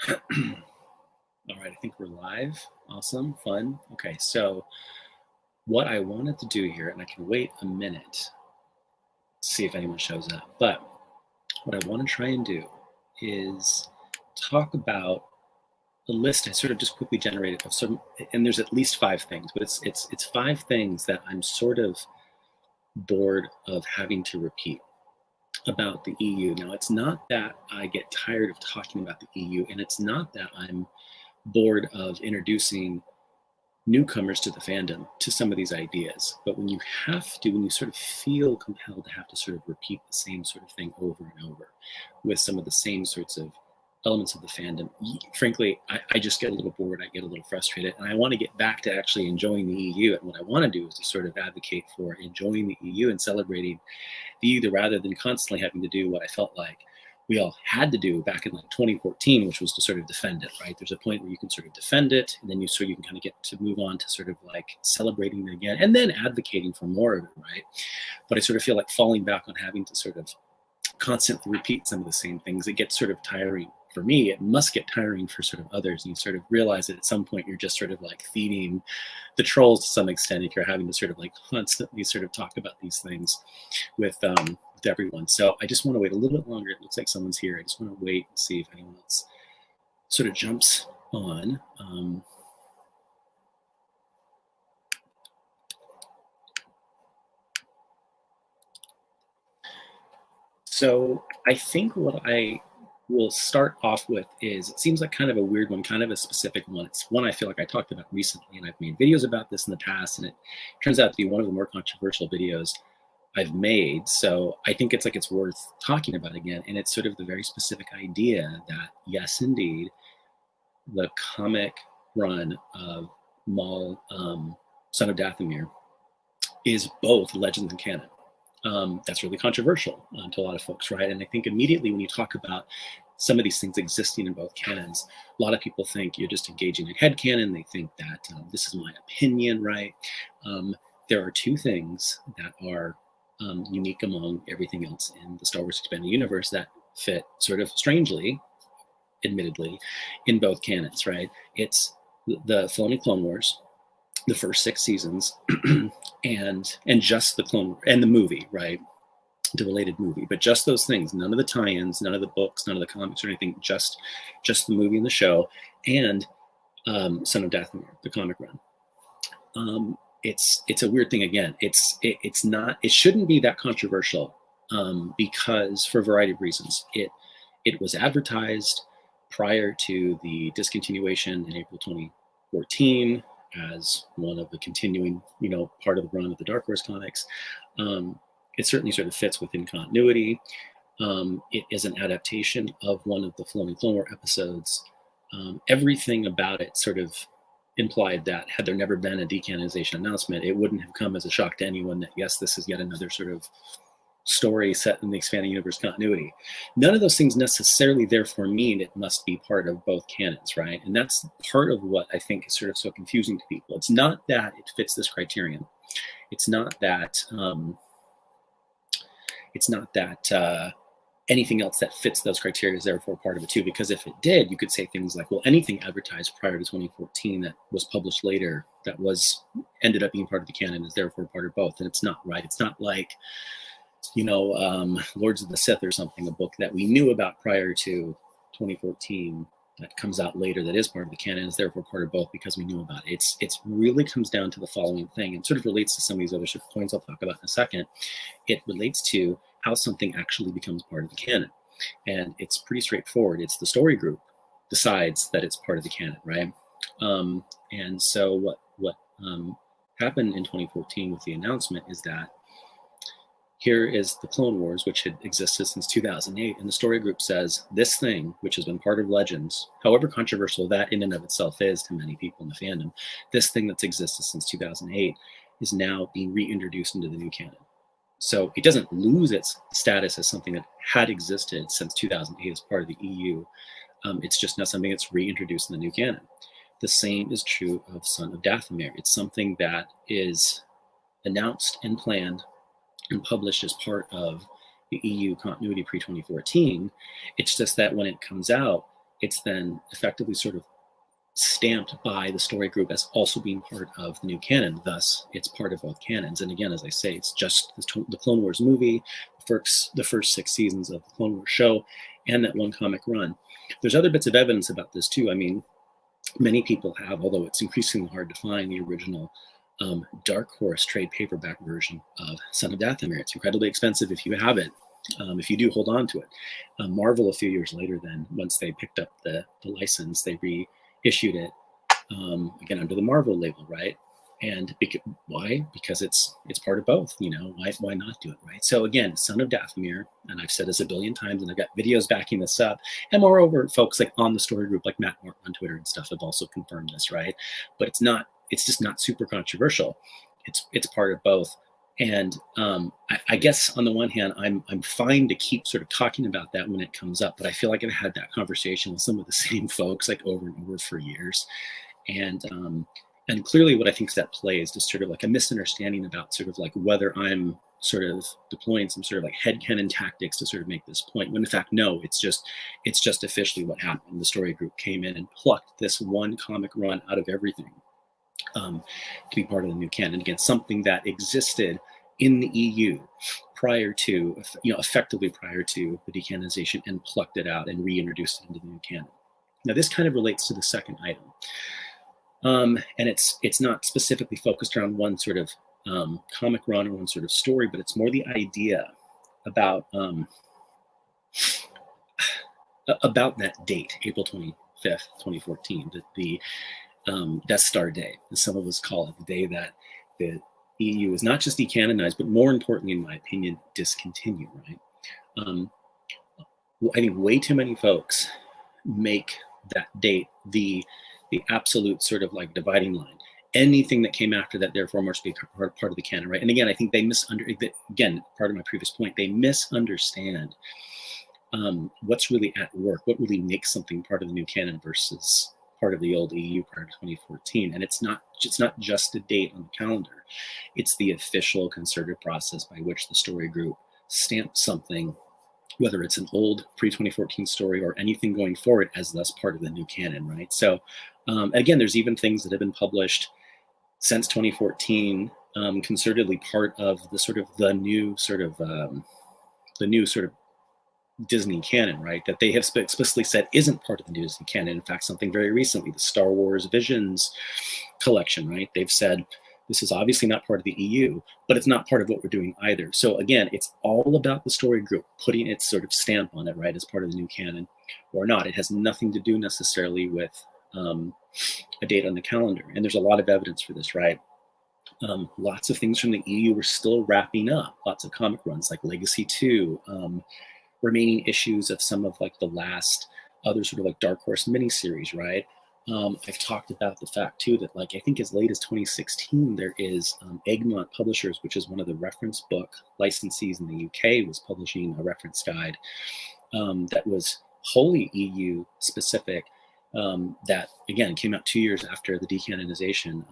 All right, I think we're live. Awesome, fun. Okay, so what I wanted to do here, and I can wait a minute to see if anyone shows up, but what I want to try and do is talk about a list I sort of just quickly generated of some, and there's at least five things, but it's five things that I'm sort of bored of having to repeat about the EU. Now, it's not that I get tired of talking about the EU, and it's not that I'm bored of introducing newcomers to the fandom to some of these ideas. But when when you sort of feel compelled to have to sort of repeat the same sort of thing over and over with some of the same sorts of elements of the fandom, frankly, I just get a little bored. I get a little frustrated, and I want to get back to actually enjoying the EU. And what I want to do is to sort of advocate for enjoying the EU and celebrating the EU rather than constantly having to do what I felt like we all had to do back in like 2014, which was to sort of defend it, right? There's a point where you can sort of defend it, and then you can kind of get to move on to sort of like celebrating it again, and then advocating for more of it, right? But I sort of feel like falling back on having to sort of constantly repeat some of the same things. It gets sort of tiring for me. It must get tiring for sort of others, and you sort of realize that at some point you're just sort of like feeding the trolls to some extent if you're having to sort of like constantly sort of talk about these things with everyone. So I just want to wait a little bit longer. It looks like someone's here. I just want to wait and see if anyone else sort of jumps on. So I think what I will start off with is, it seems like kind of a weird one, kind of a specific one. It's one I feel like I talked about recently, and I've made videos about this in the past, and it turns out to be one of the more controversial videos I've made. So I think it's worth talking about again. And it's sort of the very specific idea that, yes, indeed, the comic run of Maul, Son of Dathomir, is both legends and canon. That's really controversial to a lot of folks, right? And I think immediately when you talk about some of these things existing in both canons, a lot of people think you're just engaging in headcanon. They think that this is my opinion, right? There are two things that are unique among everything else in the Star Wars Expanded Universe that fit sort of strangely, admittedly, in both canons, right? It's the Filoni Clone Wars, the first 6 seasons, and just the Clone and the movie, right? The related movie, but just those things, none of the tie-ins, none of the books, none of the comics or anything, just the movie and the show, and Son of Dathomir, the comic run. It's a weird thing again. It's not, it shouldn't be that controversial, because for a variety of reasons. It was advertised prior to the discontinuation in April 2014 as one of the continuing, part of the run of the Dark Horse comics. It certainly sort of fits within continuity. It is an adaptation of one of the Filoni Clone War episodes. Everything about it sort of implied that had there never been a decanonization announcement, it wouldn't have come as a shock to anyone that, yes, this is yet another sort of story set in the expanding universe continuity. None of those things necessarily therefore mean it must be part of both canons, right? And that's part of what I think is sort of so confusing to people. It's not that it fits this criterion. It's not that anything else that fits those criteria is therefore part of it too. Because if it did, you could say things like, well, anything advertised prior to 2014 that was published later that ended up being part of the canon is therefore part of both. And it's not, right? It's not like, Lords of the Sith or something, a book that we knew about prior to 2014 that comes out later that is part of the canon is therefore part of both because we knew about it. It really comes down to the following thing, and sort of relates to some of these other sort of points I'll talk about in a second. It relates to how something actually becomes part of the canon. And it's pretty straightforward. It's the story group decides that it's part of the canon, right? And so what happened in 2014 with the announcement is that here is the Clone Wars, which had existed since 2008, and the story group says this thing, which has been part of Legends, however controversial that in and of itself is to many people in the fandom, this thing that's existed since 2008 is now being reintroduced into the new canon. So it doesn't lose its status as something that had existed since 2008 as part of the EU. It's just not something that's reintroduced in the new canon. The same is true of Son of Dathomir. It's something that is announced and planned and published as part of the EU continuity pre-2014. It's just that when it comes out, it's then effectively sort of stamped by the story group as also being part of the new canon. Thus, it's part of both canons. And again, as I say, it's just the Clone Wars movie, the first 6 seasons of the Clone Wars show, and that one comic run. There's other bits of evidence about this too. I mean, many people have, although it's increasingly hard to find, the original Dark Horse trade paperback version of Son of Dathomir. It's incredibly expensive if you have it. If you do, hold on to it. Marvel, a few years later, then, once they picked up the license, they reissued it again under the Marvel label, right? And why? Because it's part of both. You know, why not do it, right? So again, Son of Dathomir, and I've said this a billion times, and I've got videos backing this up. And moreover, folks like on the story group, like Matt Martin on Twitter and stuff, have also confirmed this, right? But it's just not super controversial. It's part of both. And I guess on the one hand, I'm fine to keep sort of talking about that when it comes up, but I feel like I've had that conversation with some of the same folks like over and over for years. And clearly what I think is at play is just sort of like a misunderstanding about sort of like whether I'm sort of deploying some sort of like headcanon tactics to sort of make this point, when in fact, no, it's just officially what happened. The story group came in and plucked this one comic run out of everything to be part of the new canon. Again, something that existed in the EU prior to, effectively prior to the decanonization, and plucked it out and reintroduced it into the new canon. Now, this kind of relates to the second item. And it's not specifically focused around one sort of comic run or one sort of story, but it's more the idea about that date, April 25th, 2014, the Death Star Day, as some of us call it, the day that the EU is not just decanonized, but more importantly, in my opinion, discontinued, right? I think way too many folks make that date the absolute sort of like dividing line. Anything that came after that, therefore, must be part of the canon, right? And again, I think they again, part of my previous point, they misunderstand what's really at work, what really makes something part of the new canon versus part of the old EU prior to 2014. And it's not just a date on the calendar. It's the official concerted process by which the story group stamps something, whether it's an old pre-2014 story or anything going forward, as thus part of the new canon, right? So again, there's even things that have been published since 2014, concertedly part of the new sort of Disney canon, right? That they have explicitly said isn't part of the Disney canon. In fact, something very recently, the Star Wars Visions collection, right? They've said this is obviously not part of the EU, but it's not part of what we're doing either. So again, it's all about the story group putting its sort of stamp on it, right, as part of the new canon or not. It has nothing to do necessarily with a date on the calendar. And there's a lot of evidence for this, right? Lots of things from the EU were still wrapping up. Lots of comic runs like Legacy 2, remaining issues of some of like the last other sort of like Dark Horse miniseries, right? I've talked about the fact too that like I think as late as 2016 there is Egmont Publishers, which is one of the reference book licensees in the UK, was publishing a reference guide that was wholly EU specific, that again came out 2 years after the decanonization.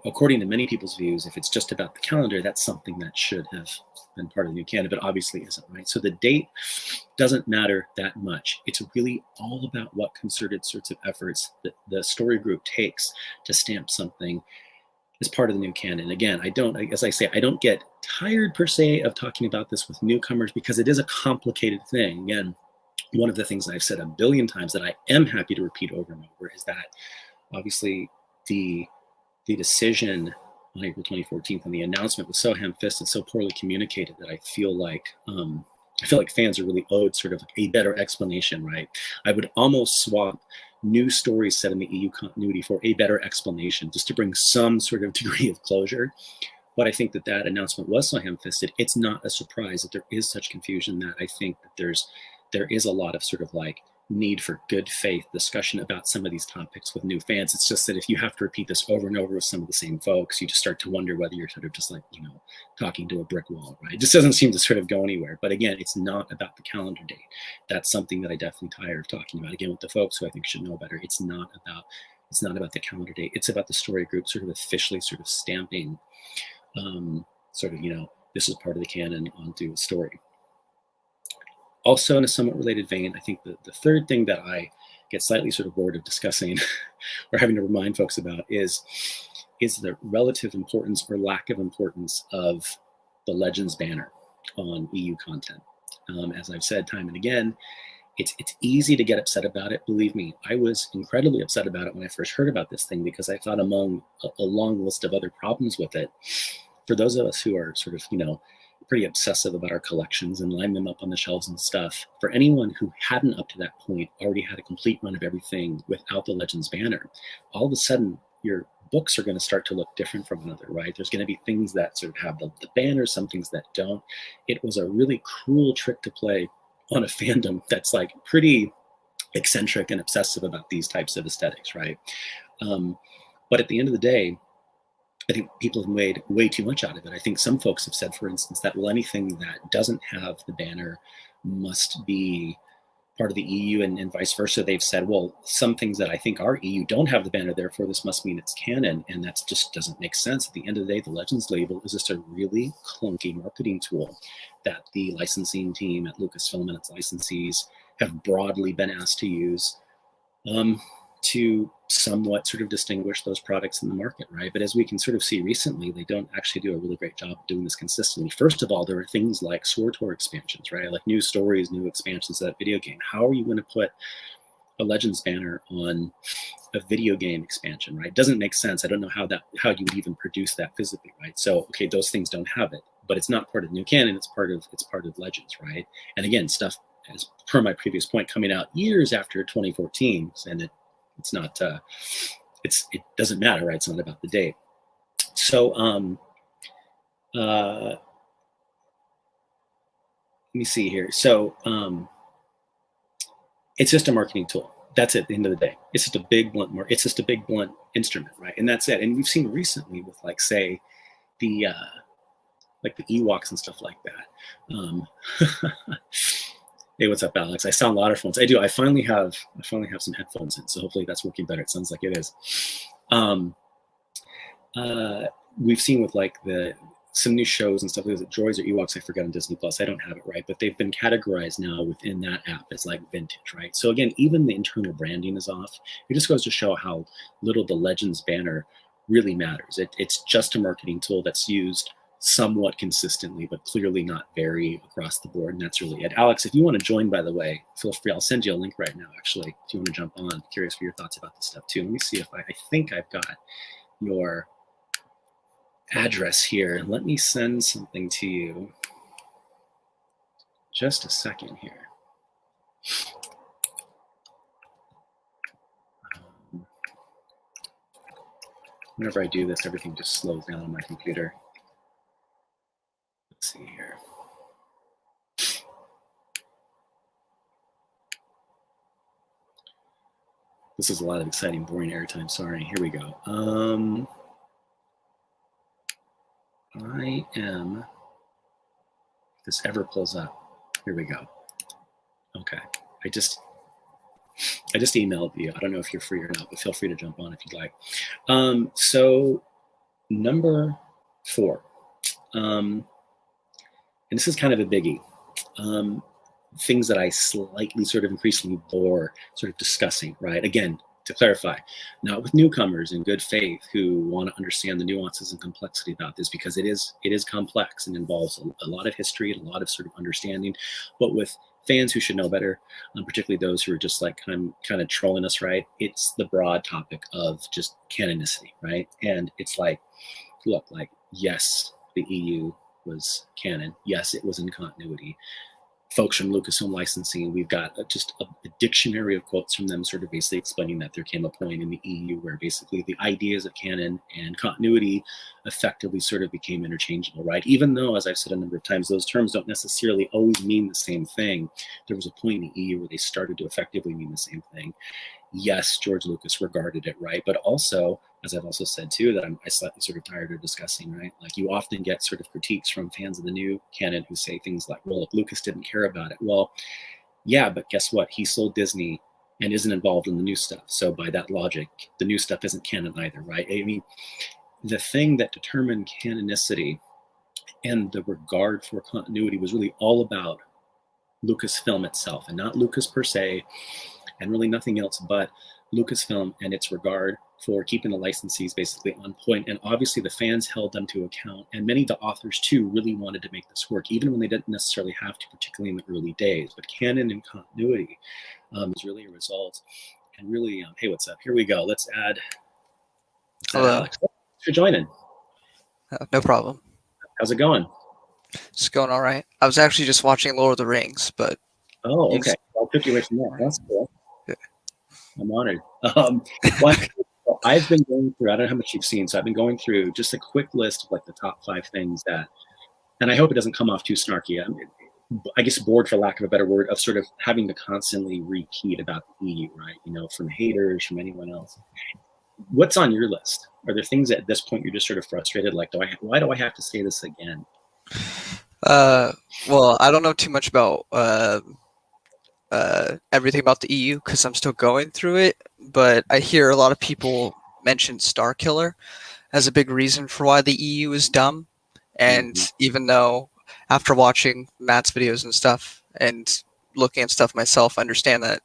According to many people's views, if it's just about the calendar, that's something that should have been part of the new canon, but obviously isn't, right? So the date doesn't matter that much. It's really all about what concerted sorts of efforts that the story group takes to stamp something as part of the new canon. Again, as I say, I don't get tired per se of talking about this with newcomers because it is a complicated thing. Again, one of the things I've said a billion times that I am happy to repeat over and over is that obviously the decision on April 2014 and the announcement was so ham-fisted, so poorly communicated that I feel like fans are really owed sort of a better explanation, right? I would almost swap new stories set in the EU continuity for a better explanation, just to bring some sort of degree of closure. But I think that announcement was so ham-fisted, it's not a surprise that there is such confusion, that I think that there is a lot of sort of like need for good faith discussion about some of these topics with new fans. It's just that if you have to repeat this over and over with some of the same folks, you just start to wonder whether you're sort of just like, talking to a brick wall, right? It just doesn't seem to sort of go anywhere. But again, it's not about the calendar date. That's something that I definitely tire of talking about. Again, with the folks who I think should know better, it's not about the calendar date. It's about the story group sort of officially sort of stamping this is part of the canon onto a story. Also, in a somewhat related vein, I think the third thing that I get slightly sort of bored of discussing or having to remind folks about is the relative importance or lack of importance of the Legends banner on EU content. As I've said time and again, it's easy to get upset about it. Believe me, I was incredibly upset about it when I first heard about this thing, because I thought among a long list of other problems with it, for those of us who are sort of, pretty obsessive about our collections and line them up on the shelves and stuff, for anyone who hadn't up to that point already had a complete run of everything without the Legends banner, all of a sudden your books are going to start to look different from one another, right? There's going to be things that sort of have the banner, some things that don't. It was a really cruel trick to play on a fandom that's like pretty eccentric and obsessive about these types of aesthetics, right? But at the end of the day, I think people have made way too much out of it. I think some folks have said, for instance, that, well, anything that doesn't have the banner must be part of the EU, and vice versa. They've said, well, some things that I think are EU don't have the banner, therefore this must mean it's canon, and that just doesn't make sense. At the end of the day, the Legends label is just a really clunky marketing tool that the licensing team at Lucasfilm and its licensees have broadly been asked to use to somewhat sort of distinguish those products in the market, right? But as we can sort of see recently, they don't actually do a really great job of doing this consistently. First of all, there are things like SWTOR expansions, right? Like new stories, new expansions to that video game. How are you going to put a Legends banner on a video game expansion, right? Doesn't make sense. I don't know how you would even produce that physically, right? So, okay, those things don't have it, but it's not part of new canon. It's part of Legends, right? And again, stuff, as per my previous point, coming out years after 2014, and it's not it doesn't matter, right? It's not about the date. So let me see here. So it's just a marketing tool. That's it. At the end of the day, it's just a big blunt instrument, right? And that's it. And we've seen recently with, like, say, the Ewoks and stuff like that. Hey, what's up, Alex? I sound louder phones. I do. I finally have some headphones in, so hopefully that's working better. It sounds like it is. We've seen with like some new shows and stuff. Is it Droids or Ewoks? I forgot on Disney Plus. I don't have it right, but they've been categorized now within that app as like vintage, right? So again, even the internal branding is off. It just goes to show how little the Legends banner really matters. It's just a marketing tool that's used somewhat consistently, but clearly not very across the board, and that's really it. Alex, if you want to join, by the way, feel free. I'll send you a link right now, actually, if you want to jump on. I'm curious for your thoughts about this stuff too. Let me see if I think I've got your address here. Let me send something to you. Just a second here. Whenever I do this, everything just slows down on my computer. Let's see here. This is a lot of exciting, boring airtime. Sorry. Here we go. I am. If this ever pulls up. Here we go. Okay. I just emailed you. I don't know if you're free or not, but feel free to jump on if you'd like. So number 4. And this is kind of a biggie. Things that I slightly sort of increasingly bore sort of discussing, right? Again, to clarify, not with newcomers in good faith who want to understand the nuances and complexity about this, because it is complex and involves a lot of history and a lot of sort of understanding, but with fans who should know better, particularly those who are just like kind of trolling us, right? It's the broad topic of just canonicity, right? And it's like, look, like, yes, the EU was canon. Yes, it was in continuity. Folks from Lucasfilm Licensing, we've got just a dictionary of quotes from them sort of basically explaining that there came a point in the EU where basically the ideas of canon and continuity effectively sort of became interchangeable, right? Even though, as I've said a number of times, those terms don't necessarily always mean the same thing, there was a point in the EU where they started to effectively mean the same thing. Yes, George Lucas regarded it, right? But also, as I've also said too, that I slightly sort of tired of discussing, right? Like, you often get sort of critiques from fans of the new canon who say things like, well, if Lucas didn't care about it. Well, yeah, but guess what? He sold Disney and isn't involved in the new stuff. So by that logic, the new stuff isn't canon either, right? I mean, the thing that determined canonicity and the regard for continuity was really all about Lucasfilm itself, and not Lucas per se, and really nothing else but Lucasfilm and its regard for keeping the licensees basically on point. And obviously the fans held them to account, and many of the authors too really wanted to make this work, even when they didn't necessarily have to, particularly in the early days. But canon and continuity is really a result. And really, hey, what's up? Here we go. Let's add Hello. Alex. Thanks for joining. No problem. How's it going? It's going all right. I was actually just watching Lord of the Rings, but Oh, okay. I'll took you away from that. That's cool. Yeah. I'm honored. Well, I've been going through, I don't know how much you've seen, so I've been going through just a quick list of like the top 5 things that, and I hope it doesn't come off too snarky. I guess bored, for lack of a better word, of sort of having to constantly repeat about the EU, right? You know, from haters, from anyone else. What's on your list? Are there things at this point you're just sort of frustrated? Like, why do I have to say this again? Well, I don't know too much about everything about the EU because I'm still going through it, but I hear a lot of people mention Starkiller as a big reason for why the EU is dumb. And even though after watching Matt's videos and stuff and looking at stuff myself, I understand that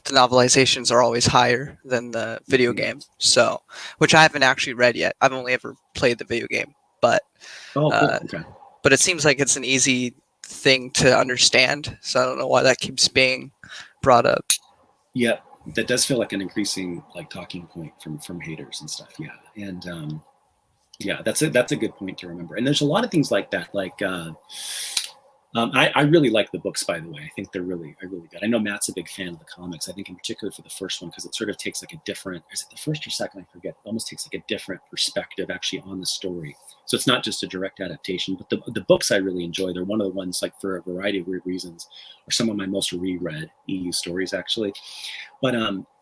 the novelizations are always higher than the video game. So, which I haven't actually read yet. I've only ever played the video game, but Oh, cool. Okay. but it seems like it's an easy thing to understand. So I don't know why that keeps being brought up. Yeah, that does feel like an increasing like talking point from haters and stuff. Yeah, and yeah, that's a good point to remember. And there's a lot of things like that. Like I really like the books, by the way. I think they're really good. I know Matt's a big fan of the comics. I think in particular for the first one, because it sort of takes like a different, is it the first or second? I forget. It almost takes like a different perspective actually on the story. So it's not just a direct adaptation, but the books I really enjoy. They're one of the ones, like for a variety of weird reasons, are some of my most reread EU stories actually. But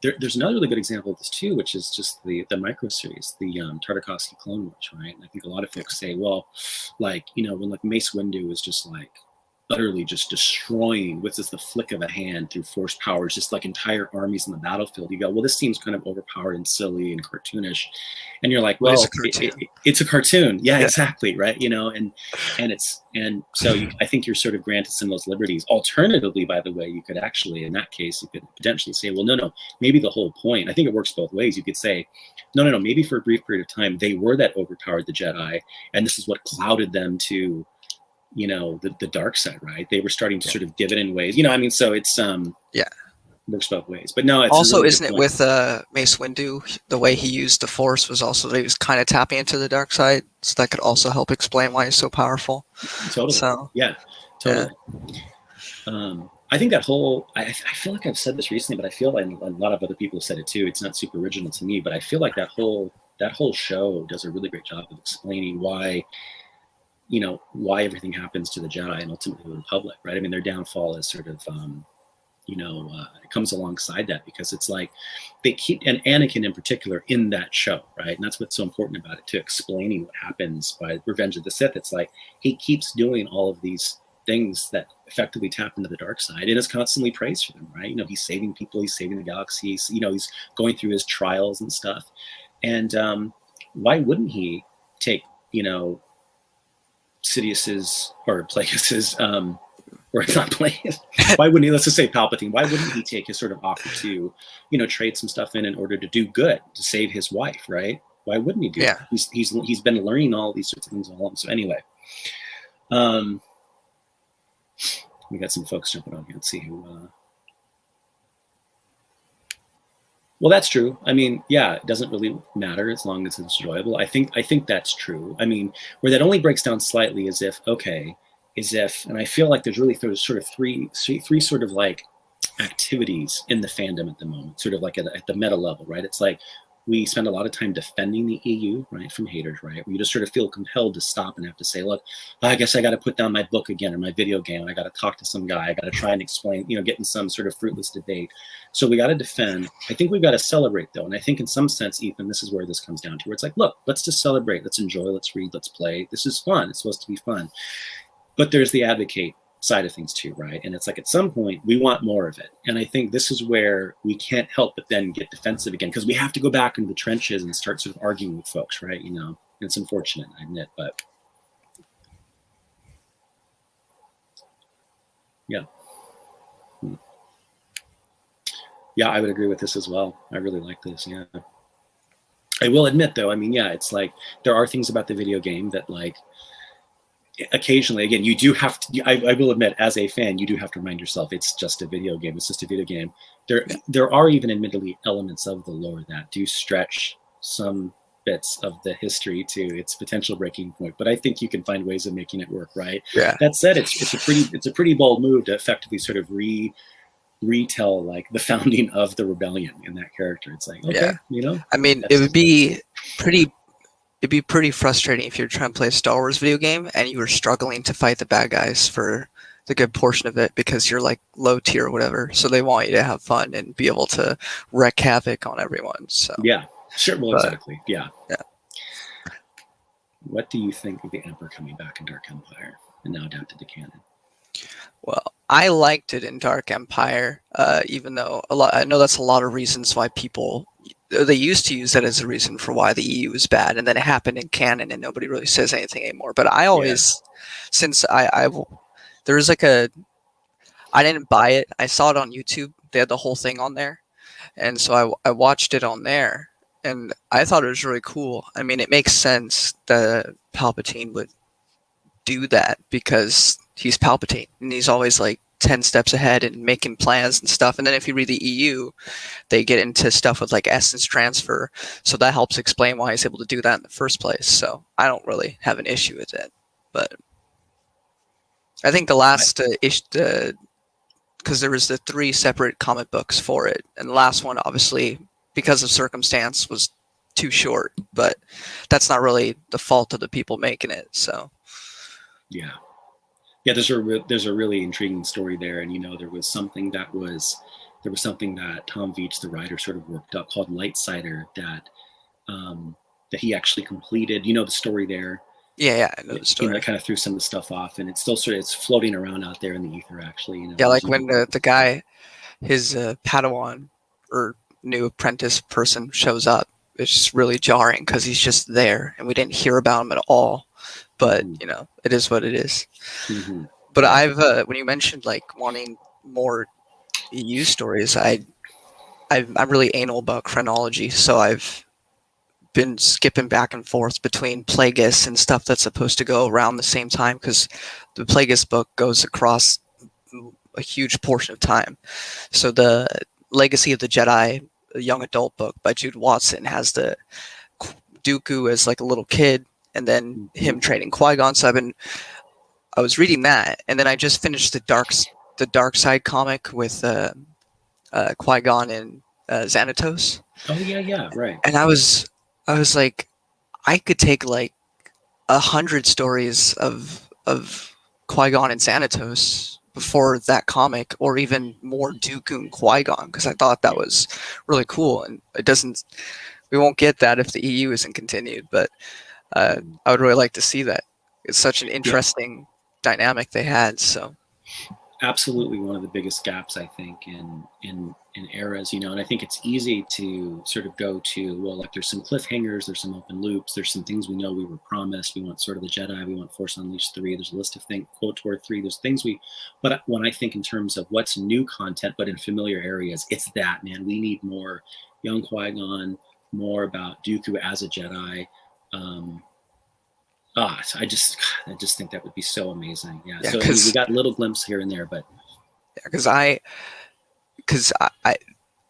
there's another really good example of this too, which is just the micro series, the Tartakovsky Clone Wars, right? And I think a lot of folks say, well, like, you know, when like Mace Windu is just like utterly just destroying with just the flick of a hand through force powers, just like entire armies in the battlefield. You go, well, this seems kind of overpowered and silly and cartoonish, and you're like, well, it's a cartoon, yeah, exactly, right? You know, and so I think you're sort of granted some of those liberties. Alternatively, by the way, you could actually, in that case, you could potentially say, well, no, maybe the whole point. I think it works both ways. You could say, no, maybe for a brief period of time they were that overpowered, the Jedi, and this is what clouded them to, you know, the dark side, right? They were starting to sort of give it in ways, you know. I mean, so it's works both ways. But no, it's also, really isn't it with Mace Windu, the way he used the Force was also that he was kind of tapping into the dark side, so that could also help explain why he's so powerful. Totally. So yeah, totally. Yeah. I think that whole, I feel like I've said this recently, but I feel like a lot of other people have said it too. It's not super original to me, but I feel like that whole show does a really great job of explaining why, you know, why everything happens to the Jedi and ultimately the Republic, right? I mean, their downfall is sort of, you know, it comes alongside that, because it's like they keep, and Anakin in particular in that show, right? And that's what's so important about it, to explaining what happens by Revenge of the Sith. It's like he keeps doing all of these things that effectively tap into the dark side and is constantly praised for them, right? You know, he's saving people, he's saving the galaxy, you know, he's going through his trials and stuff. And why wouldn't he take, you know, Sidious's or Plagueis's, or not Plagueis, why wouldn't he, let's just say Palpatine, why wouldn't he take his sort of offer to, you know, trade some stuff in order to do good, to save his wife, right? Why wouldn't he do that? He's been learning all these sorts of things all along. So anyway, we got some folks jumping on here. Let's see who. Well, that's true. I mean, yeah, it doesn't really matter as long as it's enjoyable. I think that's true. I mean, where that only breaks down slightly is if, and I feel like there's sort of three sort of like activities in the fandom at the moment, sort of like at the meta level, right? It's like we spend a lot of time defending the EU, right, from haters, right? We just sort of feel compelled to stop and have to say, look, I guess I got to put down my book again or my video game. I got to talk to some guy. I got to try and explain, you know, get in some sort of fruitless debate. So we got to defend. I think we've got to celebrate, though. And I think in some sense, Ethan, this is where this comes down to, where it's like, look, let's just celebrate. Let's enjoy. Let's read. Let's play. This is fun. It's supposed to be fun. But there's the advocate side of things too, right? And it's like at some point we want more of it, and I think this is where we can't help but then get defensive again, because we have to go back into the trenches and start sort of arguing with folks, right? You know, it's unfortunate, I admit, but yeah. Yeah, I would agree with this as well. I really like this. Yeah. I will admit though, I mean, yeah, it's like there are things about the video game that like occasionally, again, you do have to, I will admit, as a fan, you do have to remind yourself it's just a video game. It's just a video game. There are even admittedly elements of the lore that do stretch some bits of the history to its potential breaking point, but I think you can find ways of making it work, right? Yeah. That said, it's a pretty bold move to effectively sort of retell like the founding of the rebellion in that character. It's like, okay, Yeah. you know, I mean, it would be pretty frustrating if you're trying to play a Star Wars video game and you were struggling to fight the bad guys for the good portion of it because you're like low tier or whatever. So they want you to have fun and be able to wreak havoc on everyone. So yeah, sure. Well, exactly. Yeah. Yeah. What do you think of the Emperor coming back in Dark Empire and now adapted to canon? Well, I liked it in Dark Empire, even though I know that's a lot of reasons why they used to use that as a reason for why the EU is bad, and then it happened in canon, and nobody really says anything anymore. But I always, since there was like I didn't buy it. I saw it on YouTube. They had the whole thing on there, and so I watched it on there, and I thought it was really cool. I mean, it makes sense that Palpatine would do that because he's Palpatine and he's always like 10 steps ahead and making plans and stuff. And then if you read the EU, they get into stuff with like essence transfer, so that helps explain why he's able to do that in the first place. So I don't really have an issue with it, but I think the last issue, because there was the 3 separate comic books for it, and the last one obviously because of circumstance was too short, but that's not really the fault of the people making it. So yeah, there's a really intriguing story there, and you know there was something that Tom Veitch, the writer, sort of worked up called Lightsider that he actually completed. You know the story there. Yeah, I know the story. You know, kind of threw some of the stuff off, and it's still it's floating around out there in the ether. Actually, you know. Yeah, like when the guy, his Padawan or new apprentice person shows up, it's just really jarring because he's just there, and we didn't hear about him at all. But you know, it is what it is. Mm-hmm. But I've when you mentioned like wanting more EU stories, I'm really anal about chronology, so I've been skipping back and forth between Plagueis and stuff that's supposed to go around the same time, because the Plagueis book goes across a huge portion of time. So the Legacy of the Jedi, a young adult book by Jude Watson, has the Dooku as like a little kid, and then him training Qui-Gon. So I was reading that, and then I just finished the Dark Side comic with Qui-Gon and Xanatos. Oh yeah, right. And I was like, I could take like 100 stories of Qui-Gon and Xanatos before that comic, or even more Dooku and Qui-Gon, because I thought that was really cool. And we won't get that if the EU isn't continued, but I would really like to see that. It's such an interesting dynamic they had. So absolutely one of the biggest gaps, I think, in eras, you know, and I think it's easy to sort of go to, well, like there's some cliffhangers, there's some open loops, there's some things we know we were promised. We want Sword of the Jedi, we want Force Unleashed 3, there's a list of things, KOTOR 3, there's things but when I think in terms of what's new content, but in familiar areas, it's that, man, we need more young Qui-Gon, more about Dooku as a Jedi. I just think that would be so amazing. Yeah. So we got a little glimpse here and there, but because I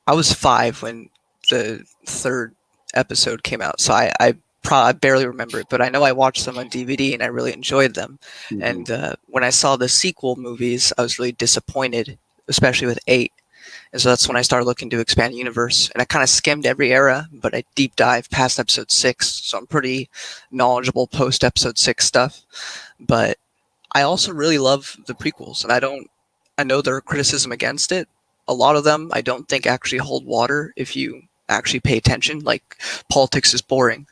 was 5 when the 3rd episode came out, so I barely remember it, but I know I watched them on DVD and I really enjoyed them. Mm-hmm. And when I saw the sequel movies, I was really disappointed, especially with 8. And so that's when I started looking to expand the universe, and I kind of skimmed every era, but I deep dived past episode 6, so I'm pretty knowledgeable post episode 6 stuff. But I also really love the prequels, and I know there are criticism against it. A lot of them I don't think actually hold water if you actually pay attention. Like, politics is boring.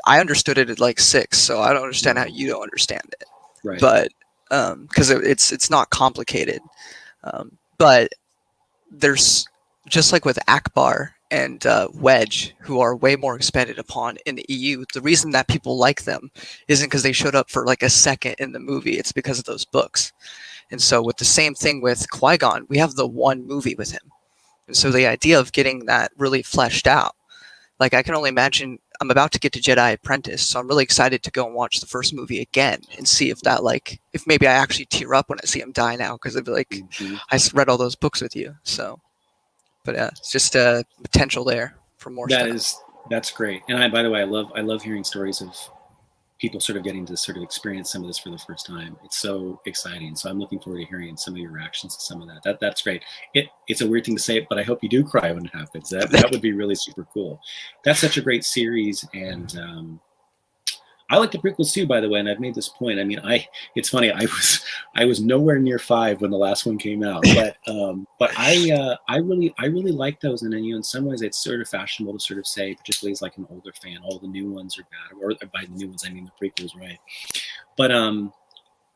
I understood it at like 6, so I don't understand how you don't understand it. Right. But because it's not complicated. But there's, just like with Akbar and Wedge, who are way more expanded upon in the EU, the reason that people like them isn't because they showed up for like a second in the movie. It's because of those books. And so with the same thing with Qui-Gon, we have the one movie with him. So the idea of getting that really fleshed out, like I can only imagine. I'm about to get to Jedi Apprentice, so I'm really excited to go and watch the first movie again and see if that, like, if maybe I actually tear up when I see him die now, because I'd be like, I read all those books with you. So, but yeah, it's just a potential there for more stuff. That's great. And by the way, I love hearing stories of people sort of getting to sort of experience some of this for the first time. It's so exciting. So I'm looking forward to hearing some of your reactions to some of that. That's great. It's a weird thing to say, but I hope you do cry when it happens. That would be really super cool. That's such a great series, and I like the prequels too, by the way. And I've made this point. I mean, it's funny. I was nowhere near 5 when the last one came out, but I really like those. And then, in some ways, it's sort of fashionable to sort of say, particularly as like an older fan, all the new ones are bad, or by the new ones I mean the prequels, right? But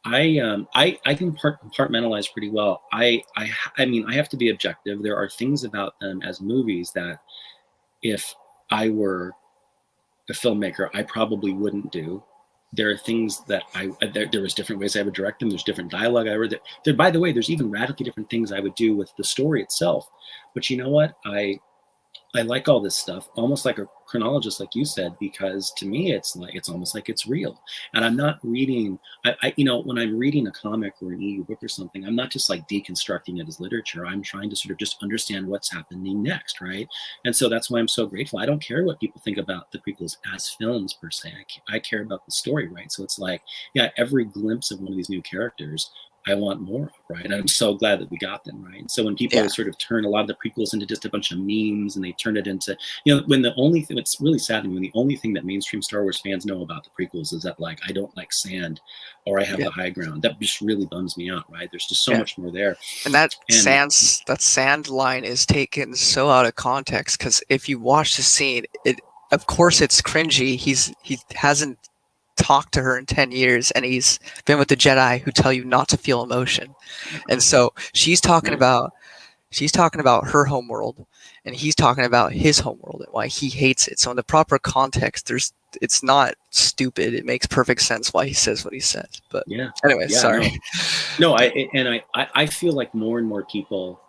I can compartmentalize pretty well. I mean, I have to be objective. There are things about them as movies that if I were a filmmaker, I probably wouldn't do. There are things that there was different ways I would direct them. There's different dialogue I would. There, by the way, there's even radically different things I would do with the story itself. But you know what? I like all this stuff, almost like a chronologist, like you said, because to me, it's almost like it's real. And I'm not reading, when I'm reading a comic or an EU book or something, I'm not just like deconstructing it as literature. I'm trying to sort of just understand what's happening next, right? And so that's why I'm so grateful. I don't care what people think about the prequels as films per se. I care about the story, right? So it's like, yeah, every glimpse of one of these new characters, I want more, right? And I'm so glad that we got them, right? So when people sort of turn a lot of the prequels into just a bunch of memes, and they turn it into, when the only thing, it's really sad when the only thing that mainstream Star Wars fans know about the prequels is that, like, I don't like sand, or I have the high ground. That just really bums me out, right? There's just so much more there. And that sand line is taken so out of context, because if you watch the scene, of course it's cringy. He hasn't talked to her in 10 years, and he's been with the Jedi who tell you not to feel emotion. And so she's talking about her homeworld, and he's talking about his homeworld and why he hates it. So in the proper context, it's not stupid. It makes perfect sense why he says what he says. But anyway, sorry. No, I feel like more and more people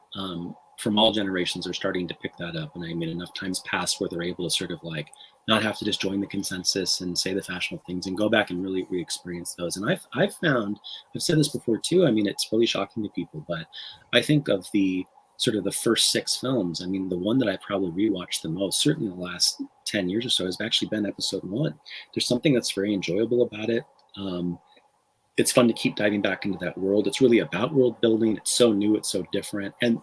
from all generations are starting to pick that up. And I mean, enough times past where they're able to sort of like not have to just join the consensus and say the fashionable things and go back and really re-experience those. And I've found, I've said this before too, I mean, it's really shocking to people, but I think of the sort of the first 6 films, I mean, the one that I probably rewatched the most, certainly in the last 10 years or so, has actually been episode 1. There's something that's very enjoyable about it. It's fun to keep diving back into that world. It's really about world building. It's so new, it's so different. And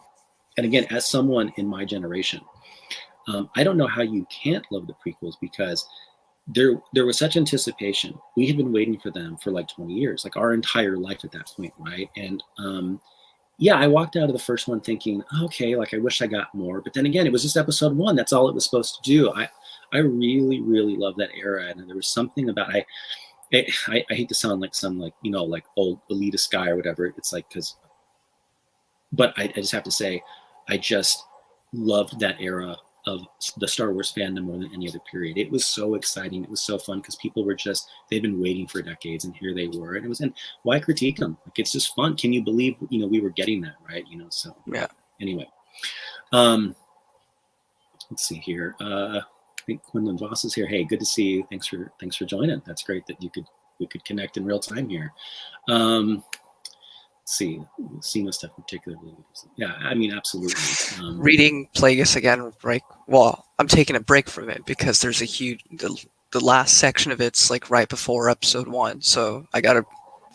again, as someone in my generation, I don't know how you can't love the prequels, because there was such anticipation. We had been waiting for them for like 20 years, like our entire life at that point, right? And I walked out of the first one thinking, okay, like I wish I got more. But then again, it was just episode 1. That's all it was supposed to do. I really, really love that era. And there was something about, I hate to sound like some like, like old elitist guy or whatever. It's like, but I just have to say, I just loved that era of the Star Wars fandom more than any other period. It was so exciting. It was so fun because people were they've been waiting for decades, and here they were. And why critique them? Like, it's just fun. Can you believe, we were getting that, right? So anyway, let's see here. I think Quinlan Voss is here. Hey, good to see you. Thanks for joining. That's great that we could connect in real time here. See SEMA stuff particularly. Yeah, I mean, absolutely. Reading Plagueis again, right? Well, I'm taking a break from it because there's a huge the last section of it's like right before episode 1, so I gotta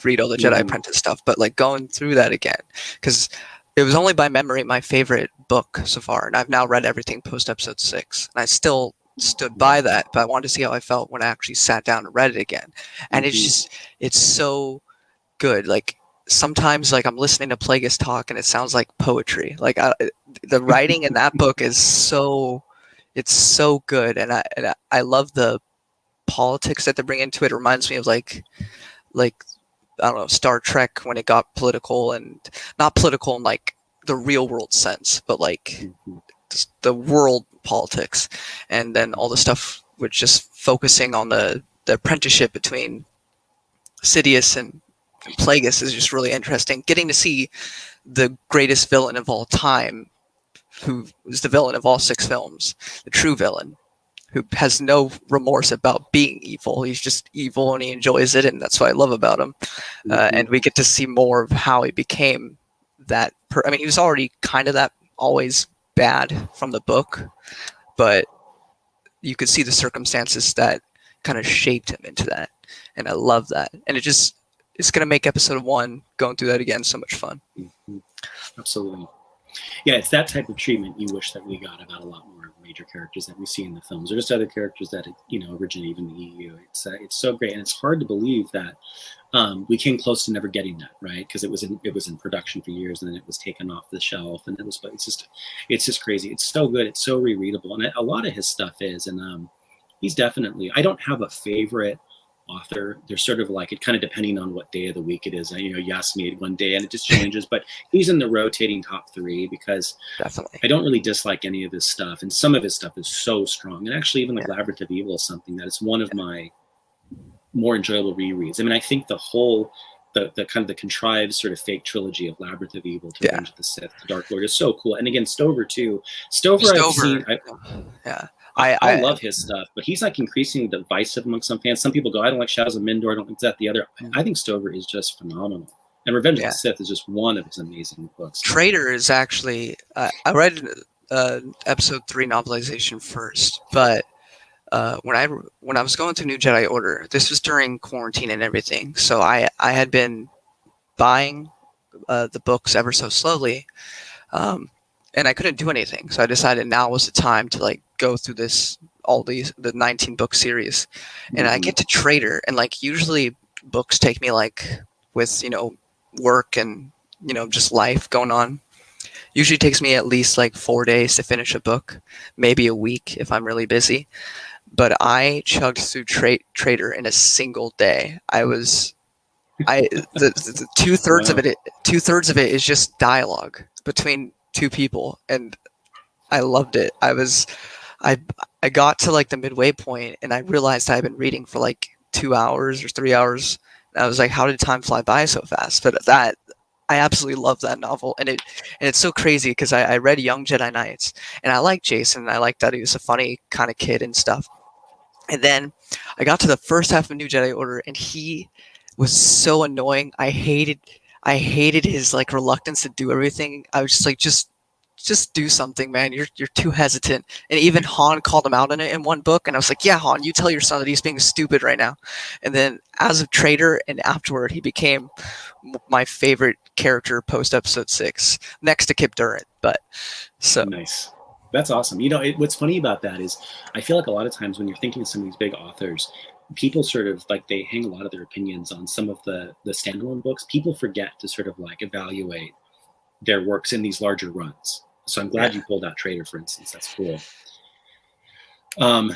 read all the Jedi Apprentice stuff. But like going through that again, because it was only by memory my favorite book so far, and I've now read everything post episode 6, and I still stood by that, but I wanted to see how I felt when I actually sat down and read it again. And it's so good. Like, sometimes, like, I'm listening to Plagueis talk and it sounds like poetry. Like, the writing in that book is so good, and I love the politics that they bring into it. It reminds me of like I don't know, Star Trek when it got political, and not political in like the real world sense, but like the world politics, and then all the stuff with just focusing on the apprenticeship between Sidious and Plagueis is just really interesting. Getting to see the greatest villain of all time who is the villain of all 6 films, the true villain, who has no remorse about being evil. He's just evil and he enjoys it, and that's what I love about him. And we get to see more of how he became that. I mean, he was already kind of that always bad from the book, but you could see the circumstances that kind of shaped him into that, and I love that. And it's going to make episode 1 going through that again so much fun. Absolutely. Yeah, it's that type of treatment you wish that we got about a lot more major characters that we see in the films, or just other characters that originate even the EU. It's so great, and it's hard to believe that we came close to never getting that, right? Because it was in production for years, and then it was taken off the shelf, and it was. But it's just crazy. It's so good. It's so rereadable, and a lot of his stuff is. And he's definitely. I don't have a favorite author. They're sort of like it, kind of depending on what day of the week it is. You ask me one day and it just changes, but he's in the rotating top 3 because Definitely. I don't really dislike any of his stuff, and some of his stuff is so strong. And actually, even like Labyrinth of Evil is something that is one of my more enjoyable rereads. I mean, I think the whole the kind of the contrived sort of fake trilogy of Labyrinth of Evil to Revenge of the Sith to Dark Lord is so cool. And again, Stover too. Stover. I've seen. I love his stuff, but he's like increasingly divisive among some fans. Some people go, I don't like Shadows of Mindor, I don't like that, the other. I think Stover is just phenomenal. And Revenge of the Sith is just one of his amazing books. Traitor is actually, I read episode 3 novelization first, but when I was going through New Jedi Order, this was during quarantine and everything, so I had been buying the books ever so slowly, and I couldn't do anything, so I decided now was the time to like go through the 19 book series, and I get to Traitor, and like usually books take me like with work and just life going on. Usually takes me at least like 4 days to finish a book, maybe a week if I'm really busy. But I chugged through Traitor in a single day. The 2/3 of it, 2/3 of it is just dialogue between 2 people, and I loved it. I got to like the midway point, and I realized I had been reading for like 2 hours or 3 hours. And I was like, how did time fly by so fast? But I absolutely love that novel, and it's so crazy because I read Young Jedi Knights, and I like Jason. I like that he was a funny kind of kid and stuff. And then I got to the first half of New Jedi Order, and he was so annoying. I hated his like reluctance to do everything. I was just like, just do something, man. You're too hesitant. And even Han called him out on it in one book, and I was like, yeah, Han, you tell your son that he's being stupid right now. And then as of Traitor and afterward, he became my favorite character post episode 6, next to Kip Durant. But so nice. That's awesome. What's funny about that is I feel like a lot of times when you're thinking of some of these big authors, people sort of like they hang a lot of their opinions on some of the standalone books. People forget to sort of like evaluate their works in these larger runs. So I'm glad you pulled out Traitor, for instance. That's cool.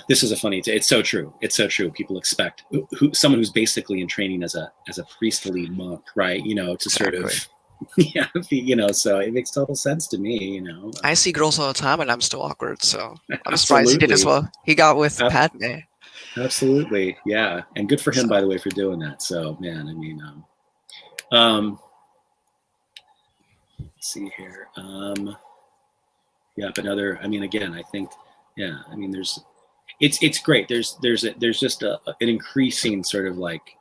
This is it's so true. It's so true. People expect someone who's basically in training as a priestly monk, right? To sort of so it makes total sense to me. I see girls all the time, and I'm still awkward. So I'm surprised he did as well. He got with Padme. Absolutely, yeah, and good for him, by the way, for doing that. So, man, I mean, let's see here. But I mean, again, I think, I mean, it's great. There's just an increasing sort of like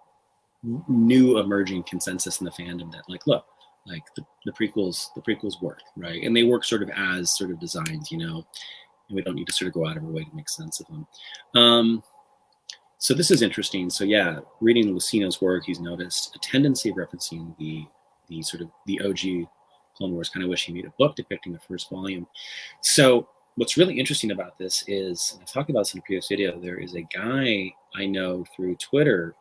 new emerging consensus in the fandom that like, look, like the prequels work, right? And they work sort of as sort of designs, and we don't need to sort of go out of our way to make sense of them. So this is interesting. So reading Lucino's work, he's noticed a tendency of referencing the sort of the OG Clone Wars. Kind of wish he made a book depicting the first volume. So what's really interesting about this is, and I've talked about this in a previous video, there is a guy I know through Twitter,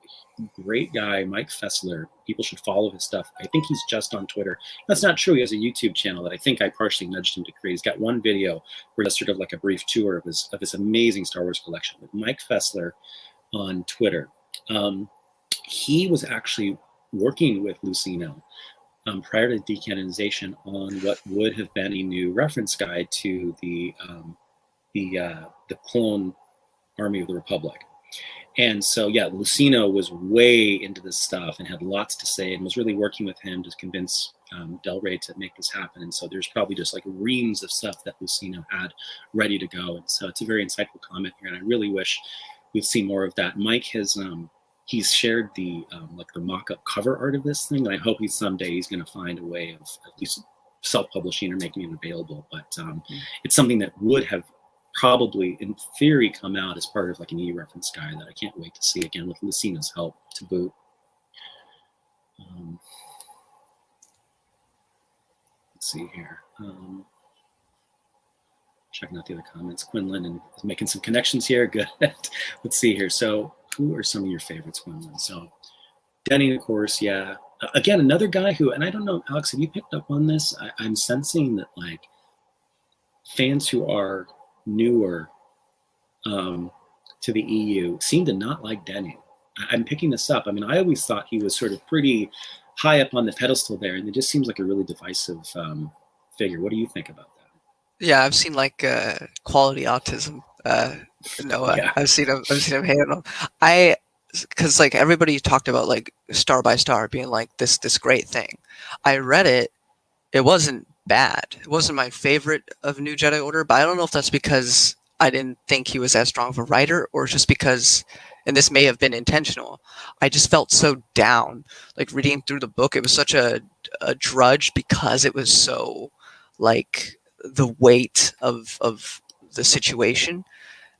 great guy, Mike Fessler. People should follow his stuff. I think he's just on Twitter. That's not true. He has a YouTube channel that I think I partially nudged him to create. He's got one video where it's sort of like a brief tour of his amazing Star Wars collection with Mike Fessler on Twitter. He was actually working with Lucino prior to decanonization on what would have been a new reference guide to the clone army of the Republic. And so, Lucino was way into this stuff and had lots to say and was really working with him to convince Del Rey to make this happen. And so there's probably just like reams of stuff that Lucino had ready to go. And so it's a very insightful comment here, and I really wish we'd see more of that. Mike has he's shared the like the mock-up cover art of this thing, and I hope someday he's going to find a way of at least self-publishing or making it available. But it's something that would have probably, in theory, come out as part of like an e-reference guide that I can't wait to see again with Lucino's help to boot. Let's see here. Checking out the other comments. Quinlan is making some connections here. Good. Let's see here. So who are some of your favorites, Quinlan? So Denny, of course, yeah. Again, another guy who, and I don't know, Alex, have you picked up on this? I'm sensing that like fans who are newer to the EU seem to not like Denny. I'm picking this up. I mean, I always thought he was sort of pretty high up on the pedestal there, and it just seems like a really divisive figure. What do you think about that? Yeah, I've seen like Quality Autism. Noah, yeah. I've seen him handle. Because like everybody talked about like Star by Star being like this great thing. I read it. It wasn't bad. It wasn't my favorite of New Jedi Order, but I don't know if that's because I didn't think he was as strong of a writer, or just because, and this may have been intentional, I just felt so down. Like reading through the book, it was such a drudge because it was so like the weight of the situation.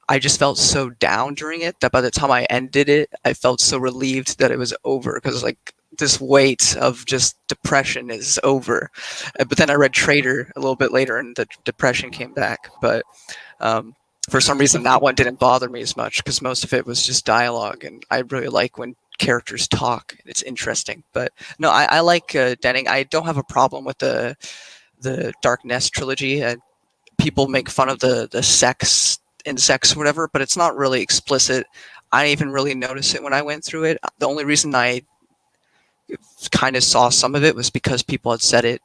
I just felt so down during it that by the time I ended it, I felt so relieved that it was over, because like this weight of just depression is over. But then I read Traitor a little bit later and the depression came back. But for some reason that one didn't bother me as much, because most of it was just dialogue, and I really like when characters talk. It's interesting. But no, I like Denning. I don't have a problem with the Dark Nest trilogy. People make fun of the sex or whatever, but it's not really explicit. I didn't even really notice it when I went through it. The only reason I kind of saw some of it was because people had said it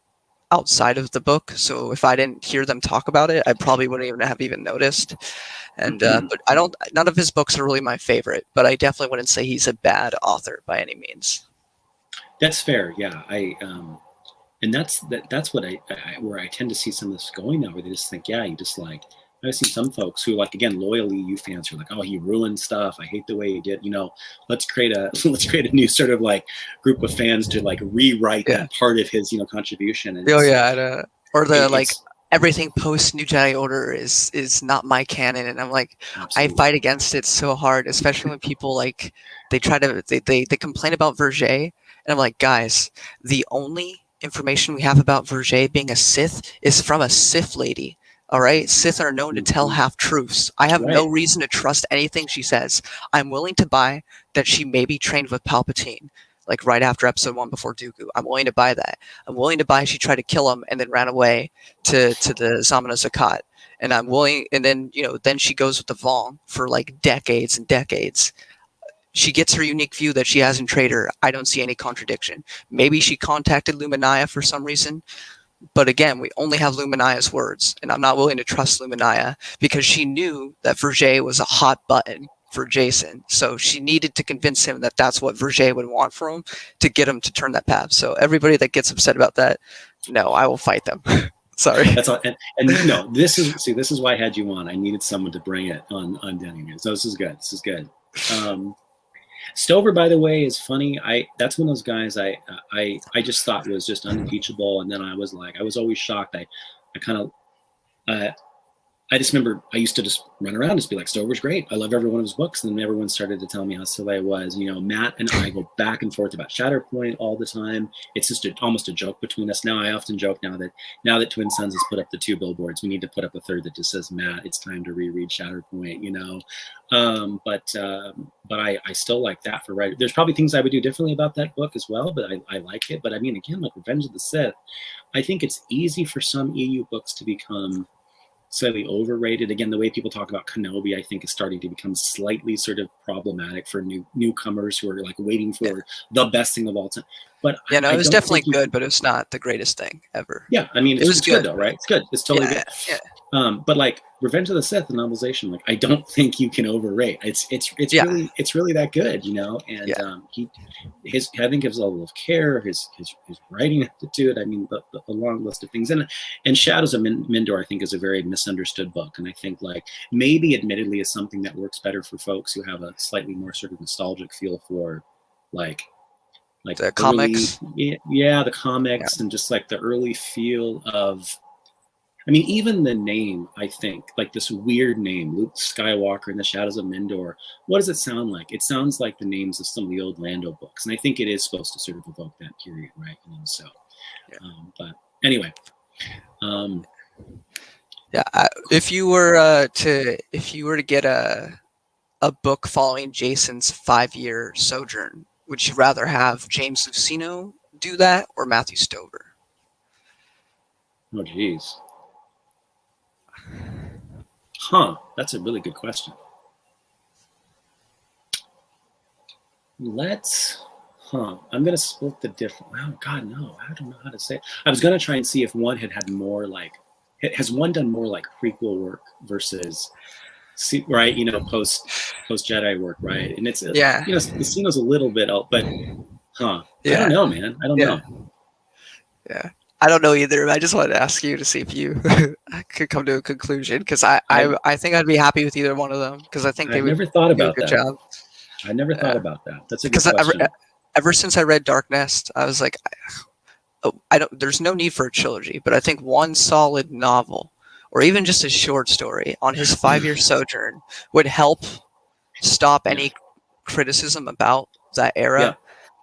outside of the book. So if I didn't hear them talk about it, I probably wouldn't even have even noticed. And but none of his books are really my favorite, but I definitely wouldn't say he's a bad author by any means. That's fair. Yeah. And that's what where I tend to see some of this going now, where they just think, yeah, you just like, I've seen some folks who, like, again, loyal EU fans who are like, oh, he ruined stuff. I hate the way he did. You know, let's create a new sort of like group of fans to like rewrite that part of his, contribution. And everything post New Jedi Order is not my canon, and I'm like, absolutely. I fight against it so hard, especially when people like they complain about Verge, and I'm like, guys, the only information we have about Verge being a Sith is from a Sith lady. All right, Sith are known to tell half-truths. I have no reason to trust anything she says. I'm willing to buy that she maybe trained with Palpatine, like right after Episode 1 before Dooku. I'm willing to buy that. I'm willing to buy she tried to kill him and then ran away to the Zamana Zakat. And I'm willing, and then then she goes with the Vong for like decades and decades. She gets her unique view that she has in Traitor. I don't see any contradiction. Maybe she contacted Luminaya for some reason. But again, we only have Luminaya's words, and I'm not willing to trust Luminaya because she knew that Verge was a hot button for Jason. So she needed to convince him that that's what Verge would want for him to get him to turn that path. So everybody that gets upset about that, no, I will fight them. Sorry. That's all. And this is why I had you on. I needed someone to bring it on Denning. So this is good. This is good. Stover, by the way, is funny. That's one of those guys I just thought was just unimpeachable, and then I was always shocked. I just remember I used to just run around and just be like, Stover's great. I love every one of his books. And then everyone started to tell me how silly I was. Matt and I go back and forth about Shatterpoint all the time. It's just almost a joke between us now. I often joke now that Twin Suns has put up the 2 billboards, we need to put up a third that just says, Matt, it's time to reread Shatterpoint, But I still like that for writing. There's probably things I would do differently about that book as well, but I like it. But I mean, again, like Revenge of the Sith, I think it's easy for some EU books to become slightly overrated. Again, the way people talk about Kenobi, I think, is starting to become slightly sort of problematic for newcomers who are like waiting for the best thing of all time. But it was definitely good, but it's not the greatest thing ever. Yeah, I mean, it's good though, right? It's good. It's totally good. Yeah. But like Revenge of the Sith, the novelization, like I don't think you can overrate. Yeah. It's really that good, you know. And Yeah. I think his level of care, his writing aptitude. I mean, the long list of things. And Shadows of Mindor, I think, is a very misunderstood book. And I think like maybe admittedly is something that works better for folks who have a slightly more sort of nostalgic feel for like The early, comics. yeah, the comics and just like the early feel of, I mean, even the name, I think, like this weird name, Luke Skywalker in the Shadows of Mindor, what does it sound like? It sounds like the names of some of the old Lando books. And I think it is supposed to sort of evoke that period, right? You know, so, Yeah. But anyway. Yeah. If you were to get a book following Jason's 5-year sojourn, would you rather have James Luceno do that or Matthew Stover? Oh, geez. Huh. That's a really good question. I'm going to split the difference. Oh, God, no. I don't know how to say it. I was going to try and see if one had more like, has one done more like prequel work versus, right, you know, post Jedi work, right? And it's, Yeah. you know, Luceno's a little bit out, but, Yeah. I don't know, man. I don't know. Yeah. I don't know either. I just wanted to ask you to see if you could come to a conclusion, because I think I'd be happy with either one of them, because I think they I've would never thought do a about good that. job. I never thought about that. That's a good Because question. ever since I read Dark Nest, I was like, I don't. There's no need for a trilogy, but I think one solid novel, or even just a short story on his 5-year sojourn, would help stop any criticism about that era. Yeah.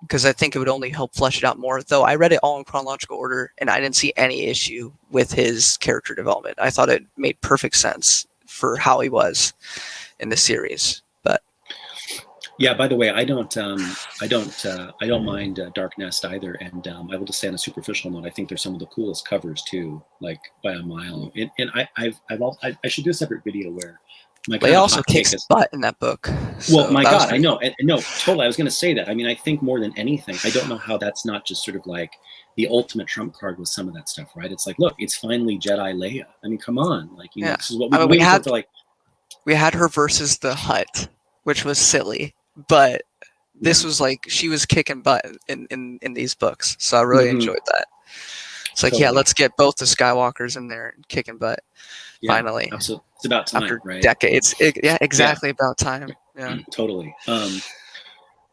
Because I think it would only help flesh it out more. Though I read it all in chronological order, and I didn't see any issue with his character development. I thought it made perfect sense for how he was in the series. But yeah, by the way, I don't mind Dark Nest either, and I will just say on a superficial note, I think they're some of the coolest covers too, like by a mile. And I should do a separate video where my kind Leia of also hot take kicks is, butt in that book. well, So my that was God, I pretty know, cool. and no, totally. I was going to say that. I mean, I think more than anything, I don't know how that's not just sort of like the ultimate trump card with some of that stuff, right? It's like, look, it's finally Jedi Leia. I mean, come on, like, you know, Yeah. this is what I we've mean, been waiting for like. we had her versus the Hutt, which was silly, but this Yeah. was like she was kicking butt in these books. So I really enjoyed that. It's like, yeah, Totally. let's get both the Skywalkers in there and kicking butt. Yeah, Finally, absolutely. It's about time, after right? decades. Yeah, exactly about time. Yeah. Totally.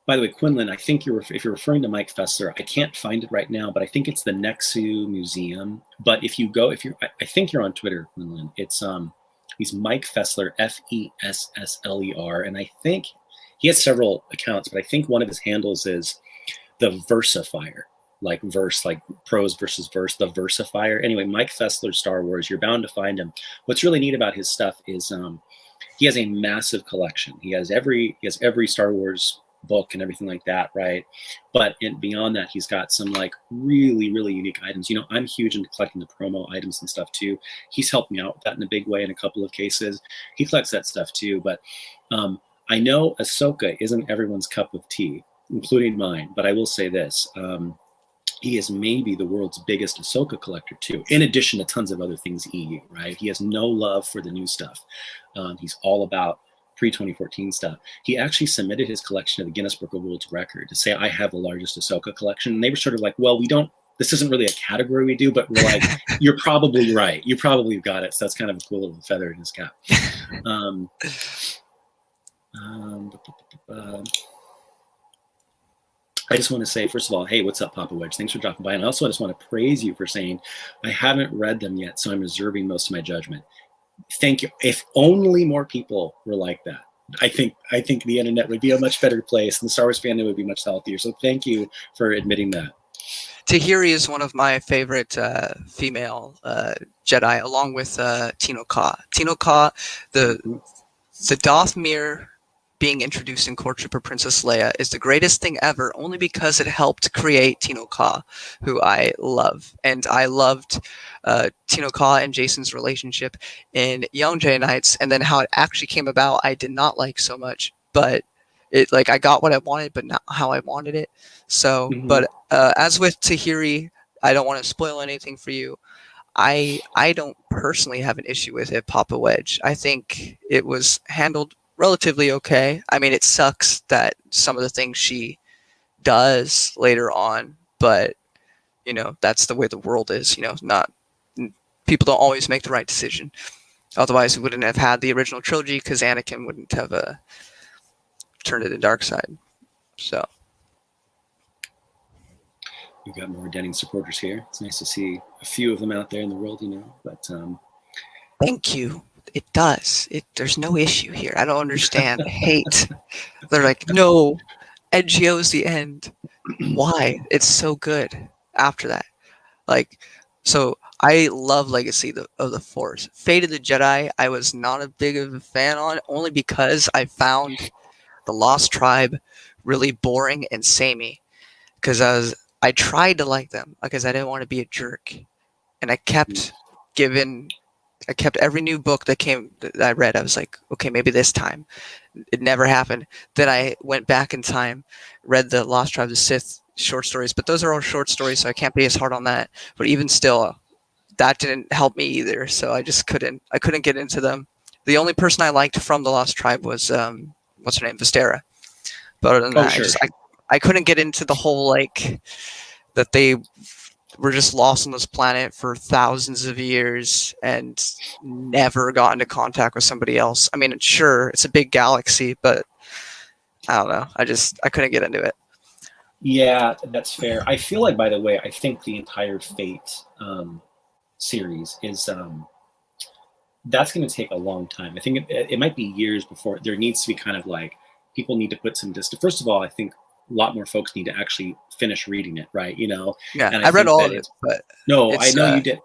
By the way, Quinlan, I think if you're referring to Mike Fessler, I can't find it right now, but I think it's the Nexu Museum. But if you go, I think you're on Twitter, Quinlan. It's he's Mike Fessler, Fessler, and I think he has several accounts, but I think one of his handles is the Versifier, like verse, like prose versus verse, the Versifier. Anyway, Mike Fessler, Star Wars. You're bound to find him. What's really neat about his stuff is he has a massive collection. He has every Star Wars book and everything like that, right? But beyond that, he's got some like really, really unique items. You know, I'm huge into collecting the promo items and stuff too. He's helped me out with that in a big way in a couple of cases. He collects that stuff too. But I know Ahsoka isn't everyone's cup of tea, including mine. But I will say this. He is maybe the world's biggest Ahsoka collector too, in addition to tons of other things EU, right? He has no love for the new stuff. He's all about pre-2014 stuff. He actually submitted his collection to the Guinness Book of World Record to say, I have the largest Ahsoka collection. And they were sort of like, well, this isn't really a category we do, but we're like, you're probably right. You probably got it. So that's kind of a cool little feather in his cap. I just want to say, first of all, hey, what's up, Papa Wedge? Thanks for dropping by. And I also just want to praise you for saying, I haven't read them yet, so I'm reserving most of my judgment. Thank you. If only more people were like that, I think the internet would be a much better place, and the Star Wars fandom would be much healthier. So thank you for admitting that. Tahiri is one of my favorite female Jedi, along with Tino Ka. Tino Ka, the Dothmir being introduced in Courtship of Princess Leia is the greatest thing ever, only because it helped create Tino Ka, who I love. And I loved Tino Ka and Jason's relationship in Young Jedi Knights, and then how it actually came about, I did not like so much, but I got what I wanted, but not how I wanted it. So, but as with Tahiri, I don't want to spoil anything for you. I don't personally have an issue with it, Papa Wedge. I think it was handled relatively okay. I mean, it sucks that some of the things she does later on, but you know, that's the way the world is. You know, not people don't always make the right decision. Otherwise, we wouldn't have had the original trilogy because Anakin wouldn't have turned it to dark side. So We've got more Denning supporters here. It's nice to see a few of them out there in the world, you know. But thank you. It does. There's no issue here. I don't understand the hate. They're like, no, NGO's the end. Why? It's so good after that. Like, so I love Legacy of the Force. Fate of the Jedi, I was not a big of a fan on, only because I found the Lost Tribe really boring and samey. Because I tried to like them because I didn't want to be a jerk, and I kept every new book that I read. I was like, okay, maybe this time. It never happened. Then I went back in time, read the Lost Tribe of the Sith short stories, but those are all short stories, so I can't be as hard on that. But even still, that didn't help me either. So I just couldn't get into them. The only person I liked from the Lost Tribe was what's her name, Vistera. But other than that, sure. I couldn't get into the whole like that they were just lost on this planet for thousands of years and never got into contact with somebody else. I mean, sure, it's a big galaxy, but I don't know. I couldn't get into it. Yeah, that's fair. I feel like, by the way, I think the entire Fate series is that's going to take a long time. I think it might be years before there needs to be kind of like people need to put some distance. First of all, I think a lot more folks need to actually finish reading it, right? You know? Yeah, and I read all of it, but no, I know you did.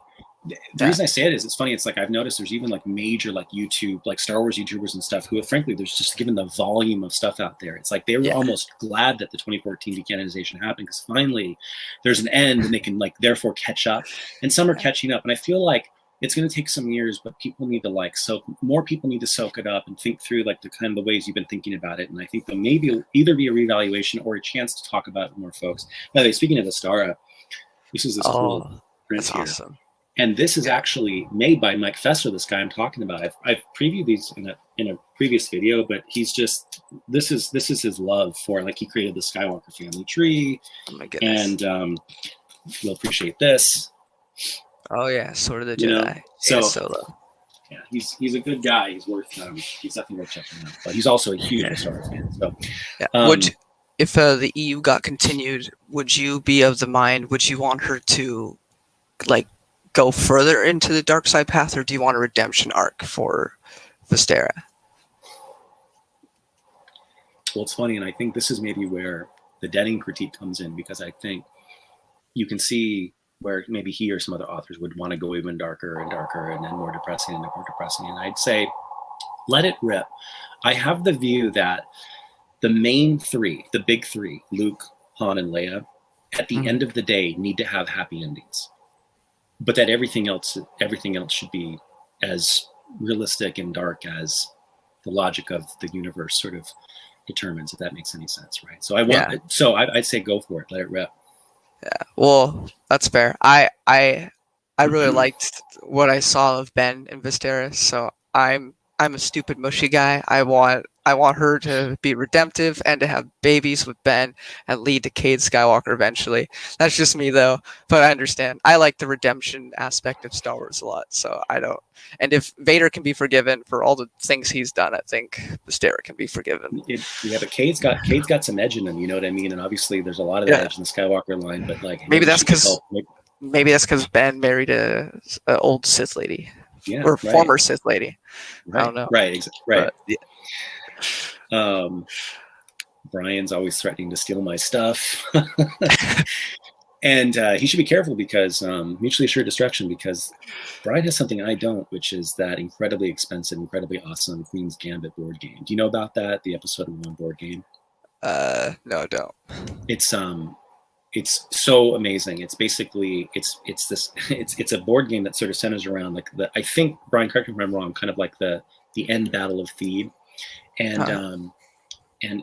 The reason I say it is it's funny. It's like I've noticed there's even like major like YouTube, like Star Wars YouTubers and stuff who, frankly, there's just given the volume of stuff out there. It's like they were almost glad that the 2014 decanonization happened because finally there's an end and they can like therefore catch up. And some are catching up. And I feel like it's going to take some years, but people need to like more people need to soak it up and think through like the kind of the ways you've been thinking about it. And I think there'll maybe either be a reevaluation or a chance to talk about it with more folks. By the way, speaking of Astara, this is this cool print here. Awesome. And this is actually made by Mike Fester, this guy I'm talking about. I've previewed these in a previous video, but he's just this is his love for, like, he created the Skywalker family tree. Oh my goodness. And you'll appreciate this. Oh yeah, Sword of the Jedi. So Solo. Yeah, he's a good guy. He's definitely worth checking out. But he's also a huge Star Wars fan. So if the EU got continued, would you be of the mind? Would you want her to like go further into the dark side path, or do you want a redemption arc for Vistera? Well, it's funny, and I think this is maybe where the Denning critique comes in, because I think you can see where maybe he or some other authors would want to go even darker and darker and then more depressing and more depressing. And I'd say, let it rip. I have the view that the main three, the big three, Luke, Han, and Leia, at the end of the day, need to have happy endings. But that everything else should be as realistic and dark as the logic of the universe sort of determines, if that makes any sense, right? So I'd say go for it, let it rip. Yeah, well, that's fair. I really liked what I saw of Ben and Vistera, so I'm a stupid mushy guy. I want her to be redemptive and to have babies with Ben and lead to Cade Skywalker eventually. That's just me though, but I understand. I like the redemption aspect of Star Wars a lot, so I don't. And if Vader can be forgiven for all the things he's done, I think Vistera can be forgiven. Yeah, but Cade's got some edge in him, you know what I mean? And obviously there's a lot of that edge in the Skywalker line, but like maybe that's because Ben married a old Sith lady. Yeah, or former Sith lady. Right. I don't know. Right. But, yeah. Brian's always threatening to steal my stuff. And he should be careful because mutually assured destruction, because Brian has something I don't, which is that incredibly expensive, incredibly awesome Queen's Gambit board game. Do you know about that? The episode 1 board game? No, I don't. It's so amazing. It's basically it's a board game that sort of centers around like I think, Brian, correct me if I'm wrong, kind of like the end battle of Thebe, and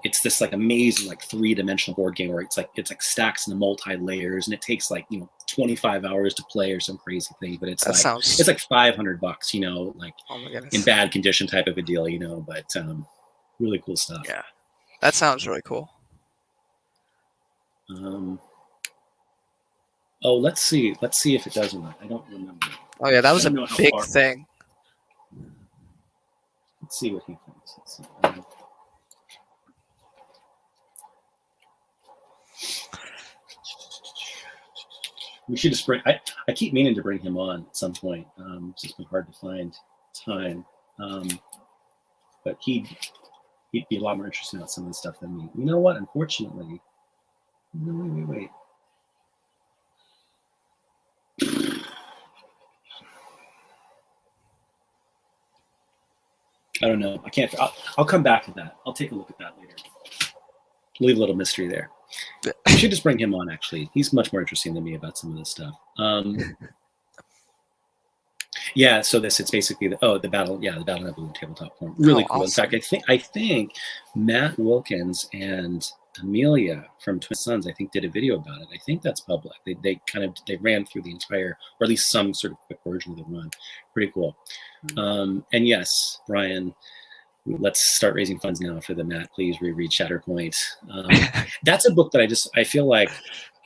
it's this like amazing like 3-dimensional board game where it's like stacks and multi layers, and it takes like 25 hours to play or some crazy thing, but it's That like sounds. it's like $500, you know, like Oh my in goodness. bad condition type of a deal, you know, but really cool stuff. Yeah, that sounds really cool. Oh, let's see if it does or not. I don't remember. Oh yeah, that was I a don't know how big far. thing. Let's see what he thinks. Let's see. We should just bring. I keep meaning to bring him on at some point. It's just been hard to find time. But he'd be a lot more interested in some of the stuff than me. You know what? Unfortunately, wait. I don't know. I can't. I'll come back to that. I'll take a look at that later. Leave a little mystery there. We should just bring him on. Actually, he's much more interesting than me about some of this stuff. Yeah. So it's basically the battle. Yeah, the Battle Nebula tabletop form. Really cool. Awesome. In fact, I think Matt Wilkins and Amelia from Twin Sons, I think, did a video about it. I think that's public. They ran through the entire, or at least some sort of quick version of the run. Pretty cool. And yes, Brian, let's start raising funds now for the Matt Please reread Shatterpoint. That's a book that I feel like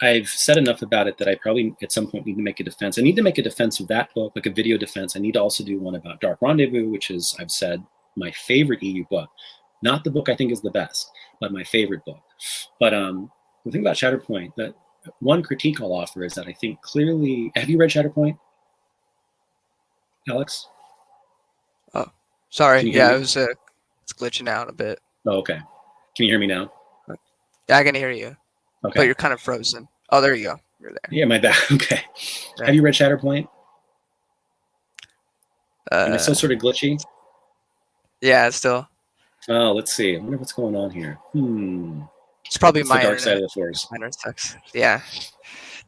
I've said enough about it that I probably at some point need to make a defense. I need to make a defense of that book, like a video defense. I need to also do one about Dark Rendezvous, which is, I've said, my favorite EU book. Not the book I think is the best, but my favorite book. But the thing about Shatterpoint, that one critique I'll offer is that I think clearly, have you read Shatterpoint, Alex? Oh, sorry. Yeah, me? it's glitching out a bit. Oh, okay. Can you hear me now? Yeah, I can hear you. Okay. But you're kind of frozen. Oh, there you go. You're there. Yeah, my bad. Okay. Yeah. Have you read Shatterpoint? Am I still sort of glitchy? Yeah, it's still. Oh, let's see. I wonder what's going on here. It's probably the my dark side of the force. Minor sucks. Yeah,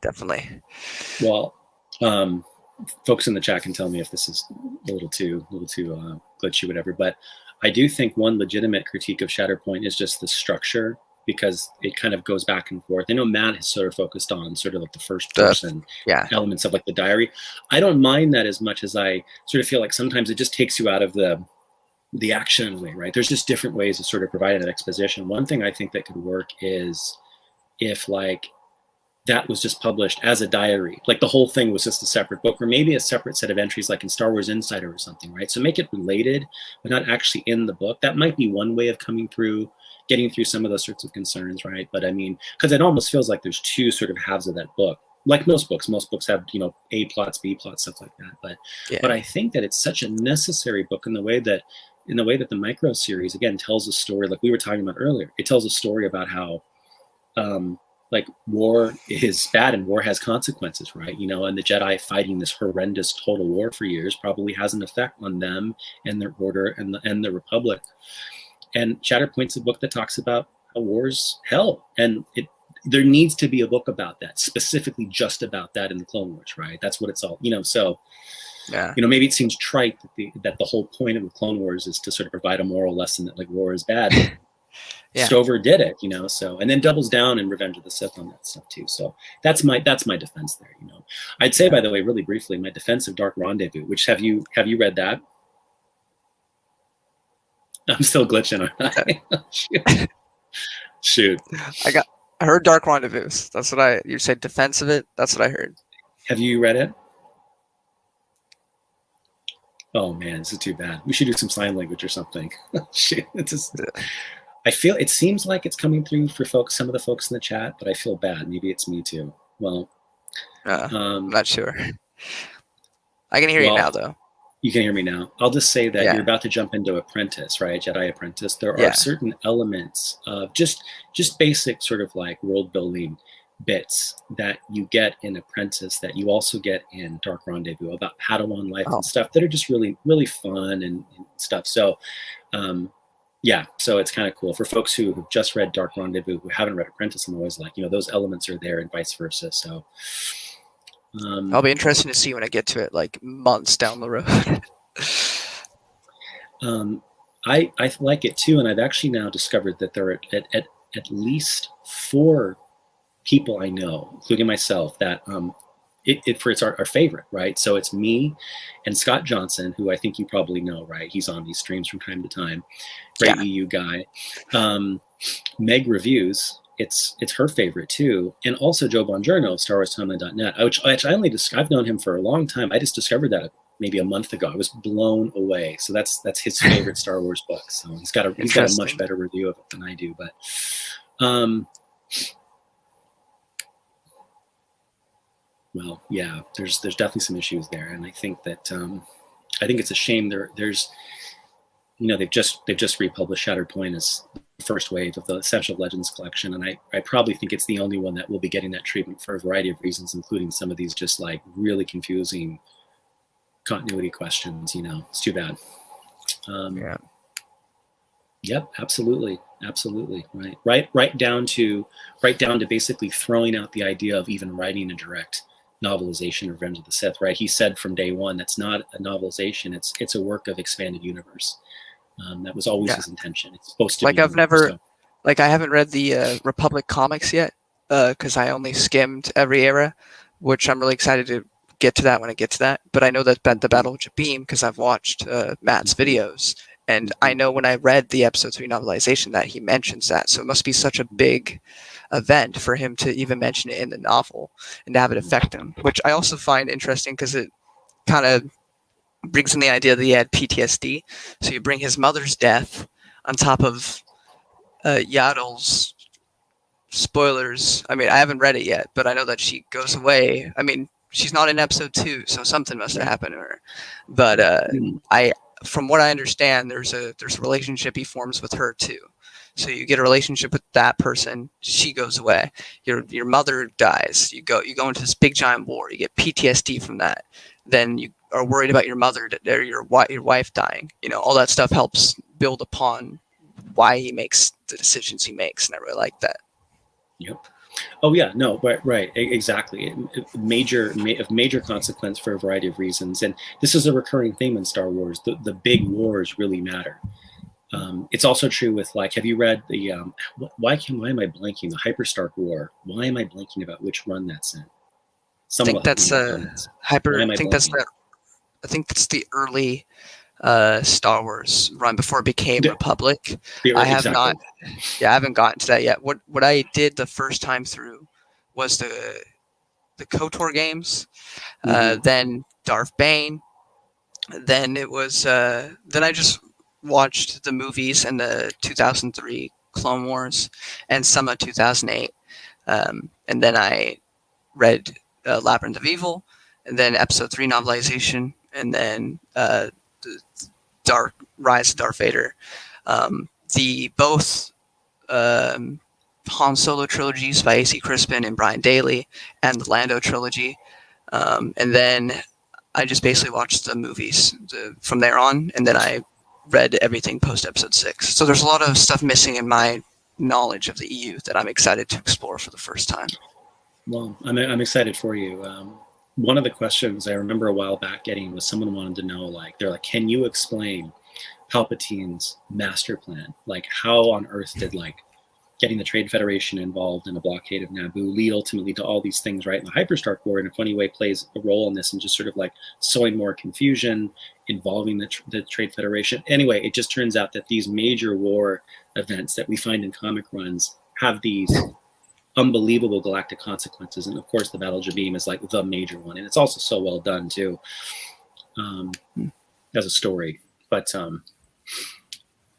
definitely. Well, folks in the chat can tell me if this is a little too glitchy, whatever. But I do think one legitimate critique of Shatterpoint is just the structure, because it kind of goes back and forth. I know Matt has sort of focused on sort of like the first person elements of like the diary. I don't mind that as much as I sort of feel like sometimes it just takes you out of the action in a way, right? There's just different ways of sort of providing that exposition. One thing I think that could work is if like that was just published as a diary, like the whole thing was just a separate book, or maybe a separate set of entries like in Star Wars Insider or something, right? So make it related, but not actually in the book. That might be one way of getting through some of those sorts of concerns, right? But I mean, because it almost feels like there's two sort of halves of that book. Like most books have, you know, A plots, B plots, stuff like that. But I think that it's such a necessary book in the way that the micro series again tells a story, like we were talking about earlier. It tells a story about how like war is bad and war has consequences, right? You know, and the Jedi fighting this horrendous total war for years probably has an effect on them and their order and the Republic. And Shatterpoint's a book that talks about how war's hell, and there needs to be a book about that, specifically just about that in the Clone Wars, right? That's what it's all, you know. So yeah, you know, maybe it seems trite that the whole point of the Clone Wars is to sort of provide a moral lesson that like war is bad. yeah. Stover did it, you know. So, and then doubles down in Revenge of the Sith on that stuff too. So that's my defense there, you know. I'd say, by the way, really briefly, my defense of Dark Rendezvous. Which have you read that? I'm still glitching, aren't I? Shoot. I heard Dark Rendezvous. That's what you said. Defense of it. That's what I heard. Have you read it? Oh man, this is too bad. We should do some sign language or something. Shit, it's just. I feel it seems like it's coming through for some of the folks in the chat, but I feel bad. Maybe it's me too. Well, I'm not sure. I can hear you now, though. You can hear me now. I'll just say that you're about to jump into Apprentice, right? Jedi Apprentice. There are certain elements of just basic sort of like world building bits that you get in Apprentice that you also get in Dark Rendezvous about Padawan life and stuff that are just really, really fun and stuff. So, yeah, so it's kind of cool for folks who have just read Dark Rendezvous, who haven't read Apprentice. I'm always like, you know, those elements are there and vice versa. So I'll be interested to see when I get to it, like months down the road. I like it too, and I've actually now discovered that there are at least 4 people I know, including myself, that it's our favorite, right? So it's me and Scott Johnson, who I think you probably know, right? He's on these streams from time to time. Great Yeah. EU guy. Meg Reviews, it's her favorite too, and also Joe Bongiorno, StarWarsTimeline.net, which I only I've known him for a long time. I just discovered that maybe a month ago. I was blown away. So that's his favorite Star Wars book. So he's got a much better review of it than I do. But well, yeah, there's definitely some issues there, and I think that I think it's a shame. There's they've just republished Shattered Point as the first wave of the Essential Legends collection, and I probably think it's the only one that will be getting that treatment for a variety of reasons, including some of these just like really confusing continuity questions. It's too bad. Yeah. Yep, absolutely, right down to basically throwing out the idea of even writing a direct novelization of Revenge of the Sith. Right, he said from day one that's not a novelization; it's a work of expanded universe. That was always his intention. It's supposed to like be. I haven't read the Republic comics yet because I only skimmed every era, which I'm really excited to get to that when I get to that. But I know that the Battle of Jabeam because I've watched Matt's videos, and I know when I read the episode 3 novelization that he mentions that. So it must be such a big event for him to even mention it in the novel and to have it affect him, which I also find interesting because it kind of brings in the idea that he had PTSD. So you bring his mother's death on top of Yaddle's spoilers. I mean, I haven't read it yet, but I know that she goes away. I mean, she's not in episode 2, so something must have happened to her. But from what I understand, there's a relationship he forms with her too. So you get a relationship with that person. She goes away. Your mother dies. You go into this big giant war. You get PTSD from that. Then you are worried about your mother or your wife dying. All that stuff helps build upon why he makes the decisions he makes, and I really like that. Yep. Oh yeah, no, right, exactly. Major consequence for a variety of reasons, and this is a recurring theme in Star Wars. The big wars really matter. It's also true with have you read the why am I blanking the Hyperstark War? Why am I blanking about which run that's in? I think that's I think that's the early Star Wars run before it became Republic. I haven't gotten to that yet. What I did the first time through was the KOTOR games, then Darth Bane, then it was then I just watched the movies and the 2003 Clone Wars and some of 2008, and then I read Labyrinth of Evil, and then Episode 3 novelization, and then the Rise of Darth Vader. The both Han Solo trilogies by A.C. Crispin and Brian Daley, and the Lando trilogy, and then I just basically watched the movies from there on, and then I read everything post Episode 6. So there's a lot of stuff missing in my knowledge of the EU that I'm excited to explore for the first time. Well, I'm excited for you. One of the questions I remember a while back getting was someone wanted to know, they're like, can you explain Palpatine's master plan? How on earth did getting the Trade Federation involved in a blockade of Naboo lead ultimately to all these things, right? And the Hyperstark War, in a funny way, plays a role in this and just sort of sowing more confusion, involving the Trade Federation. Anyway, it just turns out that these major war events that we find in comic runs have these unbelievable galactic consequences. And of course, the Battle of Jabeam is the major one. And it's also so well done too, as a story. But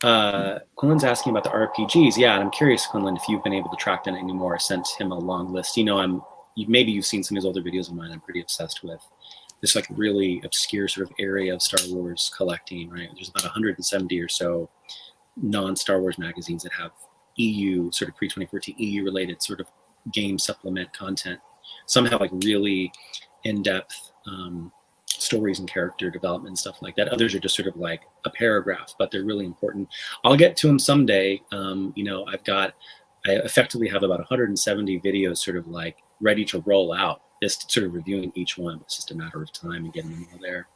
Quinlan's asking about the RPGs. Yeah, and I'm curious, Quinlan, if you've been able to track down any more. I sent him a long list. Maybe you've seen some of his older videos of mine. I'm pretty obsessed with this really obscure sort of area of Star Wars collecting, right? There's about 170 or so non-Star Wars magazines that have EU, sort of pre-2014 EU related sort of game supplement content. Some have really in-depth stories and character development and stuff like that. Others are just sort of a paragraph, but they're really important. I'll get to them someday. I effectively have about 170 videos sort of ready to roll out, just sort of reviewing each one. It's just a matter of time and getting them all there.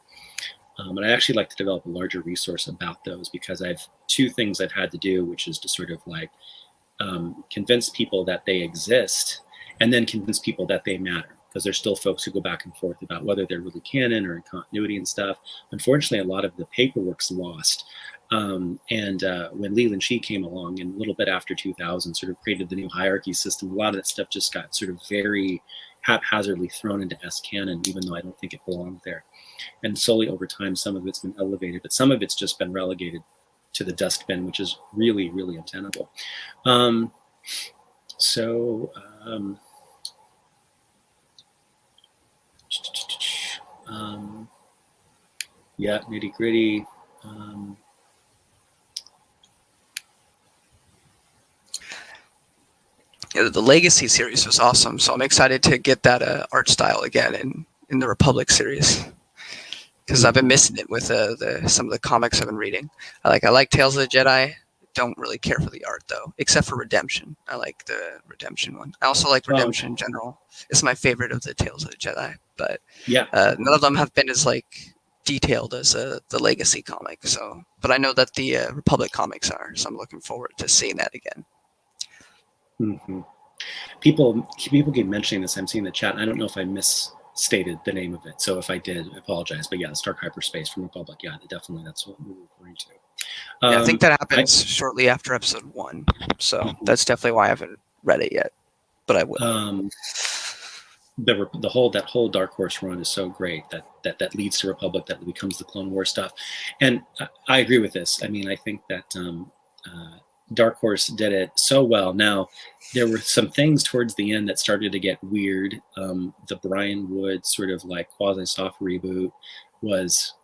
And I actually like to develop a larger resource about those because I have two things I've had to do, which is to sort of convince people that they exist and then convince people that they matter. because there's still folks who go back and forth about whether they're really canon or in continuity and stuff. Unfortunately, a lot of the paperwork's lost. When Leland Shee came along, and a little bit after 2000, sort of created the new hierarchy system, a lot of that stuff just got sort of very haphazardly thrown into S canon, even though I don't think it belonged there. And slowly over time, some of it's been elevated, but some of it's just been relegated to the dustbin, which is really, really untenable. Yeah, nitty gritty. Yeah, the Legacy series was awesome, so I'm excited to get that art style again in the Republic series, because I've been missing it with some of the comics I've been reading. I like Tales of the Jedi. Don't really care for the art though, except for Redemption. I like the Redemption one. I also like Redemption in general. It's my favorite of the Tales of the Jedi, but yeah, none of them have been as detailed as the Legacy comic. So, but I know that the Republic comics are, so I'm looking forward to seeing that again. Mm-hmm. People keep mentioning this. I'm seeing the chat. I don't know if I misstated the name of it, so if I did, I apologize. But yeah, Stark Hyperspace from Republic. Yeah, definitely, that's what we're referring to. Yeah, I think that happens shortly after episode 1, so that's definitely why I haven't read it yet, but I will. The whole Dark Horse run is so great that leads to Republic, that becomes the Clone War stuff, and I agree with this. I mean, I think that Dark Horse did it so well. Now, there were some things towards the end that started to get weird. The Brian Wood sort of quasi-soft reboot was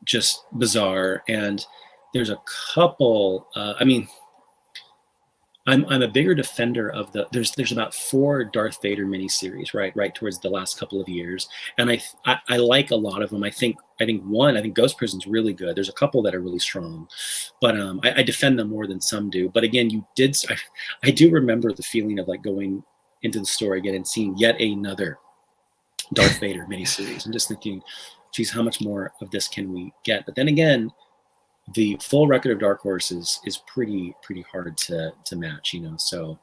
just bizarre, and there's a couple. I'm a bigger defender of there's about 4 Darth Vader miniseries right towards the last couple of years, and I like a lot of them. I think Ghost Prison's really good. There's a couple that are really strong, but I defend them more than some do. But again, I do remember the feeling of going into the store again and seeing yet another Darth Vader miniseries and just thinking, geez, how much more of this can we get? But then again, the full record of Dark Horse is pretty hard to match, so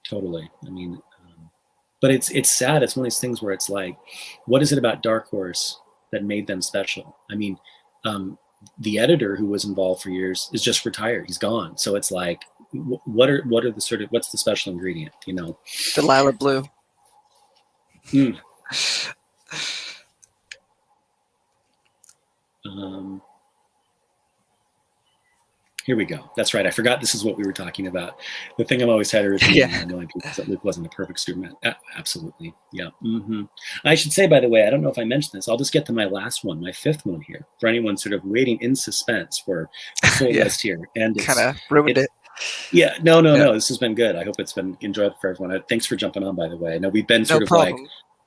totally. I mean, but it's sad. It's one of these things where it's like, what is it about Dark Horse that made them special? I mean, the editor who was involved for years is just retired. He's gone. So it's like, what are the what's the special ingredient, Delilah Blue. Here we go. That's right. I forgot this is what we were talking about. The thing I'm always tired of annoying people is that Luke wasn't a perfect student. Absolutely. Yeah. Mm-hmm. I should say, by the way, I don't know if I mentioned this. I'll just get to my last one, my 5th one here, for anyone sort of waiting in suspense for the full list here. And kind of ruined it. Yeah. No. This has been good. I hope it's been enjoyable for everyone. Thanks for jumping on, by the way. I know we've been sort of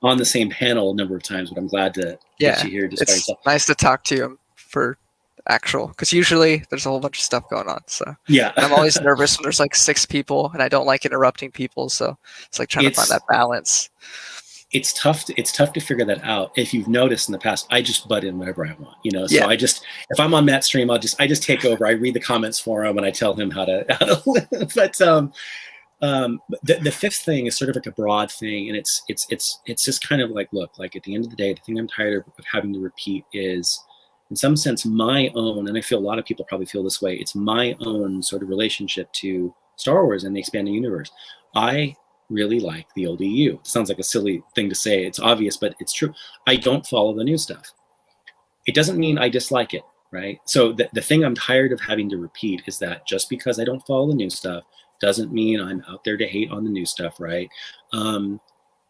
on the same panel a number of times, but I'm glad to get you here. It's nice to talk to you for because usually there's a whole bunch of stuff going on, so yeah. I'm always nervous when there's 6 people, and I don't like interrupting people, so it's trying to find that balance. It's tough to figure that out. If you've noticed in the past, I just butt in whenever I want, so if I'm on Matt's stream, I just take over. I read the comments for him and I tell him how to live. But the 5th thing is sort of a broad thing, and it's just kind of look, at the end of the day, the thing I'm tired of having to repeat is, in some sense, my own, and I feel a lot of people probably feel this way, it's my own sort of relationship to Star Wars and the expanding universe. I really like the old EU. It sounds like a silly thing to say. It's obvious, but it's true. I don't follow the new stuff. It doesn't mean I dislike it, right? So the thing I'm tired of having to repeat is that just because I don't follow the new stuff doesn't mean I'm out there to hate on the new stuff, right?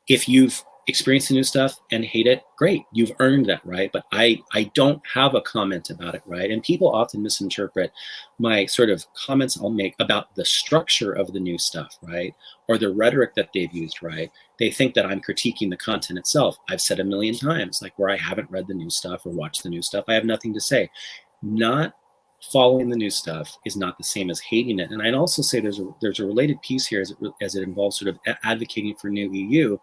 If you've experience the new stuff and hate it, great, you've earned that, right? But I don't have a comment about it, right? And people often misinterpret my sort of comments I'll make about the structure of the new stuff, right? Or the rhetoric that they've used, right? They think that I'm critiquing the content itself. I've said a million times, where I haven't read the new stuff or watched the new stuff, I have nothing to say. Not following the new stuff is not the same as hating it. And I'd also say there's a related piece here as it involves sort of advocating for new EU.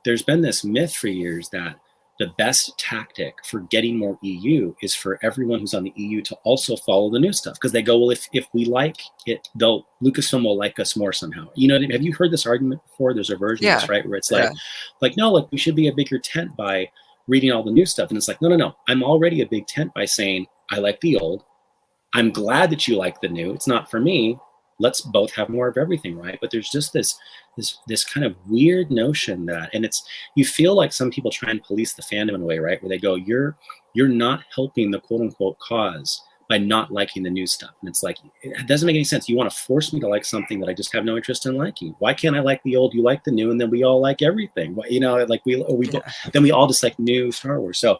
There's been this myth for years that the best tactic for getting more EU is for everyone who's on the EU to also follow the new stuff, because they go, well, if we like it, they'll Lucasfilm will like us more somehow. You know, have you heard this argument before? There's a version of Yeah. this, right, where it's Yeah. like no, like we should be a bigger tent by reading all the new stuff, and it's like no, I'm already a big tent by saying I like the old. I'm glad that you like the new. It's not for me. Let's both have more of everything, right? But there's just this kind of weird notion that, and it's, you feel like some people try and police the fandom in a way, right, where they go, you're not helping the quote unquote cause by not liking the new stuff. And it's like, it doesn't make any sense. You want to force me to like something that I just have no interest in liking. Why can't I like the old, you like the new, and then we all like everything? You know, like then we all just like new Star Wars. So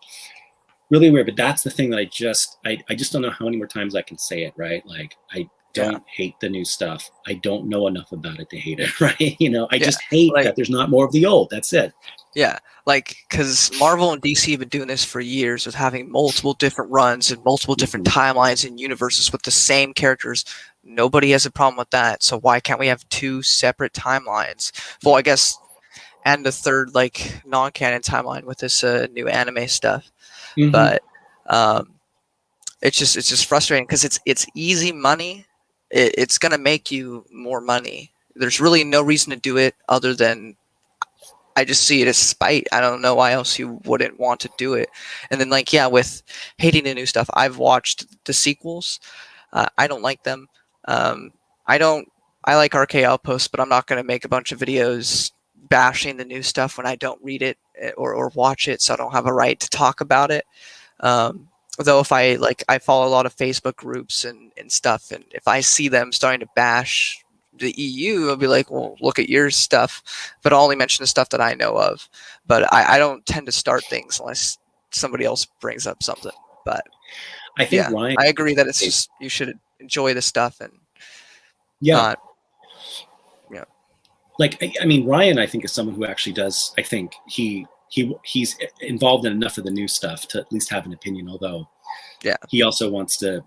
really weird. But that's the thing that I just don't know how many more times I can say it, right? Like, I don't hate the new stuff. I don't know enough about it to hate it, right? You know, I just hate that there's not more of the old. That's it. Yeah, like, because Marvel and DC have been doing this for years with having multiple different runs and multiple different timelines and universes with the same characters. Nobody has a problem with that. So why can't we have two separate timelines? Well, I guess, and a third, like, non-canon timeline with this new anime stuff. But it's just frustrating because it's easy money. It's gonna make you more money. There's really no reason to do it other than, I just see it as spite. I don't know why else you wouldn't want to do it. And then, like, yeah, with hating the new stuff, I've watched the sequels. I don't like them. I like RK Outpost, but I'm not going to make a bunch of videos bashing the new stuff when I don't read it or watch it, so I don't have a right to talk about it. Though if I follow a lot of Facebook groups and stuff, and if I see them starting to bash the EU, I'll be like, well, look at your stuff, but I'll only mention the stuff that I know of. But I don't tend to start things unless somebody else brings up something. But I think Ryan, I agree that it's just, you should enjoy the stuff and not, like, I mean, Ryan, I think, is someone who actually does, I think he's involved in enough of the new stuff to at least have an opinion, although he also wants to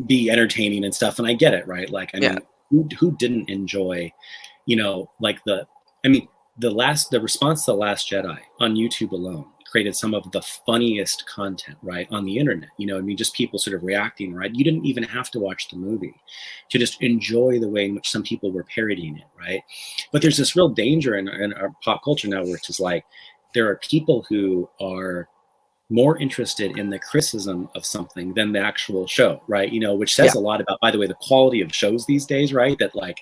be entertaining and stuff. And I get it, right? Like, I mean, who didn't enjoy, you know, like the response to The Last Jedi on YouTube alone created some of the funniest content, right, on the internet. You know, I mean, just people sort of reacting, right? You didn't even have to watch the movie to just enjoy the way in which some people were parodying it, right? But there's this real danger in our pop culture now, which is like, there are people who are more interested in the criticism of something than the actual show, right? You know, which says a lot about, by the way, the quality of shows these days, right? That like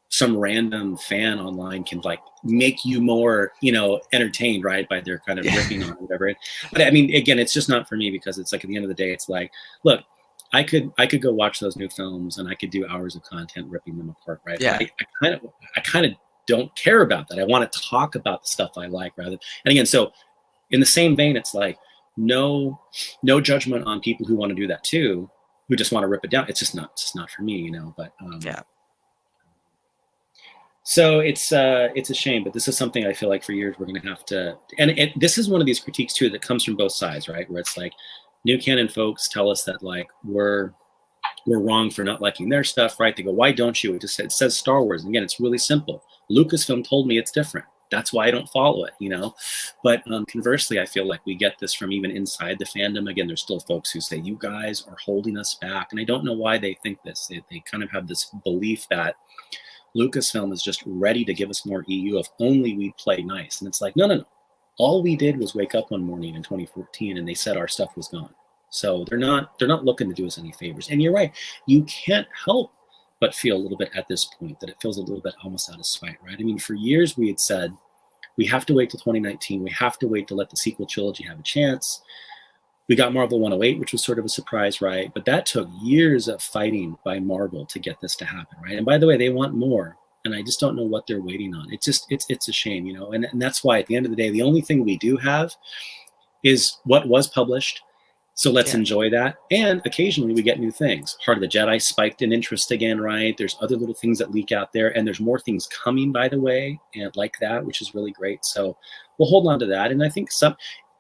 some random fan online can like make you more, you know, entertained, right, by their kind of ripping on it, whatever. But I mean, again, it's just not for me, because it's like, at the end of the day, it's like, look, I could go watch those new films and I could do hours of content ripping them apart, right? Yeah. I kind of don't care about that. I want to talk about the stuff I like rather. And again, so in the same vein, it's like no judgment on people who want to do that too, who just want to rip it down. It's just not for me, you know. But so it's a shame, but this is something I feel like for years we're going to have to. And this is one of these critiques too that comes from both sides, right? Where it's like new canon folks tell us that like we're wrong for not liking their stuff, right? They go, why don't you? It says Star Wars. And again, it's really simple. Lucasfilm told me it's different. That's why I don't follow it, you know? But conversely, I feel like we get this from even inside the fandom. Again, there's still folks who say, you guys are holding us back. And I don't know why they think this. They kind of have this belief that Lucasfilm is just ready to give us more EU if only we play nice. And it's like, no. All we did was wake up one morning in 2014 and they said our stuff was gone. So they're not looking to do us any favors. And you're right. You can't help but feel a little bit at this point that it feels a little bit almost out of spite, right? I mean, for years we had said, we have to wait till 2019. We have to wait to let the sequel trilogy have a chance. We got Marvel 108, which was sort of a surprise, right? But that took years of fighting by Marvel to get this to happen, right? And by the way, they want more. And I just don't know what they're waiting on. It's a shame, you know? And that's why at the end of the day, the only thing we do have is what was published. So let's enjoy that. And occasionally we get new things. Heart of the Jedi spiked in interest again, right? There's other little things that leak out there. And there's more things coming, by the way, and like that, which is really great. So we'll hold on to that. And I think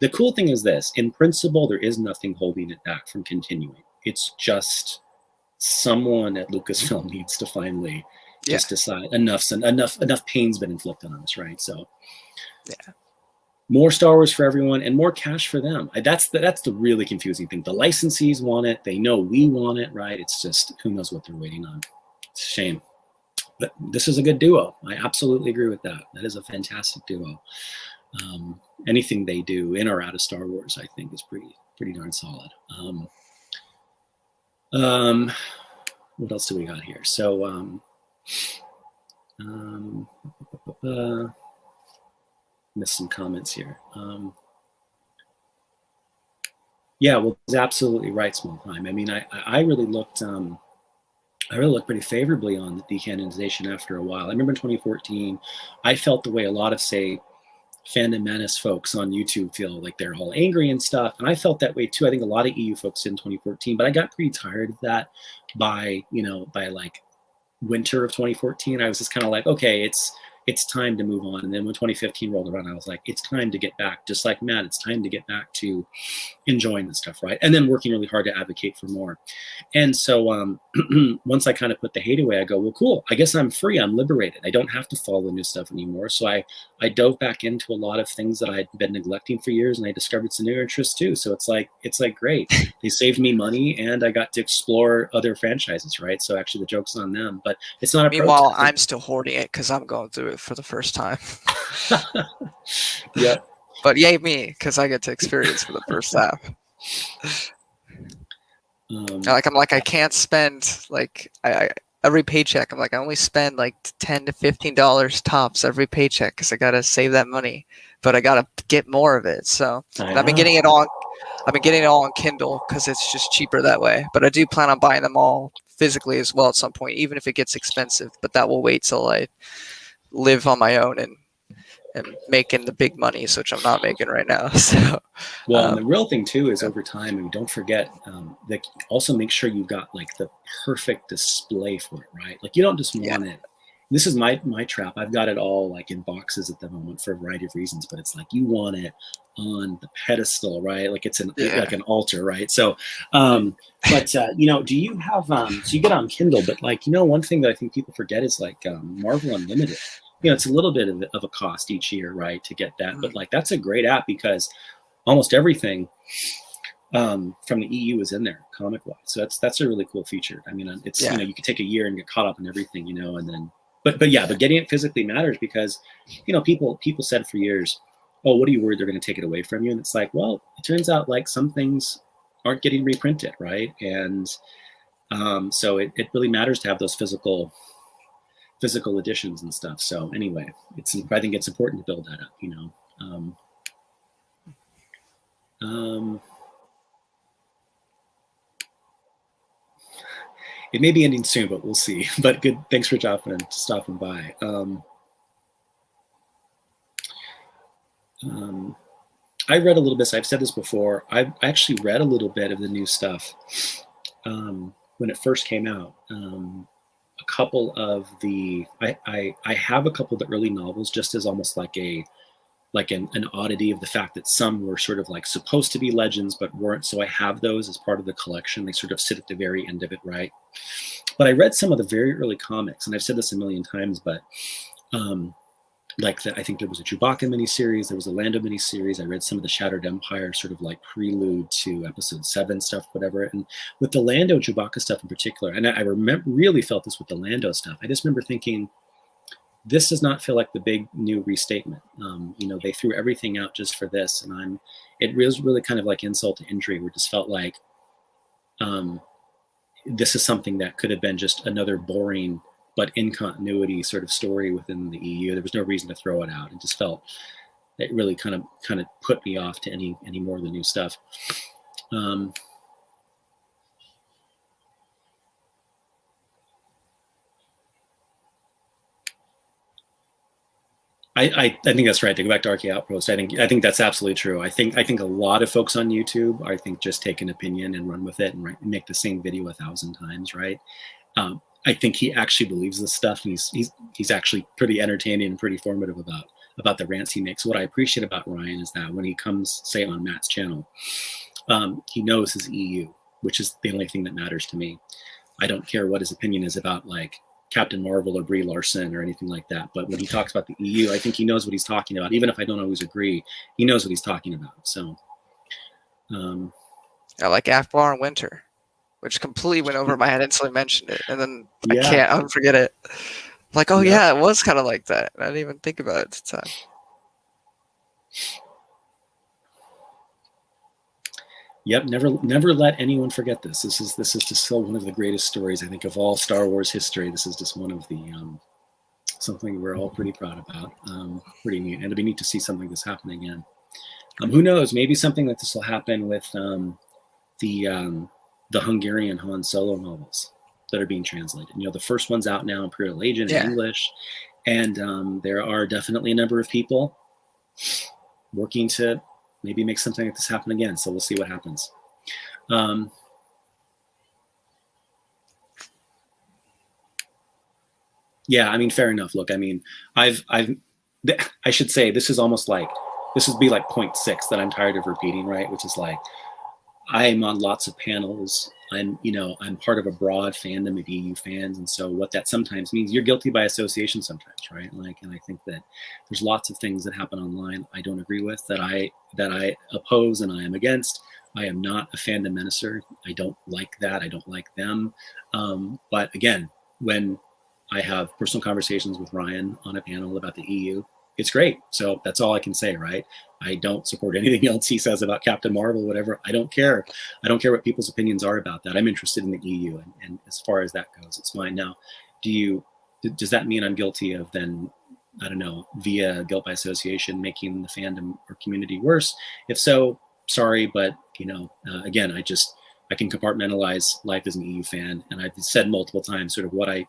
the cool thing is this. In principle, there is nothing holding it back from continuing. It's just someone at Lucasfilm needs to finally just decide enough pain's been inflicted on us, right? So more Star Wars for everyone and more cash for them. That's the really confusing thing. The licensees want it. They know we want it, right? It's just who knows what they're waiting on. It's a shame. But this is a good duo. I absolutely agree with that. That is a fantastic duo. Anything they do in or out of Star Wars, I think, is pretty darn solid. What else do we got here? So, missed some comments here. Yeah, well, he's absolutely right, Small Time. I mean, I really looked. I really looked pretty favorably on the decanonization after a while. I remember in 2014, I felt the way a lot of, say, Fandom Menace folks on YouTube feel, like they're all angry and stuff. And I felt that way too. I think a lot of EU folks did in 2014, but I got pretty tired of that by like winter of 2014. I was just kind of like, okay, it's time to move on. And then when 2015 rolled around, I was like, it's time to get back, just like Matt, it's time to get back to enjoying this stuff, right? And then working really hard to advocate for more. And so once I kind of put the hate away, I go, well, cool, I guess I'm free, I'm liberated. I don't have to follow the new stuff anymore. So I dove back into a lot of things that I'd been neglecting for years, and I discovered some new interests too. So it's like great. They saved me money and I got to explore other franchises, right? So actually the joke's on them, but it's not a Meanwhile, protest. I'm still hoarding it because I'm going through it for the first time. Yeah. But yay me, because I get to experience for the first half. I can't spend I every paycheck. I'm like, I only spend like $10 to $15 tops every paycheck because I gotta save that money, but I gotta get more of it. So I've been getting it all. I've been getting it all on Kindle because it's just cheaper that way. But I do plan on buying them all physically as well at some point, even if it gets expensive. But that will wait till I live on my own and making the big money, which I'm not making right now. So, well, and the real thing too is over time, and don't forget that also make sure you've got like the perfect display for it, right? Like you don't just want it. This is my trap. I've got it all like in boxes at the moment for a variety of reasons, but it's like you want it on the pedestal, right? Like it's like an altar, right? So, do you have so you get on Kindle, but like one thing that I think people forget is like Marvel Unlimited. It's a little bit of a cost each year, right, to get that. But like that's a great app because almost everything from the EU is in there comic-wise. So that's a really cool feature. I mean, it's you could take a year and get caught up in everything, and then but getting it physically matters because people said for years, oh, what are you worried they're going to take it away from you? And it's like, well, it turns out like some things aren't getting reprinted, right? And so it really matters to have those physical editions and stuff. So anyway, I think it's important to build that up, it may be ending soon, but we'll see. But good, thanks for stopping by. I read a little bit, so I've said this before, I actually read a little bit of the new stuff when it first came out. A couple of I have a couple of the early novels just as almost like an oddity of the fact that some were sort of like supposed to be legends but weren't. So I have those as part of the collection. They sort of sit at the very end of it, right? But I read some of the very early comics, and I've said this a million times, but I think there was a Chewbacca miniseries, there was a Lando miniseries. I read some of the Shattered Empire sort of like prelude to Episode 7 stuff, whatever. And with the Lando Chewbacca stuff in particular, and I really felt this with the Lando stuff. I just remember thinking, this does not feel like the big new restatement. They threw everything out just for this, and it was really kind of like insult to injury, where it just felt like this is something that could have been just another boring but in continuity sort of story within the EU. There was no reason to throw it out. It just felt it really kind of put me off to any more of the new stuff. I think that's right. To go back to Archie Outpost, I think that's absolutely true. I think a lot of folks on YouTube, I think, just take an opinion and run with it and make the same video 1,000 times, right? I think he actually believes this stuff, and he's actually pretty entertaining and pretty formative about the rants he makes. What I appreciate about Ryan is that when he comes, say, on Matt's channel, he knows his EU, which is the only thing that matters to me. I don't care what his opinion is about like Captain Marvel or Brie Larson or anything like that. But when he talks about the EU, I think he knows what he's talking about. Even if I don't always agree, he knows what he's talking about. So, I like Akbar and Winter, which completely went over my head until I mentioned it, and then I yeah, can't unforget it. Like, oh yeah. yeah, it was kind of like that. I didn't even think about it at the time. Yep, never let anyone forget this. This is just still one of the greatest stories I think of all Star Wars history. This is just one of the something we're all pretty proud about. Pretty neat, and it'd be neat to see something like this happen again. Who knows? Maybe something like this will happen with the Hungarian Han Solo novels that are being translated. You know, the first one's out now, Imperial Agent in English, and there are definitely a number of people working to maybe make something like this happen again. So we'll see what happens. Yeah, I mean, fair enough. Look, I mean, I should say this is almost like, this would be like 0.6 that I'm tired of repeating, right? Which is like, I'm on lots of panels. I'm part of a broad fandom of EU fans. And so what that sometimes means, you're guilty by association sometimes, right? Like, and I think that there's lots of things that happen online I don't agree with, that I oppose and I am against. I am not a fandom menacer. I don't like that. I don't like them. But again, when I have personal conversations with Ryan on a panel about the EU, it's great. So that's all I can say, right? I don't support anything else he says about Captain Marvel, whatever. I don't care. I don't care what people's opinions are about that. I'm interested in the EU, and as far as that goes, it's mine. Now, does that mean I'm guilty of then, I don't know, via guilt by association, making the fandom or community worse? If so, sorry, but again, I can compartmentalize life as an EU fan, and I've said multiple times sort of what I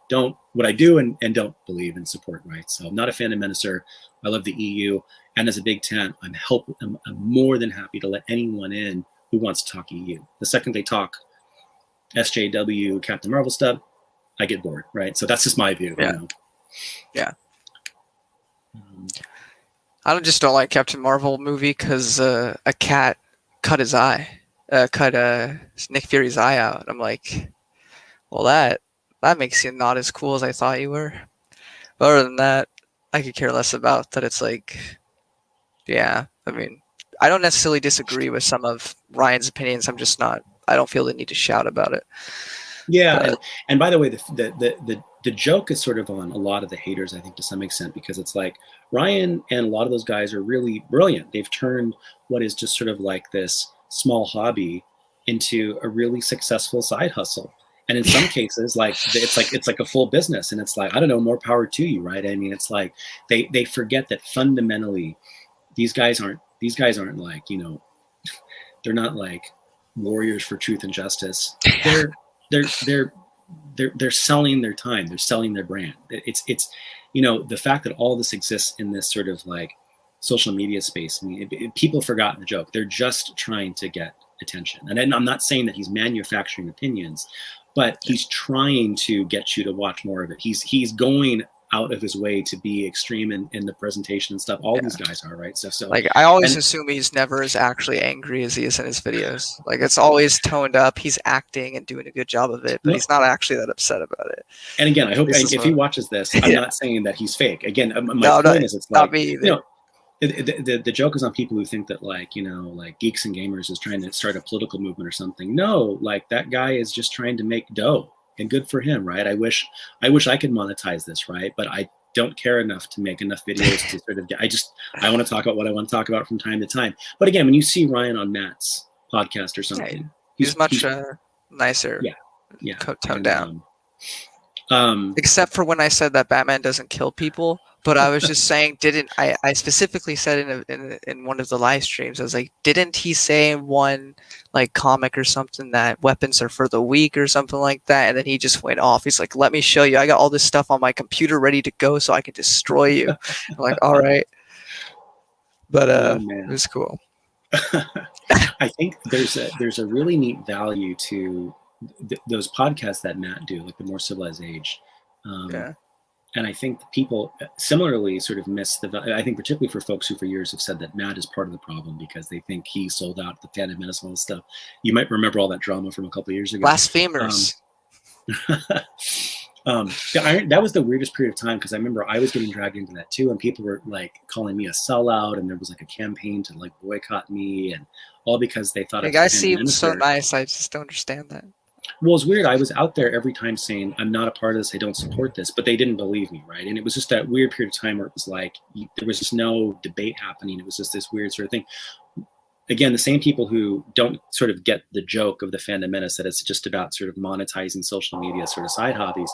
do and don't believe and support, right? So I'm not a fandom menacer. I love the EU, and as a Big Ten, I'm more than happy to let anyone in who wants to talk EU. The second they talk SJW, Captain Marvel stuff, I get bored, right? So that's just my view. Yeah. Yeah. I just don't like Captain Marvel movie because a cat cut his eye. Cut Nick Fury's eye out. I'm like, well, that makes you not as cool as I thought you were. But other than that, I could care less about that. It's like, yeah, I mean, I don't necessarily disagree with some of Ryan's opinions. I'm just not. I don't feel the need to shout about it. Yeah, and by the way, the joke is sort of on a lot of the haters, I think, to some extent, because it's like Ryan and a lot of those guys are really brilliant. They've turned what is just sort of like this small hobby into a really successful side hustle, and in some cases, like it's like a full business, and it's like, I don't know, more power to you, right? I mean, it's like they forget that fundamentally these guys aren't like, they're not like warriors for truth and justice. They're selling their time, they're selling their brand. It's the fact that all this exists in this sort of like social media space, I mean, people have forgotten the joke. They're just trying to get attention. And I'm not saying that he's manufacturing opinions, but he's trying to get you to watch more of it. He's going out of his way to be extreme in the presentation and stuff. All these guys are, right? So like, I always assume he's never as actually angry as he is in his videos. Like, it's always toned up. He's acting and doing a good job of it, but he's not actually that upset about it. And again, I hope if he watches this, I'm not saying that he's fake. Again, my point is, it's like, not me either. The joke is on people who think that like Geeks and Gamers is trying to start a political movement or something. No, like, that guy is just trying to make dough, and good for him, right? I wish I could monetize this, right? But I don't care enough to make enough videos to sort of get, I want to talk about what I want to talk about from time to time. But again, when you see Ryan on Matt's podcast or something, he's much nicer. Yeah. Toned down. Except for when I said that Batman doesn't kill people. But I was just saying, I specifically said in one of the live streams, I was like, didn't he say in one like comic or something that weapons are for the weak or something like that? And then he just went off. He's like, let me show you. I got all this stuff on my computer ready to go so I can destroy you. I'm like, all right. But it was cool. I think there's a really neat value to those podcasts that Matt do, like the More Civilized Age. And I think people similarly sort of miss the value. I think particularly for folks who for years have said that Matt is part of the problem because they think he sold out the Phantom Menace and all this stuff. You might remember all that drama from a couple of years ago. Blasphemers. That was the weirdest period of time because I remember I was getting dragged into that too, and people were like calling me a sellout, and there was like a campaign to like boycott me, and all because they thought I You was a guys fandom seem so minister. nice. I just don't understand that. Well, it's weird. I was out there every time saying I'm not a part of this. I don't support this, but they didn't believe me, right? And it was just that weird period of time where it was like there was just no debate happening. It was just this weird sort of thing. Again, the same people who don't sort of get the joke of the fandom menace that it's just about sort of monetizing social media sort of side hobbies.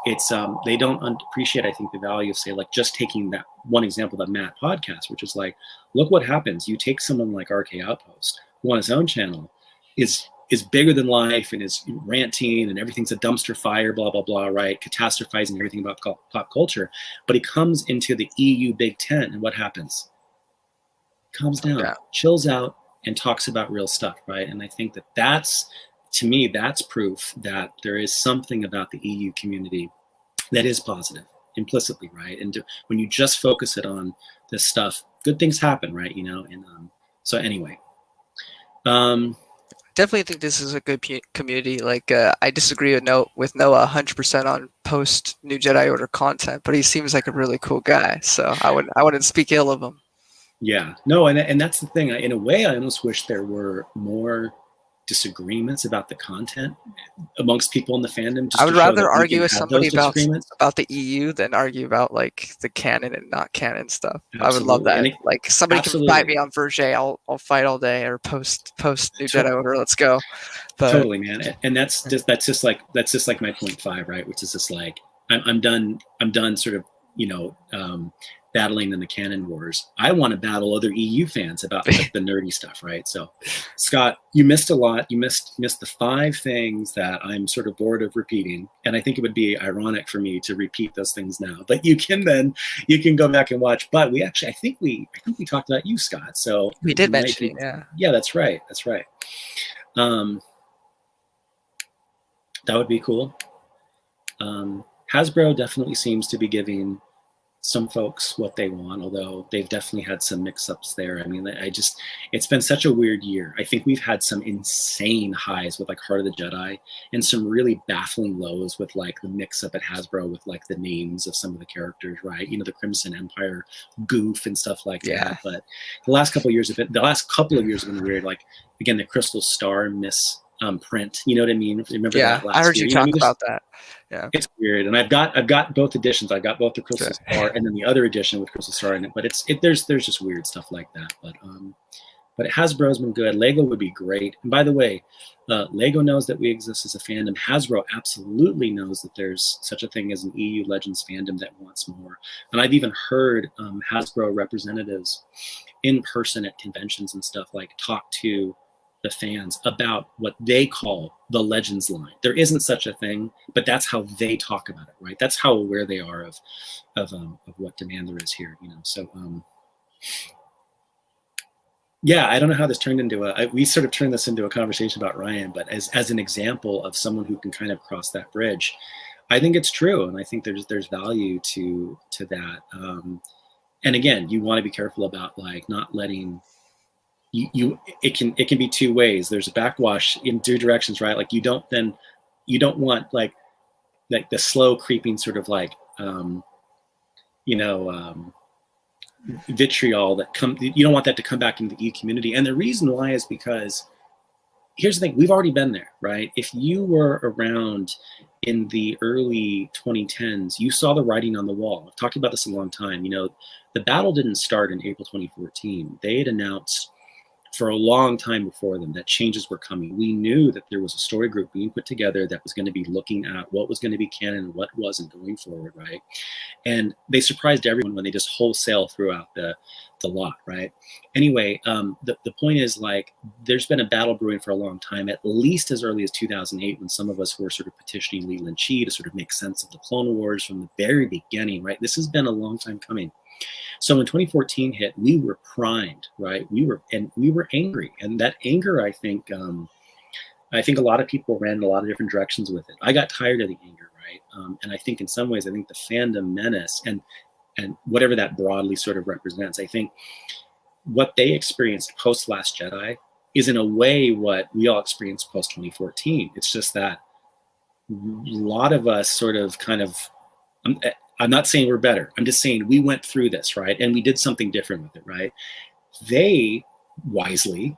It's they don't appreciate, I think, the value of, say, like just taking that one example, that Matt podcast, which is like, look what happens. You take someone like RK Outpost, who on his own channel is bigger than life and is ranting and everything's a dumpster fire, blah blah blah, right? Catastrophizing everything about pop culture, but he comes into the EU Big Ten, and what happens? Calms down, Yeah. chills out, and talks about real stuff, right? And I think that that's, to me, that's proof that there is something about the EU community that is positive implicitly, right? And when you just focus it on this stuff, good things happen, right? You know, and so anyway, Definitely think this is a good community. Like, I disagree with Noah 100% on post New Jedi Order content, but he seems like a really cool guy. So I wouldn't speak ill of him. yeah, no, and that's the thing. In a way, I almost wish there were more disagreements about the content amongst people in the fandom. Just I to would show rather that we argue can with have somebody those disagreements. about the EU than argue about like the canon and not canon stuff. I would love Absolutely, that. and Like somebody can fight absolutely, me on Verge, I'll fight all day, or post New Jedi Order. Let's go. But totally, man. And that's just like my point five, right? Which is just like I'm done sort of, you know, battling in the canon wars. I want to battle other EU fans about like the nerdy stuff, right? So, Scott, you missed a lot. You missed the 5 things that I'm sort of bored of repeating, and I think it would be ironic for me to repeat those things now. But you can go back and watch. But I think we talked about you, Scott. So we did you might mention it, yeah. Yeah, that's right. That's right. That would be cool. Hasbro definitely seems to be giving some folks what they want, although they've definitely had some mix-ups there. I mean, it's been such a weird year. I think we've had some insane highs with like Heart of the Jedi and some really baffling lows with like the mix-up at Hasbro with like the names of some of the characters, right? You know, the Crimson Empire goof and stuff like that. But the last couple of years have been weird. Like, again, the Crystal Star print, you know what I mean? Remember that last year? I heard you talk about that. Yeah, it's weird, and I've got both editions. I've got both the Crystal Star and then the other edition with Crystal Star in it. But there's just weird stuff like that. But Hasbro's been good. Lego would be great. And by the way, Lego knows that we exist as a fandom. Hasbro absolutely knows that there's such a thing as an EU Legends fandom that wants more. And I've even heard Hasbro representatives in person at conventions and stuff like talk to the fans about what they call the Legends line. There isn't such a thing, but that's how they talk about it, right? That's how aware they are of what demand there is here, you know. So yeah, I don't know how this turned into we sort of turned this into a conversation about Ryan, but as an example of someone who can kind of cross that bridge, I think it's true, and I think there's value to that. And again, you want to be careful about like not letting it can be two ways. There's a backwash in two directions, right? Like you don't want like the slow creeping sort of like vitriol you don't want that to come back into the E community. And the reason why is because here's the thing, we've already been there, right? If you were around in the early 2010s, you saw the writing on the wall. I've talked about this a long time. You know, the battle didn't start in April 2014. They had announced for a long time before them that changes were coming. We knew that there was a story group being put together that was going to be looking at what was going to be canon and what wasn't going forward, right? And they surprised everyone when they just wholesale threw out the lot, right? Anyway, the point is, like, there's been a battle brewing for a long time, at least as early as 2008, when some of us were sort of petitioning Leland Chee to sort of make sense of the Clone Wars from the very beginning, right? This has been a long time coming. So when 2014 hit, we were primed, right? We were angry, and that anger, I think a lot of people ran in a lot of different directions with it. I got tired of the anger, right? And I think in some ways, I think the fandom menace and whatever that broadly sort of represents, I think what they experienced post Last Jedi is in a way what we all experienced post 2014. It's just that lot of us sort of kind of, I'm, I'm not saying we're better. I'm just saying we went through this, right? And we did something different with it, right? They wisely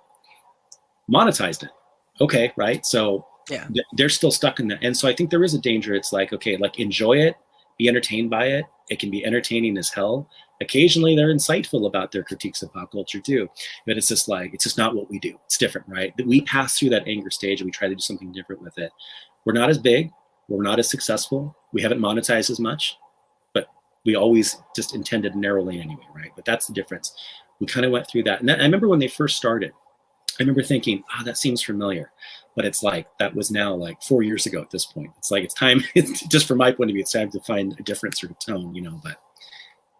monetized it. Okay, right? So Yeah. they're still stuck in that. And so I think there is a danger. It's like, okay, like enjoy it, be entertained by it. It can be entertaining as hell. Occasionally they're insightful about their critiques of pop culture too. But it's just like, it's just not what we do. It's different, right? We pass through that anger stage and we try to do something different with it. We're not as big. We're not as successful. We haven't monetized as much, but we always just intended narrow lane anyway, right? But that's the difference. We kind of went through that. And I remember when they first started, I remember thinking, oh, that seems familiar. But it's like, that was now like 4 years ago at this point. It's like, it's time, just from my point of view, it's time to find a different sort of tone, but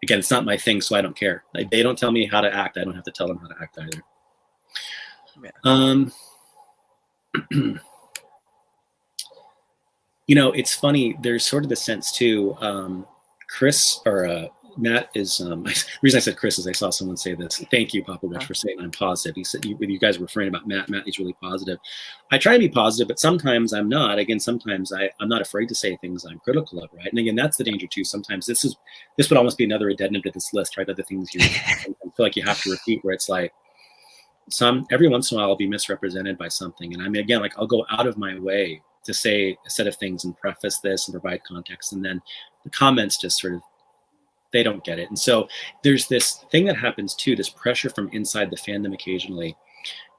again, it's not my thing, so I don't care. Like, they don't tell me how to act. I don't have to tell them how to act either. Yeah. It's funny. There's sort of the sense too, Chris or Matt is, the reason I said Chris is I saw someone say this. Thank you, Papa Witch, for saying I'm positive. He said, you guys were referring about Matt. Matt is really positive. I try to be positive, but sometimes I'm not. Again, sometimes I'm not afraid to say things I'm critical of, right? And again, that's the danger too. Sometimes this would almost be another addendum to this list, right? Other things I feel like you have to repeat, where it's like, every once in a while I'll be misrepresented by something. And I mean, again, like I'll go out of my way to say a set of things and preface this and provide context. And then the comments just sort of, they don't get it. And so there's this thing that happens too, this pressure from inside the fandom occasionally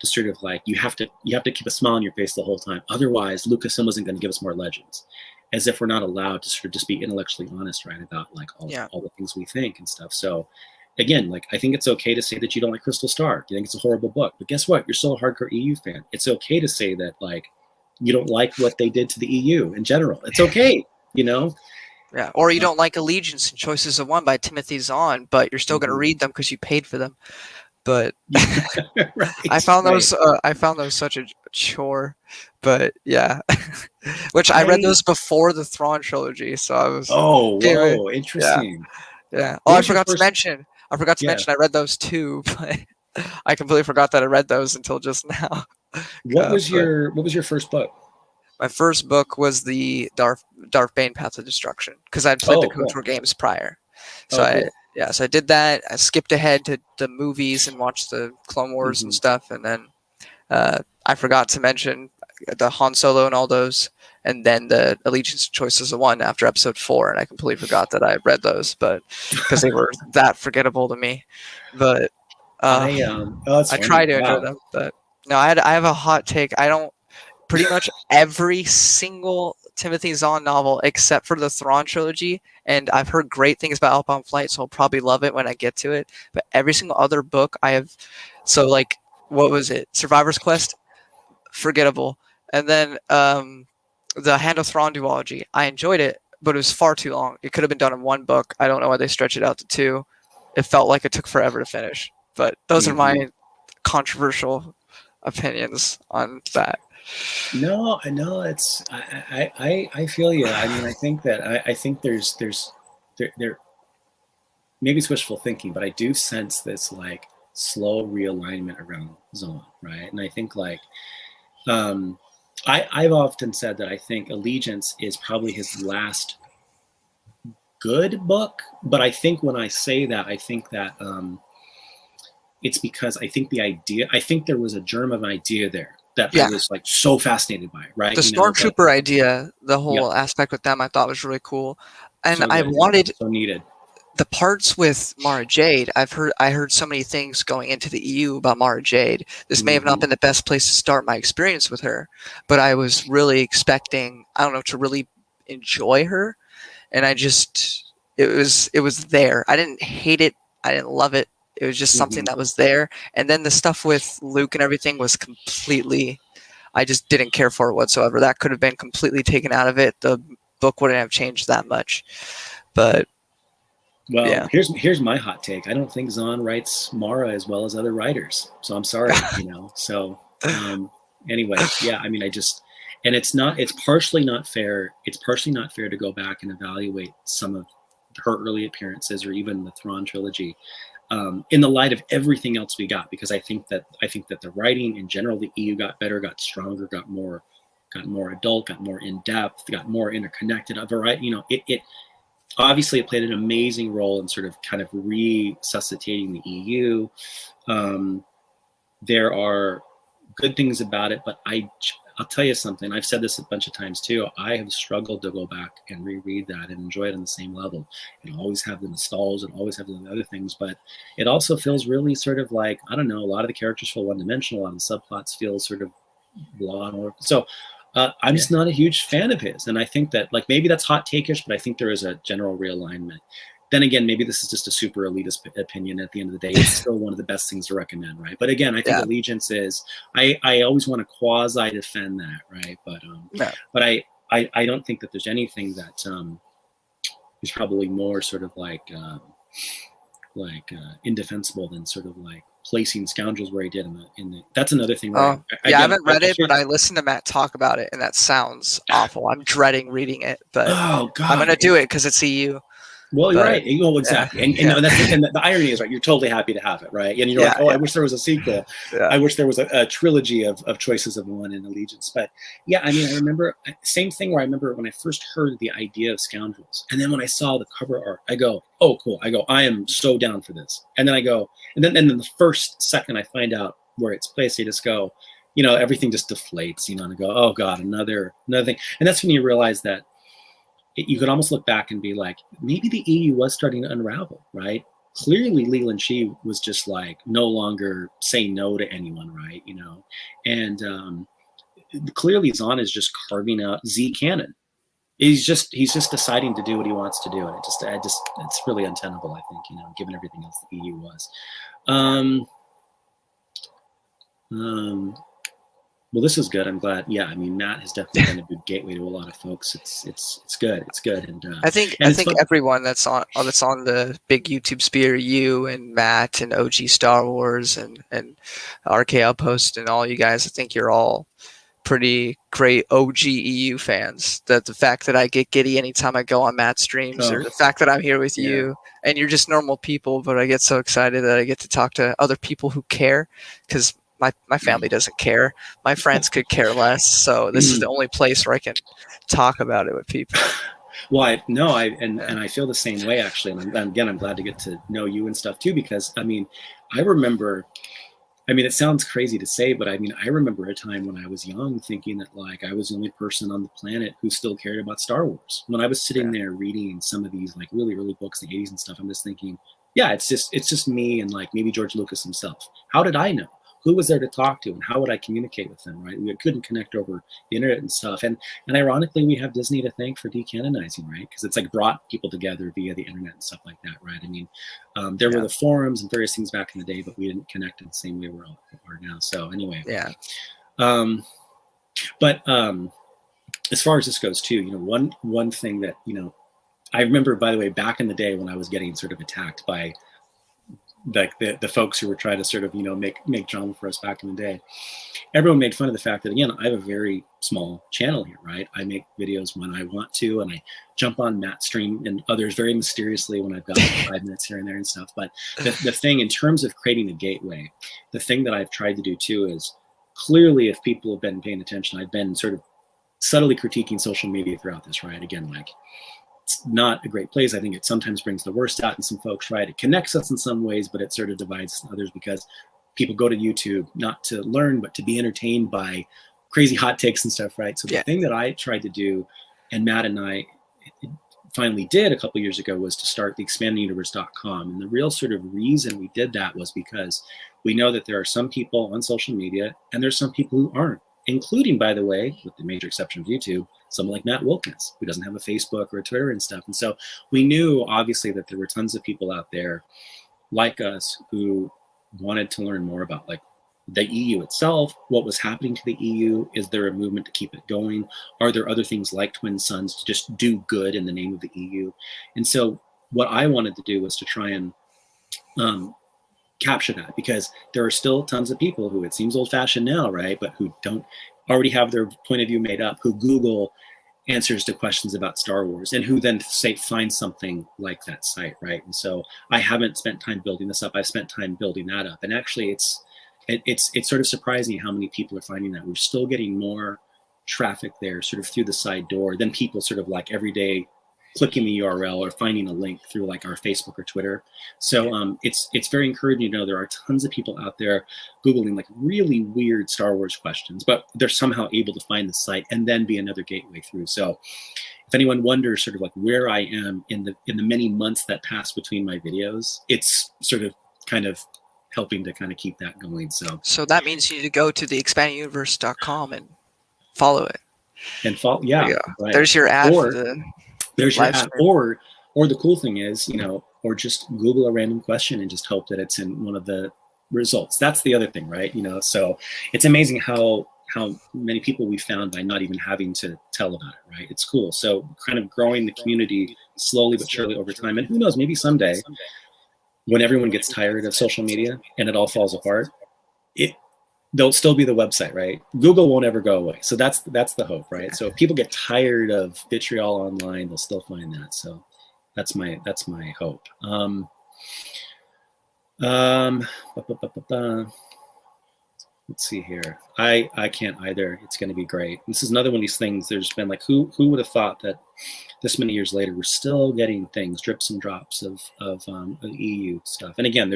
to sort of like, you have to keep a smile on your face the whole time. Otherwise, Lucasfilm isn't going to give us more Legends, as if we're not allowed to sort of just be intellectually honest, right, about like all the things we think and stuff. So again, like, I think it's okay to say that you don't like Crystal Star. You think it's a horrible book, but guess what? You're still a hardcore EU fan. It's okay to say that, like, you don't like what they did to the EU in general. It's okay, Yeah, or you don't like Allegiance and Choices of One by Timothy Zahn, but you're still going to read them because you paid for them. But right, I found those such a chore. But yeah, which I read those before the Thrawn trilogy, so I was. Oh, whoa, interesting. Yeah. Oh, I forgot to mention. I read those too, but I completely forgot that I read those until just now. What was your first book? My first book was the Darth Bane Path of Destruction, because I'd played the KOTOR games prior. So I did that. I skipped ahead to the movies and watched the Clone Wars and stuff, and then I forgot to mention the Han Solo and all those, and then the Allegiance Choices of One after episode 4, and I completely forgot that I read those, but because they were that forgettable to me. But I try to enjoy them. But no, I have a hot take. I don't. Pretty much every single Timothy Zahn novel except for the Thrawn trilogy, and I've heard great things about Outbound Flight, so I'll probably love it when I get to it. But every single other book I have, so like, what was it? Survivor's Quest, forgettable. And then the Hand of Thrawn duology, I enjoyed it, but it was far too long. It could have been done in one book. I don't know why they stretched it out to 2. It felt like it took forever to finish. But those are my controversial opinions on that. No, it's I feel you. I mean, I think that I think there's maybe it's wishful thinking, but I do sense this like slow realignment around Zahn, right? And I think like I've often said that I think Allegiance is probably his last good book, but I think when I say that, I think that it's because I think there was a germ of an idea there that I was like so fascinated by, right? The Stormtrooper idea, the whole aspect with them, I thought was really cool, and so I wanted so needed the parts with Mara Jade. I heard so many things going into the EU about Mara Jade. This may have not been the best place to start my experience with her, but I was really expecting, I don't know, to really enjoy her, and it was there. I didn't hate it. I didn't love it. It was just something that was there. And then the stuff with Luke and everything was completely, I just didn't care for it whatsoever. That could have been completely taken out of it. The book wouldn't have changed that much. But here's my hot take. I don't think Zahn writes Mara as well as other writers. So I'm sorry, So anyway, I mean, and it's partially not fair. It's partially not fair to go back and evaluate some of her early appearances or even the Thrawn trilogy in the light of everything else we got, because I think that the writing in general, the EU got better, got stronger, got more got more adult, got more in depth, got more interconnected. A variety, it obviously it played an amazing role in sort of kind of resuscitating the EU. There are good things about it, but I'll tell you something. I've said this a bunch of times too. I have struggled to go back and reread that and enjoy it on the same level, and always have the nostalgia and always have the other things. But it also feels really sort of like, I don't know, a lot of the characters feel one-dimensional, a lot of the subplots feel sort of blah. So I'm just not a huge fan of his, and I think that like maybe that's hot take-ish, but I think there is a general realignment. Then again, maybe this is just a super elitist opinion. At the end of the day, it's still one of the best things to recommend, right? But again, I think Allegiance is. I always want to quasi defend that, right? But I don't think that there's anything that is probably more sort of like indefensible than sort of like placing Scoundrels where he did in the. That's another thing. I haven't read it, but I listened to Matt talk about it, and that sounds awful. I'm dreading reading it, but I'm gonna do it because it's EU. Well, you're right. Well, exactly. Yeah. And the irony is, right, you're totally happy to have it, right? And you're like, I wish there was a sequel. I wish there was a trilogy of choices of one in Allegiance. But yeah, I mean, I remember, same thing where I remember when I first heard the idea of Scoundrels. And then when I saw the cover art, I go, oh, cool. I am so down for this. And then I go, and then the first second I find out where it's placed, I just go, everything just deflates, and I go, oh God, another thing. And that's when you realize that you could almost look back and be like, maybe the EU was starting to unravel, right? Clearly, Leland Shee was just like no longer saying no to anyone, right? And clearly Zahn is just carving out Z canon. He's just deciding to do what he wants to do, and it's really untenable, I think, given everything else the EU was. Well, this is good. I'm glad. Yeah, I mean, Matt has definitely been a good gateway to a lot of folks. It's good. It's good. And I think everyone that's on the big YouTube sphere, you and Matt and OG Star Wars and RK Outpost and all you guys, I think you're all pretty great OG EU fans. That the fact that I get giddy anytime I go on Matt's streams, or the fact that I'm here with you, and you're just normal people, but I get so excited that I get to talk to other people who care, because my family doesn't care. My friends could care less. So this is the only place where I can talk about it with people. Well, I feel the same way, actually. And I'm glad to get to know you and stuff too, because I mean, I remember, it sounds crazy to say, but I remember a time when I was young thinking that like I was the only person on the planet who still cared about Star Wars. When I was sitting there reading some of these like really early books in the 80s and stuff, I'm just thinking, yeah, it's just me and like maybe George Lucas himself. How did I know? Who was there to talk to, and how would I communicate with them, right? We couldn't connect over the internet and stuff. And ironically, we have Disney to thank for decanonizing, right? Because it's like brought people together via the internet and stuff like that, right? I mean, there were the forums and various things back in the day, but we didn't connect in the same way we are now. So anyway. Yeah. But as far as this goes too, one thing that, I remember, by the way, back in the day when I was getting sort of attacked by like the folks who were trying to sort of make drama for us back in the day, everyone made fun of the fact that, again, I have a very small channel here, right? I make videos when I want to, and I jump on Matt's stream and others very mysteriously when I've got 5 minutes here and there and stuff. But the thing in terms of creating a gateway, the thing that I've tried to do too is, clearly if people have been paying attention, I've been sort of subtly critiquing social media throughout this, right? Again, like, it's not a great place. I think it sometimes brings the worst out in some folks, right? It connects us in some ways, but it sort of divides others because people go to YouTube not to learn, but to be entertained by crazy hot takes and stuff, right? So the thing that I tried to do, and Matt and I finally did a couple years ago, was to start the expandinguniverse.com. And the real sort of reason we did that was because we know that there are some people on social media, and there's some people who aren't, including, by the way, with the major exception of YouTube, someone like Matt Wilkins, who doesn't have a Facebook or a Twitter and stuff. And so we knew, obviously, that there were tons of people out there like us who wanted to learn more about like the EU itself, what was happening to the EU. Is there a movement to keep it going? Are there other things like Twin Suns to just do good in the name of the EU? And so what I wanted to do was to try and capture that, because there are still tons of people who, it seems old-fashioned now, right, but who don't already have their point of view made up, who Google answers to questions about Star Wars, and who then find something like that site, right? And so I haven't spent time building this up. I've spent time building that up, and actually it's sort of surprising how many people are finding that we're still getting more traffic there sort of through the side door than people sort of like every day clicking the URL or finding a link through like our Facebook or Twitter. So it's very encouraging to know there are tons of people out there Googling like really weird Star Wars questions, but they're somehow able to find the site and then be another gateway through. So if anyone wonders sort of like where I am in the many months that pass between my videos, it's sort of kind of helping to kind of keep that going. So that means you need to go to theexpandeduniverse.com and follow it. And follow, yeah. Right. There's your ad for the there's your ad. Or the cool thing is, you know, or just Google a random question and just hope that it's in one of the results. That's the other thing, right? You know, so it's amazing how many people we found by not even having to tell about it, right? It's cool. So kind of growing the community slowly but surely over time. And who knows, maybe someday when everyone gets tired of social media and it all falls apart, there'll still be the website, right? Google won't ever go away. So that's the hope, right? So if people get tired of vitriol online, they'll still find that. So that's my hope. Let's see here. I can't either. It's going to be great. This is another one of these things. There's been like, who would have thought that this many years later we're still getting things, drips and drops of EU stuff. And again,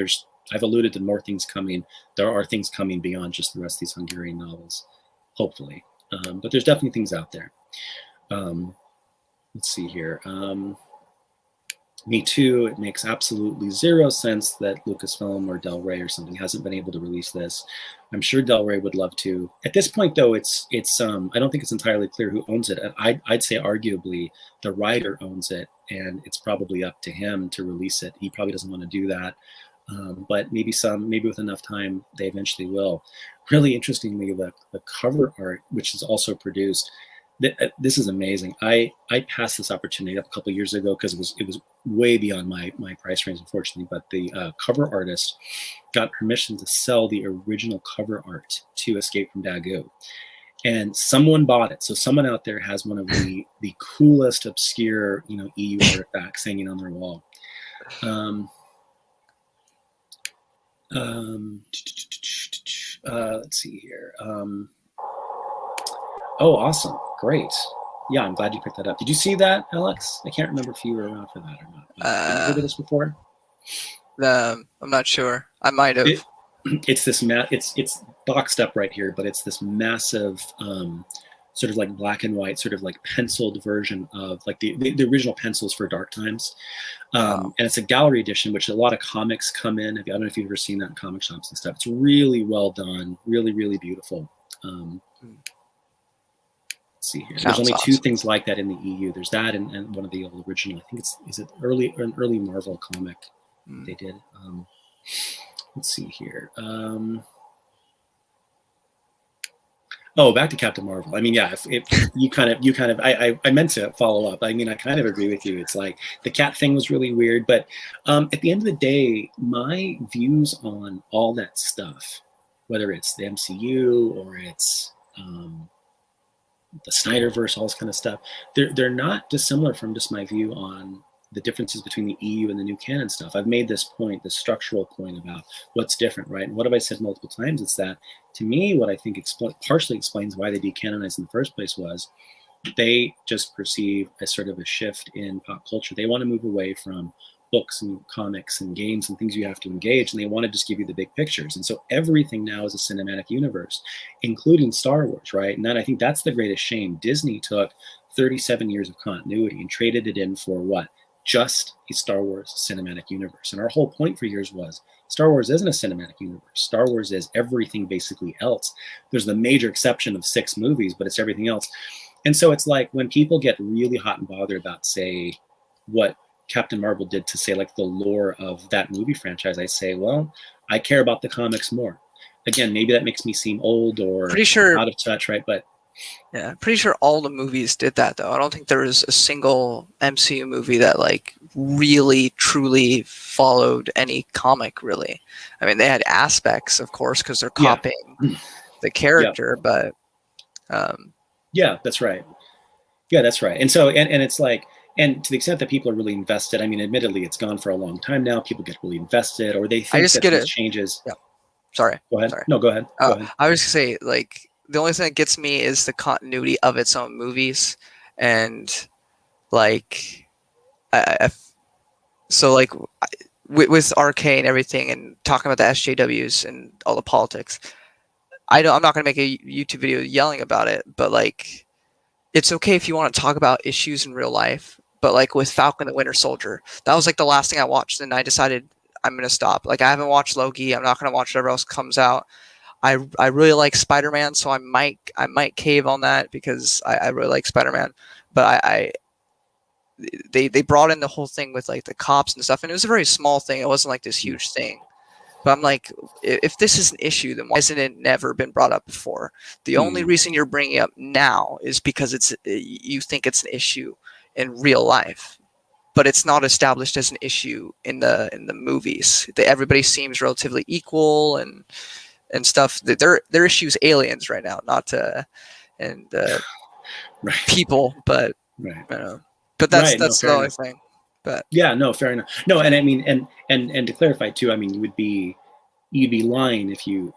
I've alluded to more things coming. There are things coming beyond just the rest of these Hungarian novels, hopefully. But there's definitely things out there. Let's see here. Me Too, it makes absolutely zero sense that Lucasfilm or Del Rey or something hasn't been able to release this. I'm sure Del Rey would love to. At this point, though, it's I don't think it's entirely clear who owns it. I'd say arguably the writer owns it, and it's probably up to him to release it. He probably doesn't want to do that, but maybe with enough time, they eventually will. Really interestingly, the cover art, which is also produced. This is amazing. I passed this opportunity up a couple of years ago because it was way beyond my price range, unfortunately. But the cover artist got permission to sell the original cover art to Escape from Dagu, and someone bought it. So someone out there has one of the coolest obscure EU artifacts hanging on their wall. Let's see here. Oh, awesome. Great. Yeah, I'm glad you picked that up. Did you see that, Alex? I can't remember if you were around for that or not. Have you heard of this before? I'm not sure. I might have. It's this it's boxed up right here, but it's this massive sort of like black and white, sort of like penciled version of like the original pencils for Dark Times. And it's a gallery edition, which a lot of comics come in. I don't know if you've ever seen that in comic shops and stuff. It's really well done, really, really beautiful. See here. There's only two things like that in the EU. There's that and one of the old original. I think is it an early Marvel comic they did. Let's see here. Oh, back to Captain Marvel. I mean, yeah, if you kind of I meant to follow up. I mean, I kind of agree with you. It's like the cat thing was really weird, but at the end of the day, my views on all that stuff, whether it's the MCU or it's the Snyderverse, all this kind of stuff, they're not dissimilar from just my view on the differences between the EU and the new canon stuff. I've made this point, this structural point about what's different, right? And what have I said multiple times? It's that, to me, what I think partially explains why they decanonized in the first place was they just perceive as sort of a shift in pop culture. They want to move away from books and comics and games and things you have to engage, and they want to just give you the big pictures. And so everything now is a cinematic universe, including Star Wars, right? And I think that's the greatest shame. Disney took 37 years of continuity and traded it in for what? Just a Star Wars cinematic universe. And our whole point for years was Star Wars isn't a cinematic universe. Star Wars is everything basically else. There's the major exception of 6 movies, but it's everything else. And so it's like when people get really hot and bothered about, say, what Captain Marvel did to say like the lore of that movie franchise, I say, well, I care about the comics more. Again, maybe that makes me seem old or pretty sure out of touch, right? But yeah, pretty sure all the movies did that though. I don't think there was a single MCU movie that like really truly followed any comic really. I mean, they had aspects, of course, because they're copying the character, but yeah, that's right. Yeah, that's right. And so and it's like, and to the extent that people are really invested, I mean, admittedly, it's gone for a long time now. People get really invested, or they think that these changes. Yeah. Sorry. Go ahead. Sorry. No, go ahead. Go ahead. I was going to say, like, the only thing that gets me is the continuity of its own movies, and like I so like with Arcane and everything, and talking about the SJWs and all the politics. I'm not going to make a YouTube video yelling about it, but like, it's okay if you want to talk about issues in real life. But like with Falcon the Winter Soldier, that was like the last thing I watched, and I decided I'm going to stop. Like, I haven't watched Loki. I'm not going to watch whatever else comes out. I really like Spider-Man, so I might cave on that because I really like Spider-Man. But they brought in the whole thing with like the cops and stuff, and it was a very small thing. It wasn't like this huge thing. But I'm like, if this is an issue, then why hasn't it never been brought up before? The only reason you're bringing it up now is because you think it's an issue in real life, but it's not established as an issue in the movies. Everybody seems relatively equal and stuff. Their issues aliens right now, not and Right. people, but Right. But that's the only thing. But yeah, no, fair enough. No, and I mean, and to clarify too, I mean, you'd be lying if you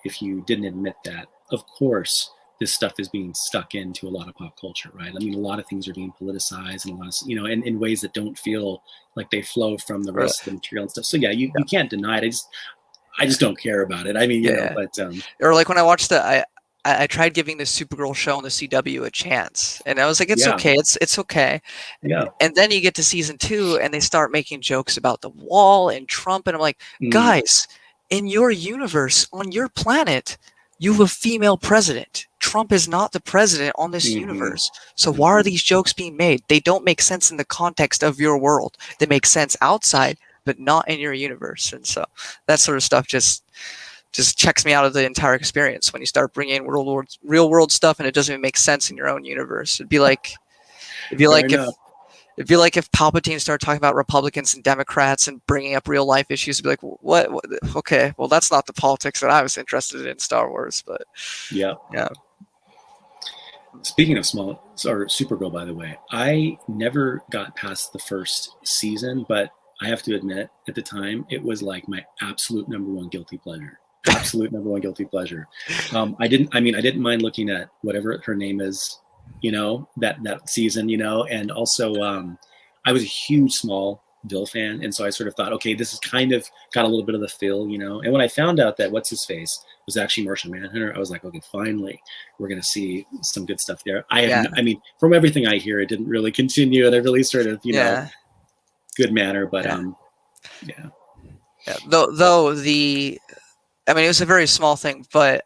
didn't admit that. Of course, this stuff is being stuck into a lot of pop culture, right? I mean, a lot of things are being politicized, and a lot of, in ways that don't feel like they flow from the rest of the material and stuff. So yeah, you can't deny it. I just don't care about it. I mean, you know, but or like when I watched I tried giving the Supergirl show on the CW a chance, and I was like, it's okay, it's okay. Yeah. And then you get to season 2, and they start making jokes about the wall and Trump, and I'm like, guys, in your universe, on your planet, you have a female president. Trump is not the president on this universe. So why are these jokes being made? They don't make sense in the context of your world. They make sense outside, but not in your universe. And so that sort of stuff just checks me out of the entire experience when you start bringing in real world stuff and it doesn't even make sense in your own universe. It'd be like if Palpatine started talking about Republicans and Democrats and bringing up real life issues. It'd be like, what? Okay, well, that's not the politics that I was interested in Star Wars. But yeah. Speaking of Supergirl, by the way, I never got past the first season, but I have to admit, at the time, it was like my absolute number one guilty pleasure. Absolute number one guilty pleasure. I didn't mind looking at whatever her name is, that season, and also I was a huge Smallville fan, and so I sort of thought, okay, this is kind of got a little bit of the feel, and when I found out that what's his face was actually Martian Manhunter, I was like, okay, finally we're gonna see some good stuff there. I mean, from everything I hear, it didn't really continue in a really sort of good manner, but though it was a very small thing, but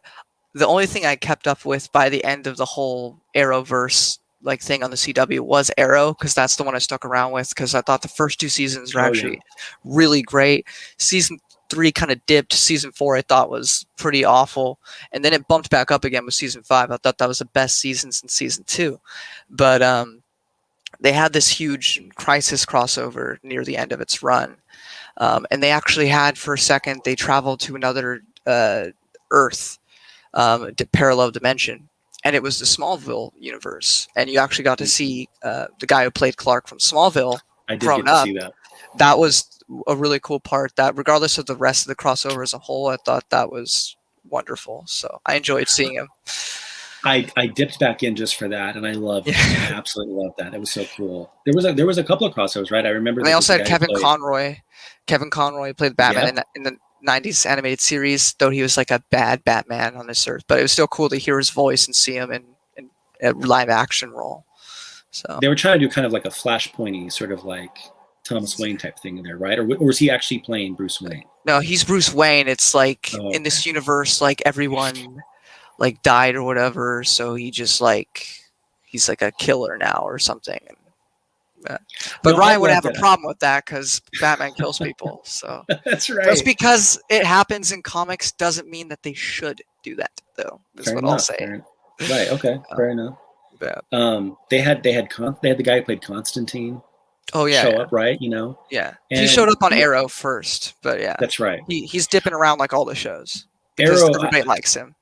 the only thing I kept up with by the end of the whole Arrowverse like thing on the CW was Arrow, because that's the one I stuck around with, because I thought the first 2 seasons were actually really great. Season 3 kind of dipped. Season 4 I thought was pretty awful, and then it bumped back up again with season 5. I thought that was the best season since season 2, but they had this huge Crisis crossover near the end of its run, and they actually had, for a second, they traveled to another Earth, parallel dimension, and it was the Smallville universe, and you actually got to see the guy who played Clark from Smallville grown up. See that. That was a really cool part. That, regardless of the rest of the crossover as a whole, I thought that was wonderful. So I enjoyed seeing him. I dipped back in just for that, and I loved it. I absolutely loved that. It was so cool. There was a couple of crossovers, right? I remember. And they also had Kevin Conroy. Kevin Conroy played Batman in the 90s animated series, though he was like a bad Batman on this earth. But it was still cool to hear his voice and see him in a live action role. So they were trying to do kind of like a Flashpoint-y sort of like Thomas Wayne type thing there, right? Or was he actually playing Bruce Wayne? No, he's Bruce Wayne. It's like in this universe, like everyone like died or whatever, so he's like a killer now or something. But Ryan would have a problem with that because Batman kills people. So that's right. Just because it happens in comics doesn't mean that they should do that, though. That's what I'll say. Right. Okay. Fair enough. They had the guy who played Constantine. Oh yeah. Show up, right? Yeah. And he showed up on Arrow first, but yeah. That's right. He's dipping around like all the shows because everybody likes him.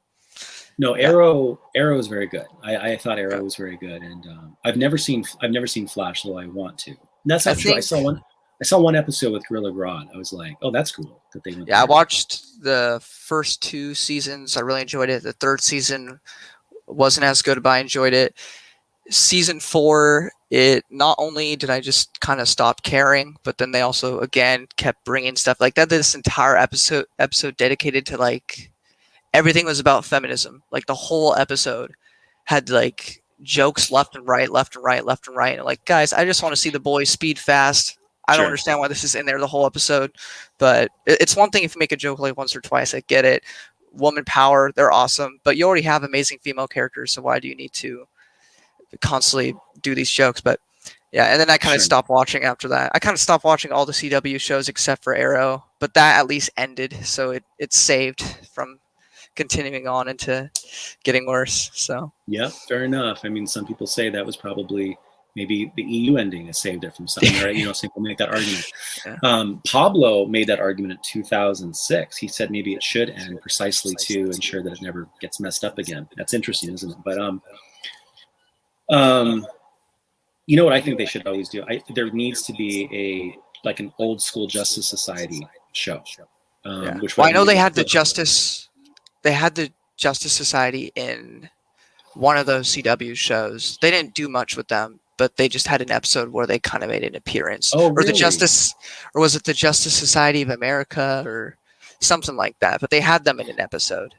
No, Arrow is very good. I thought Arrow was very good, and I've never seen Flash, though I want to. And that's not true. I saw one episode with Gorilla Grodd. I was like, oh, that's cool that they went. Yeah, I watched the first 2 seasons. I really enjoyed it. The 3rd season wasn't as good, but I enjoyed it. Season 4, it not only did I just kind of stop caring, but then they also again kept bringing stuff like that. This entire episode dedicated to like everything was about feminism. Like the whole episode had like jokes left and right, left and right, left and right. And like, guys, I just want to see the boys speed fast. I don't Sure. understand why this is in there the whole episode, but it's one thing if you make a joke like once or twice, I get it. Woman power, they're awesome, but you already have amazing female characters, so why do you need to constantly do these jokes? But yeah, and then I kind of Sure. stopped watching after that. I kind of stopped watching all the CW shows except for Arrow, but that at least ended, so it's saved from continuing on into getting worse. So Yep, fair enough. I mean, some people say that was probably maybe the EU ending has saved it from something, right? You know, some people make that argument. Yeah. Pablo made that argument in 2006. He said maybe it should end precisely to ensure that it never gets messed up again. That's interesting, isn't it? But you know what I think they should always do? There needs to be an old school Justice Society show. Yeah. Which well, I know they had the Justice Society in one of those CW shows. They didn't do much with them, but they just had an episode where they kind of made an appearance. Oh, or really? or was it the Justice Society of America or something like that? But they had them in an episode.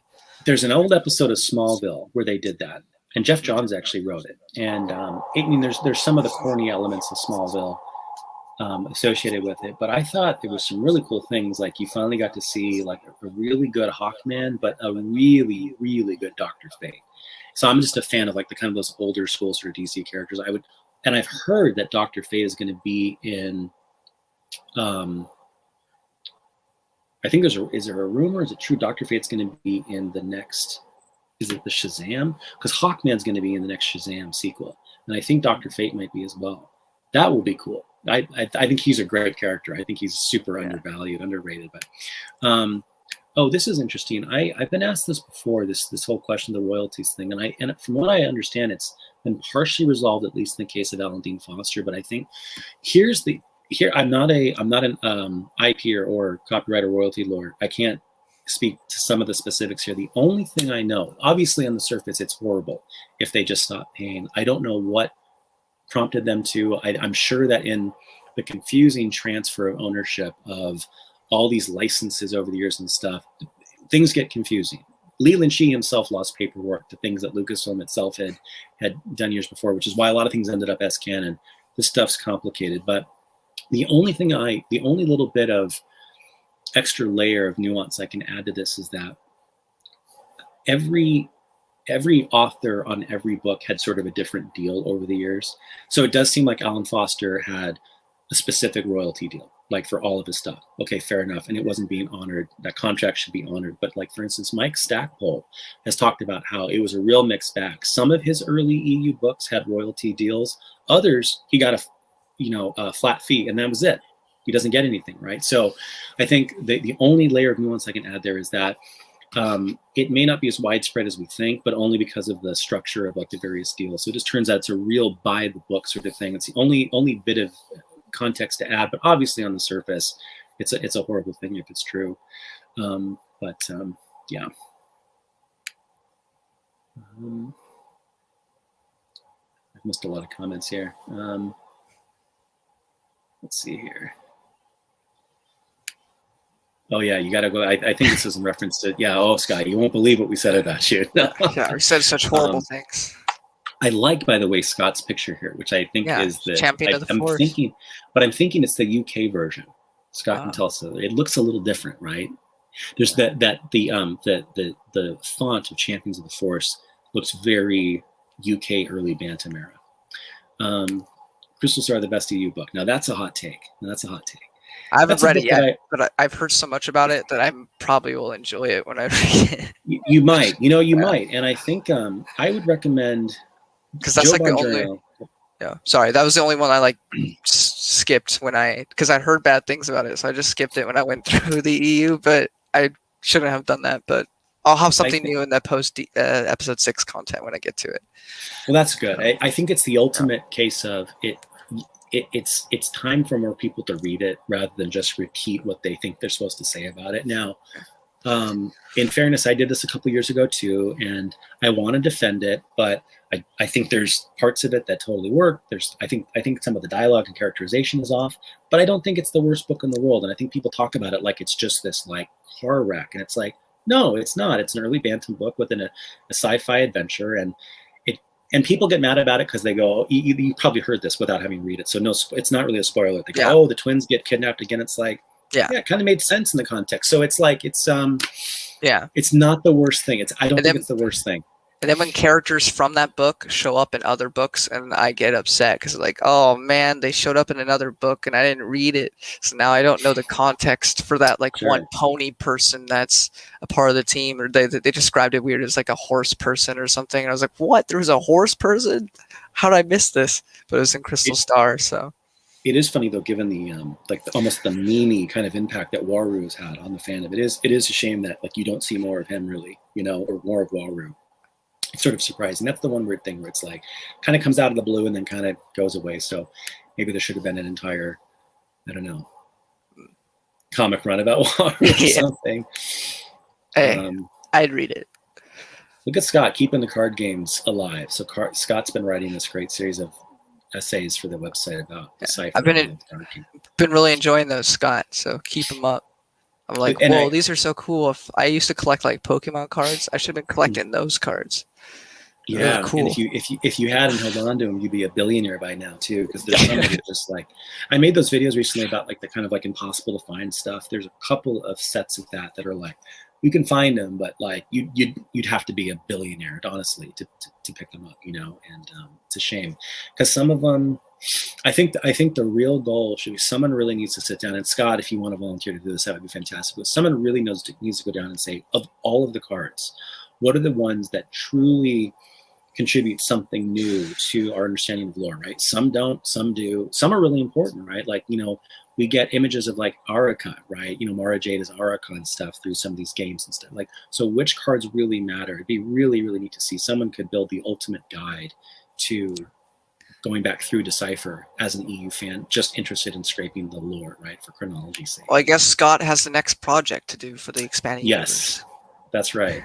There's an old episode of Smallville where they did that, and Jeff Johns actually wrote it. And I mean, there's some of the corny elements of Smallville associated with it, but I thought there was some really cool things. Like you finally got to see like a really good Hawkman, but a really, really good Dr. Fate. So I'm just a fan of like the kind of those older school sort of DC characters. And I've heard that Dr. Fate is going to be in. I think is there a rumor? Is it true? Dr. Fate's going to be in the next. Is it the Shazam? Because Hawkman's going to be in the next Shazam sequel, and I think Dr. Fate might be as well. That will be cool. I think he's a great character. I think he's super undervalued, underrated. But this is interesting. I've been asked this before. This whole question of the royalties thing, and from what I understand, it's been partially resolved, at least in the case of Alan Dean Foster. But I think here I'm not an IP or copyright or royalty lawyer. I can't speak to some of the specifics here. The only thing I know, obviously on the surface, it's horrible if they just stop paying. I don't know what prompted them to. I'm sure that in the confusing transfer of ownership of all these licenses over the years and stuff, things get confusing. Leland Shee himself lost paperwork to things that Lucasfilm itself had done years before, which is why a lot of things ended up as canon. This stuff's complicated, but the only little bit of extra layer of nuance I can add to this is that every author on every book had sort of a different deal over the years. So it does seem like Alan Foster had a specific royalty deal, like for all of his stuff. Okay, fair enough. And it wasn't being honored. That contract should be honored. But like, for instance, Mike Stackpole has talked about how it was a real mixed bag. Some of his early EU books had royalty deals. Others, he got a flat fee, and that was it. He doesn't get anything, right? So I think the only layer of nuance I can add there is that it may not be as widespread as we think, but only because of the structure of like the various deals. So it just turns out it's a real buy the book sort of thing. It's the only bit of context to add, but obviously on the surface, it's a horrible thing if it's true. Yeah. I've missed a lot of comments here. Let's see here. Oh yeah, you gotta go. I think this is in reference to Scott, you won't believe what we said about you. Yeah, we said such horrible things. I like, by the way, Scott's picture here, which I think is the champion of the Force. I'm thinking it's the UK version. Scott can tell us. It looks a little different, right? There's the font of Champions of the Force looks very UK early Bantam era. Crystal Star, the best EU book. Now that's a hot take. I haven't read it yet, but I've heard so much about it that I probably will enjoy it when I read it. You might, might. And I think I would recommend, because that's like the only. Yeah, sorry, that was the only one I like skipped because I heard bad things about it, so I just skipped it when I went through the EU. But I shouldn't have done that. But I'll have something new in that post episode 6 content when I get to it. Well, that's good. I think it's the ultimate case of it. It's time for more people to read it rather than just repeat what they think they're supposed to say about it. Now, In fairness, I did this a couple years ago too, and I want to defend it, but I think there's parts of it that totally work. I think some of the dialogue and characterization is off, but I don't think it's the worst book in the world. And I think people talk about it like it's just this like car wreck, and it's like, no, it's not. It's an early Bantam book within a sci-fi adventure, and people get mad about it because they go, you probably heard this without having read it, so no, it's not really a spoiler. They go, oh, the twins get kidnapped again. It's like, yeah, it kind of made sense in the context. So it's like it's not the worst thing. I don't think it's the worst thing. And then when characters from that book show up in other books, and I get upset because like, oh man, they showed up in another book and I didn't read it, so now I don't know the context for that like one pony person that's a part of the team, or they described it weird as like a horse person or something, and I was like, what? There was a horse person? How did I miss this? But it was in Crystal Star, so. It is funny though, given the almost the meme-y kind of impact that Waru has had on the fandom. It is a shame that like you don't see more of him really, or more of Waru. It's sort of surprising. That's the one weird thing where it's like kind of comes out of the blue and then kind of goes away. So maybe there should have been an entire, I don't know, comic run about Waru or something. Hey, I'd read it. Look at Scott keeping the card games alive. So Scott's been writing this great series of essays for the website about sci-fi. I've been really enjoying those, Scott. So keep them up. I'm like, whoa, these are so cool. If I used to collect like Pokemon cards, I should have been collecting those cards. Yeah, really cool. And if you hadn't held on to them, you'd be a billionaire by now too. Because there's some that are just like, I made those videos recently about like the kind of like impossible to find stuff. There's a couple of sets of that are like, you can find them, but like you'd have to be a billionaire, honestly, to pick them up, And it's a shame because some of them, I think the real goal should be someone really needs to sit down. And Scott, if you want to volunteer to do this, that would be fantastic. But someone really needs to go down and say, of all of the cards, what are the ones that truly contribute something new to our understanding of lore, right? Some don't, some do. Some are really important, right? Like, we get images of like Araka, right? Mara Jade is Araka and stuff through some of these games and stuff. Like, so which cards really matter? It'd be really, really neat to see. Someone could build the ultimate guide to going back through Decipher as an EU fan, just interested in scraping the lore, right? For chronology's sake. Well, I guess Scott has the next project to do for the expanding universe. That's right.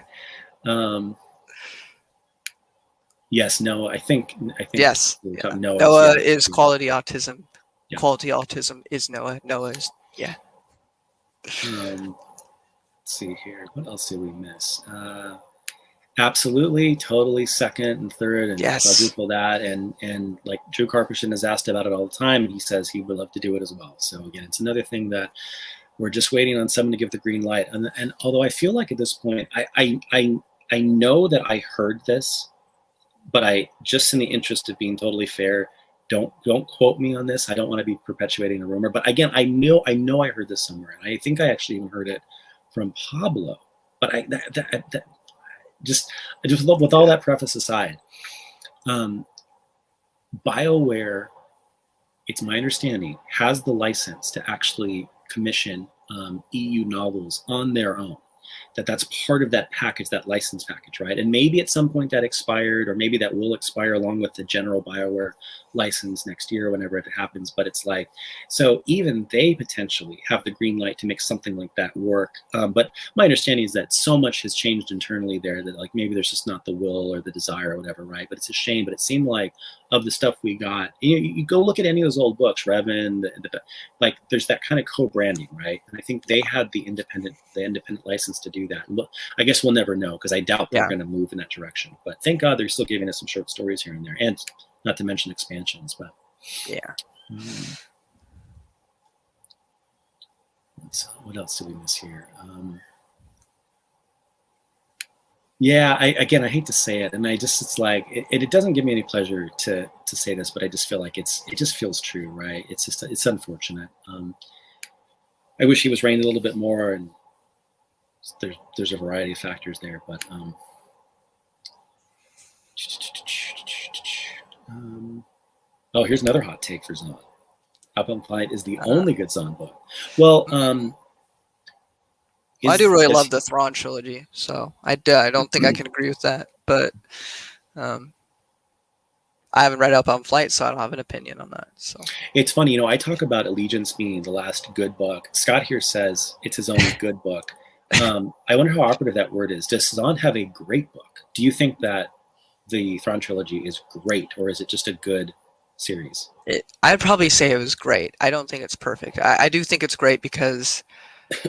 Yes, Noah. I think. Yes. Yeah. Noah is quality autism. Yeah. Quality autism is Noah. Noah is let's see here. What else did we miss? Absolutely, totally, second and third, and quadruple that. And like Drew Carpershin has asked about it all the time, and he says he would love to do it as well. So again, it's another thing that we're just waiting on someone to give the green light. And although I feel like at this point, I know that I heard this. But I, just in the interest of being totally fair, don't quote me on this. I don't want to be perpetuating a rumor. But again, I know I heard this somewhere, and I think I actually even heard it from Pablo. But just with all that preface aside, BioWare, it's my understanding, has the license to actually commission EU novels on their own. That's part of that package, that license package, right? And maybe at some point that expired, or maybe that will expire along with the general BioWare license next year or whenever it happens. But it's like, so even they potentially have the green light to make something like that work. But my understanding is that so much has changed internally there that like maybe there's just not the will or the desire or whatever, right? But it's a shame. But it seemed like of the stuff we got, you go look at any of those old books, Revan, like there's that kind of co-branding, right? And I think they had the independent license to do that. Look, I guess we'll never know because I doubt they're going to move in that direction. But thank God they're still giving us some short stories here and there, and not to mention expansions. But yeah. What else did we miss here? Yeah, I hate to say it, and it's like it doesn't give me any pleasure to say this, but I just feel like it just feels true, right? It's unfortunate. I wish he was rained a little bit more, and there's a variety of factors there, but oh, here's another hot take for Zahn. Up on Flight is the only good Zahn book. Well, I do really love the Thrawn trilogy, so I don't think I can agree with that, but I haven't read Up on Flight, so I don't have an opinion on that. So it's funny, I talk about Allegiance being the last good book. Scott here says it's his only good book. I wonder how operative that word is. Does Zahn have a great book? Do you think that the Thrawn trilogy is great, or is it just a good series? I'd probably say it was great. I don't think it's perfect. I do think it's great because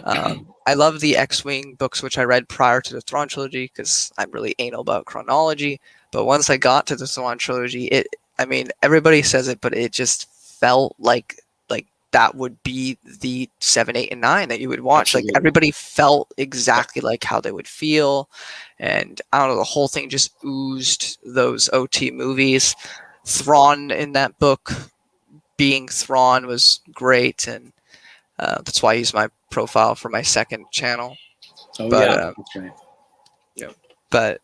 I love the X-Wing books, which I read prior to the Thrawn trilogy because I'm really anal about chronology. But once I got to the Thrawn trilogy, I mean, everybody says it, but it just felt like that would be the 7, 8, and 9 that you would watch. Absolutely. Like everybody felt exactly like how they would feel, and I don't know, the whole thing just oozed those OT movies. Thrawn in that book, being Thrawn, was great, and that's why I use my profile for my second channel. Oh But, yeah, that's right. But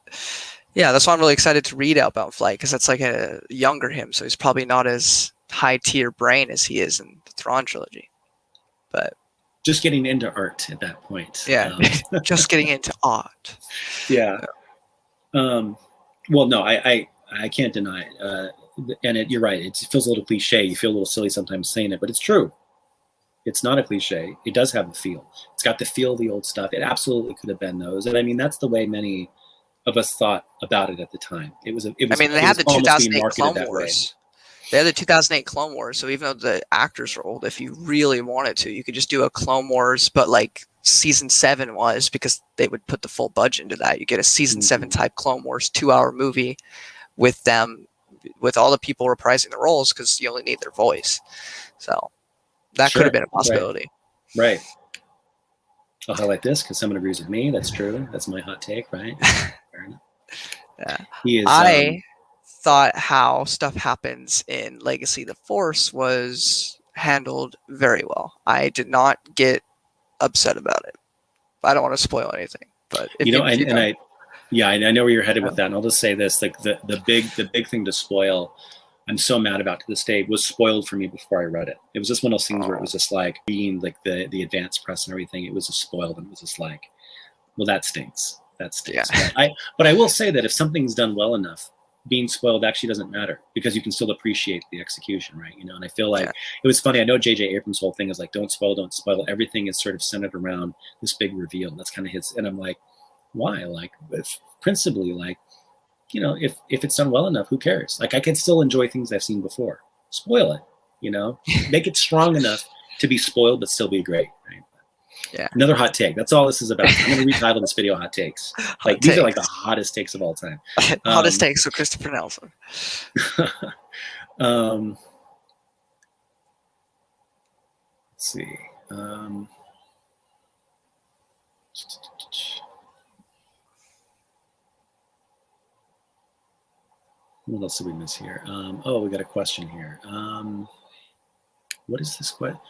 yeah, that's why I'm really excited to read Outbound Flight because that's like a younger him, so he's probably not as high tier brain as he is in the Thrawn trilogy. But just getting into art at that point. Yeah, just getting into art. Yeah. Well, no, I can't deny it. And you're right. It feels a little cliche. You feel a little silly sometimes saying it, but it's true. It's not a cliche. It does have a feel. It's got the feel of the old stuff. It absolutely could have been those. And I mean, that's the way many of us thought about it at the time. It was. They had the 2008 Clone Wars. They had the 2008 Clone Wars. So even though the actors are old, if you really wanted to, you could just do a Clone Wars, but like season 7 was, because they would put the full budget into that. You get a season 7 type Clone Wars 2-hour movie with them, with all the people reprising the roles because you only need their voice. So that could have been a possibility. Right. I'll highlight this because someone agrees with me. That's true. That's my hot take, right? Fair enough. Yeah. He is, I thought how stuff happens in Legacy of the Force was handled very well. I did not get upset about it. I don't want to spoil anything, but I know where you're headed with that, and I'll just say this: like the big thing to spoil, I'm so mad about to this day, was spoiled for me before I read it. It was just one of those things where it was just like being like the advanced press and everything. It was just spoiled, and it was just like, well, that stinks. That stinks. Yeah. But I will say that if something's done well enough, being spoiled actually doesn't matter because you can still appreciate the execution, right? And I feel like it was funny. I know J.J. Abrams' whole thing is like, don't spoil. Everything is sort of centered around this big reveal. That's kind of his. And I'm like, why? Like, principally, like, if it's done well enough, who cares? Like, I can still enjoy things I've seen before. Spoil it, make it strong enough to be spoiled, but still be great, right? Yeah. Another hot take. That's all this is about. I'm going to retitle this video "Hot Takes." These are like the hottest takes of all time. Hottest takes with Christopher Nelson. Let's see. What else did we miss here? We got a question here. What is this question?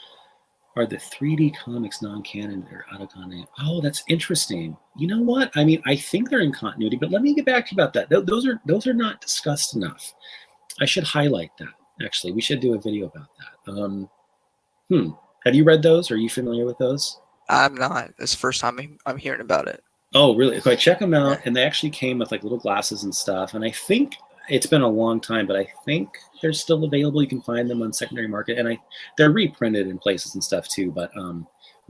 Are the 3D comics non-canon or out of canon? Oh, that's interesting. You know what? I mean, I think they're in continuity, but let me get back to you about that. Those are not discussed enough. I should highlight that. Actually, we should do a video about that. Have you read those? Are you familiar with those? I'm not. It's the first time I'm hearing about it. Oh, really? Okay, check them out. And they actually came with like little glasses and stuff. And I think it's been a long time, but I think they're still available. You can find them on secondary market, and they're reprinted in places and stuff too. But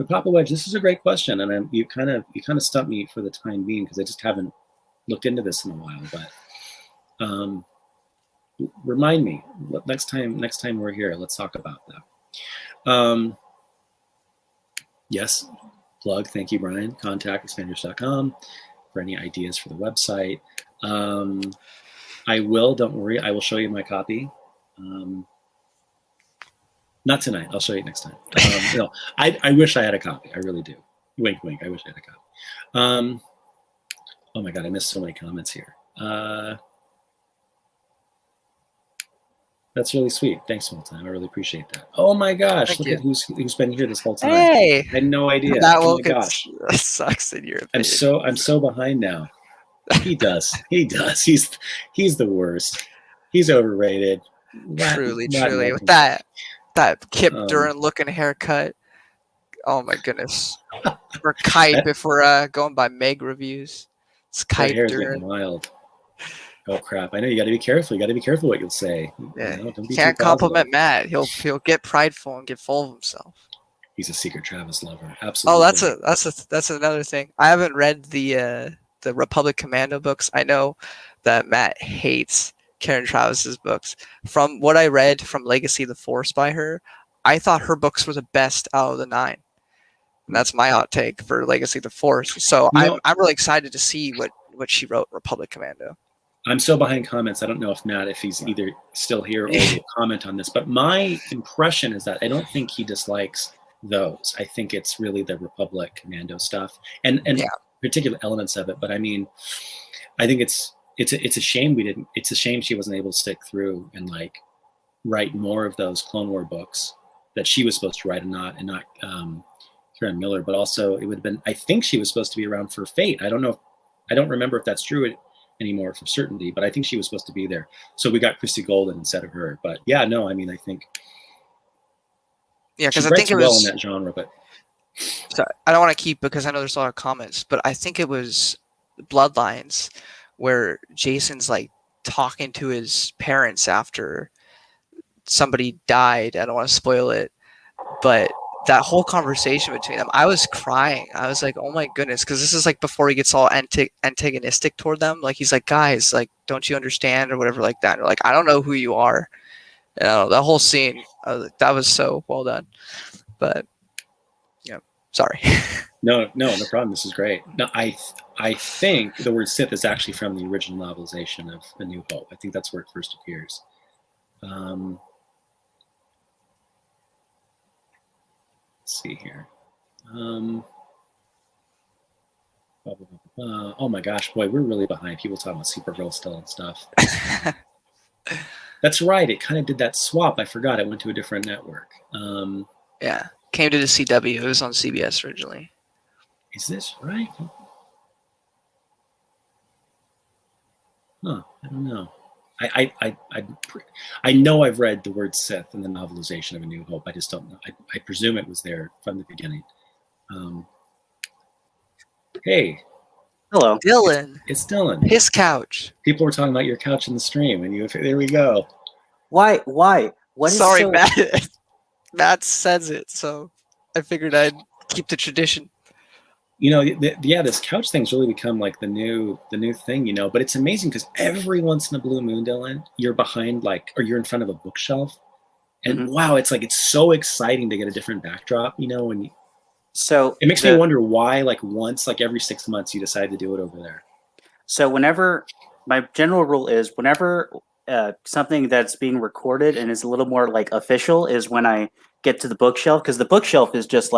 Papa Wedge, this is a great question, and you kind of stumped me for the time being because I just haven't looked into this in a while. But remind me next time we're here. Let's talk about that. Yes, plug. Thank you, Brian. Contact expanders.com for any ideas for the website. I will, don't worry, I will show you my copy. Not tonight, I'll show you next time. I wish I had a copy, I really do. Wink, wink, I wish I had a copy. Oh my God, I missed so many comments here. That's really sweet. Thanks all the time. I really appreciate that. Oh my gosh, look at who's been here this whole time. Hey, I had no idea. That oh my gosh. Sucks in your opinion. I'm so behind now. He does. He's the worst. He's overrated. Truly. With that Kip Durant looking haircut. Oh my goodness. Or Kite if we're going by Meg reviews. It's Kite Durant. Wild. Oh crap! I know you got to be careful. You got to be careful what you'll say. Yeah. Don't be Can't compliment Matt. He'll get prideful and get full of himself. He's a secret Travis lover. Oh, Absolutely. that's another thing. I haven't read the Republic Commando books. I know that Matt hates Karen Travis's books. From what I read from Legacy of the Force by her, I thought her books were the best out of the 9. And that's my hot take for Legacy of the Force. So You know, I'm really excited to see what she wrote Republic Commando. I'm so behind comments. I don't know if Matt, if he's either still here or will comment on this, but my impression is that I don't think he dislikes those. I think it's really the Republic Commando stuff and Yeah. particular elements of it. But I mean, I think it's a shame we didn't. It's a shame she wasn't able to stick through and like write more of those Clone War books that she was supposed to write and not Karen Miller. But also, it would have been. I think she was supposed to be around for Fate. I don't know. I don't remember if that's true anymore for certainty, but I think she was supposed to be there. So we got Christy Golden instead of her. But yeah, no, I mean, I think Yeah, she because I writes think it well was. in that genre. But So I don't want to keep because I know there's a lot of comments, but I think it was Bloodlines where Jason's like talking to his parents after somebody died. I don't want to spoil it, but that whole conversation between them, I was crying. I was like, oh my goodness, because this is like before he gets all antagonistic toward them. Like he's like, guys, like, don't you understand or whatever like that. And they're like, I don't know who you are. You know, that whole scene, I was like, that was so well done. But yeah, sorry. no problem. This is great. No, I think the word Sith is actually from the original novelization of A New Hope. I think that's where it first appears. Let's see here. Oh my gosh, boy, we're really behind. People talking about Supergirl still and stuff. That's right. It kind of did that swap. I forgot. It went to a different network. Yeah, came to the CW. It was on CBS originally. Is this right? Huh, I don't know. I know I've read the word Sith in the novelization of A New Hope. I just don't know. I presume it was there from the beginning. Hey. Hello. Dylan. It's Dylan. His couch. People were talking about your couch in the stream, and there we go. Why? What is Sorry, so... Matt. Matt says it, so I figured I'd keep the tradition. You know, yeah, this couch thing's really become like the new thing, you know. But it's amazing because every once in a blue moon, Dylan, you're behind or you're in front of a bookshelf, and wow, it's so exciting to get a different backdrop, you know. So it makes me wonder why, once every 6 months, you decide to do it over there. So my general rule is whenever something that's being recorded and is a little more official is when I get to the bookshelf, because the bookshelf is just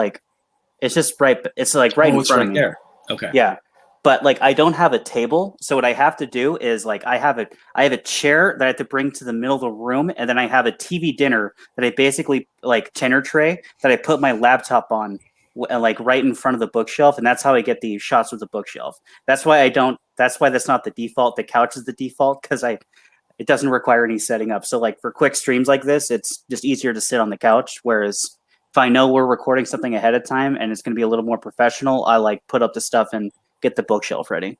it's just right. It's right in front of me. There. Okay. Yeah, but I don't have a table, so what I have to do is I have a chair that I have to bring to the middle of the room, and then I have a TV dinner that I basically tenor tray that I put my laptop on, right in front of the bookshelf, and that's how I get the shots with the bookshelf. That's why that's not the default. The couch is the default because it doesn't require any setting up. So for quick streams like this, it's just easier to sit on the couch. Whereas if I know we're recording something ahead of time and it's going to be a little more professional, I put up the stuff and get the bookshelf ready.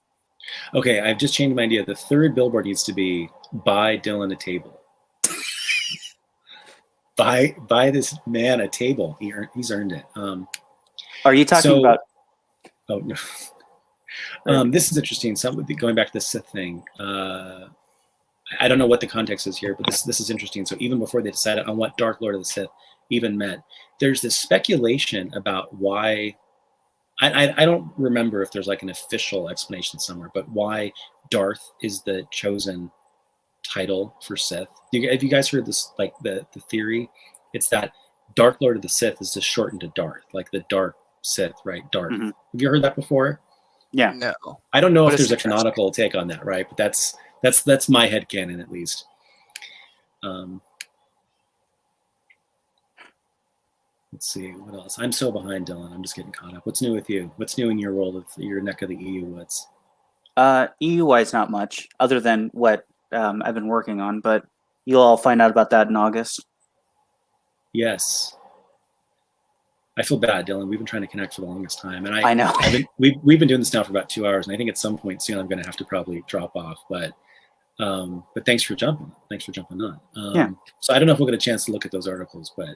Okay, I've just changed my idea. The third billboard needs to be buy Dylan a table. buy this man a table. He's earned it. Are you talking about? Oh no. This is interesting. Going back to the Sith thing. I don't know what the context is here, but this is interesting. So even before they decided on what Dark Lord of the Sith even meant, there's this speculation about why. I don't remember if there's an official explanation somewhere, but why Darth is the chosen title for Sith. Have you guys heard this? The theory, it's that Dark Lord of the Sith is just shortened to Darth, the Dark Sith, right? Darth. Mm-hmm. Have you heard that before? Yeah. No. I don't know if there's a canonical take on that, right? But that's my headcanon at least. Let's see what else. I'm so behind, Dylan. I'm just getting caught up. What's new with you? What's new in your world of your neck of the EU woods? EU-wise, not much, other than what I've been working on. But you'll all find out about that in August. Yes. I feel bad, Dylan. We've been trying to connect for the longest time, and I know we've been doing this now for about 2 hours, and I think at some point soon I'm going to have to probably drop off. But thanks for jumping. Thanks for jumping on. Yeah. So I don't know if we'll get a chance to look at those articles, but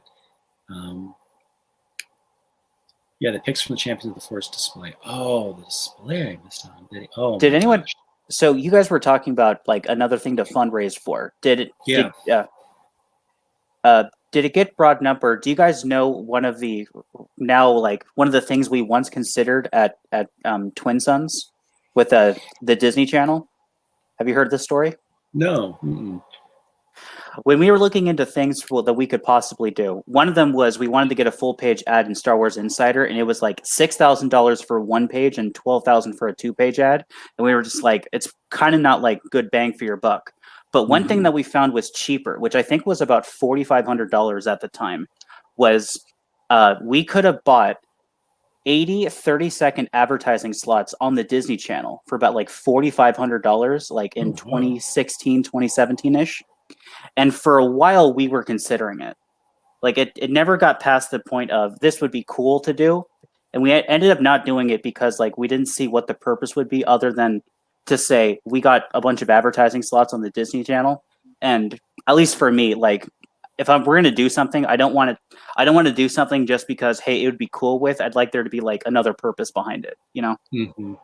Yeah, the picks from the Champions of the Force display. Oh, the display I missed on. Did my anyone? gosh. So you guys were talking about like another thing to fundraise for. Did it? Yeah. Did it get brought up, or do you guys know one of the things we once considered at Twin Suns with the Disney Channel? Have you heard this story? No. Mm-mm. When we were looking into things that we could possibly do, one of them was we wanted to get a full page ad in Star Wars Insider, and it was like $6,000 for one page and $12,000 for a 2-page ad. And we were just like, it's kind of not like good bang for your buck. But one thing that we found was cheaper, which I think was about $4,500 at the time, was we could have bought 80 30-second advertising slots on the Disney Channel for about like $4,500, like in 2016, 2017-ish. And for a while, we were considering it. Like it never got past the point of this would be cool to do. And we ended up not doing it because like we didn't see what the purpose would be other than to say we got a bunch of advertising slots on the Disney Channel. And at least for me, like if we're going to do something, I don't want to do something just because, hey, it would be cool with. I'd like there to be like another purpose behind it, you know? Mm-hmm.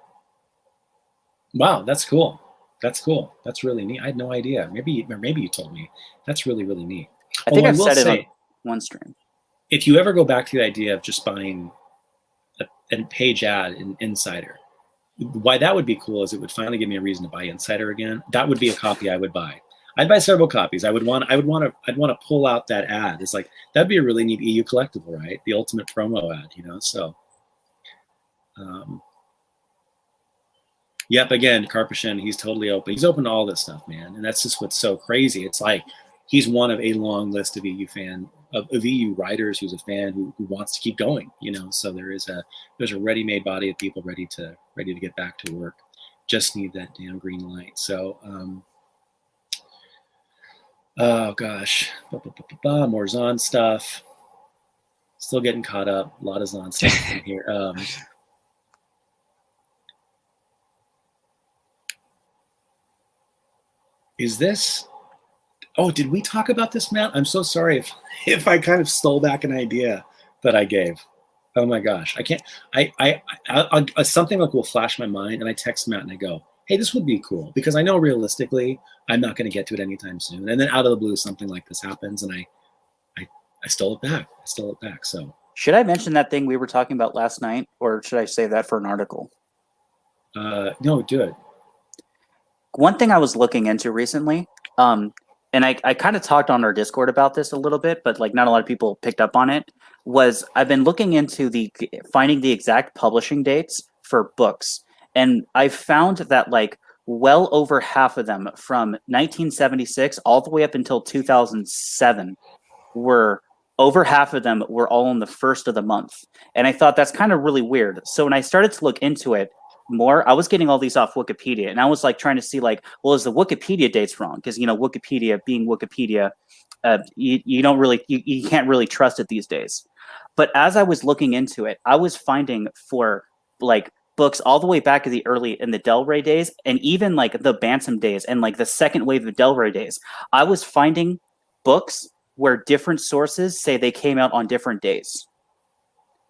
Wow, that's cool. That's cool. That's really neat. I had no idea. Maybe you told me. That's really, really neat. I think I've said it on one stream. If you ever go back to the idea of just buying a page ad in Insider, why that would be cool is it would finally give me a reason to buy Insider again. That would be a copy I would buy. I'd buy several copies. I'd want to pull out that ad. It's like that'd be a really neat EU collectible, right? The ultimate promo ad, you know. So, yep. Again, Karpashin, he's totally open. He's open to all this stuff, man. And that's just what's so crazy. It's like he's one of a long list of EU writers who's a fan who wants to keep going, you know. So there's a ready-made body of people ready to get back to work. Just need that damn green light. So. Oh gosh, more Zahn stuff. Still getting caught up. A lot of Zahn stuff in here. Is this? Oh, did we talk about this, Matt? I'm so sorry if I kind of stole back an idea that I gave. Oh my gosh, I can't. I something like will flash my mind, and I text Matt and I go, hey, this would be cool, because I know realistically I'm not going to get to it anytime soon. And then out of the blue, something like this happens, and I stole it back. So should I mention that thing we were talking about last night, or should I save that for an article? No, do it. One thing I was looking into recently, and I kind of talked on our Discord about this a little bit, but like not a lot of people picked up on it, was I've been looking into finding the exact publishing dates for books. And I found that like well over half of them from 1976 all the way up until 2007 were over half of them were all on the first of the month. And I thought that's kind of really weird. So when I started to look into it more, I was getting all these off Wikipedia, and I was like trying to see like, well, is the Wikipedia dates wrong? Because, you know, Wikipedia being Wikipedia, you don't really, you can't really trust it these days. But as I was looking into it, I was finding for like books all the way back in the Del Rey days, and even like the Bantam days and like the second wave of Del Rey days, I was finding books where different sources say they came out on different days.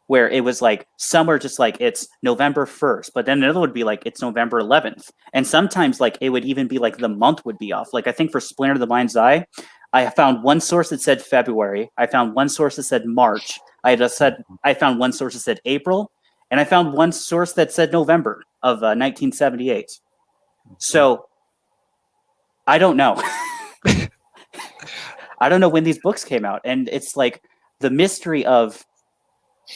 Where it was like some are just like it's November 1st, but then another would be like it's November 11th, and sometimes like it would even be like the month would be off. Like I think for Splinter of the Mind's Eye, I found one source that said February. I found one source that said March. I found one source that said April, and I found one source that said November of 1978. So I don't know. I don't know when these books came out, and it's like the mystery of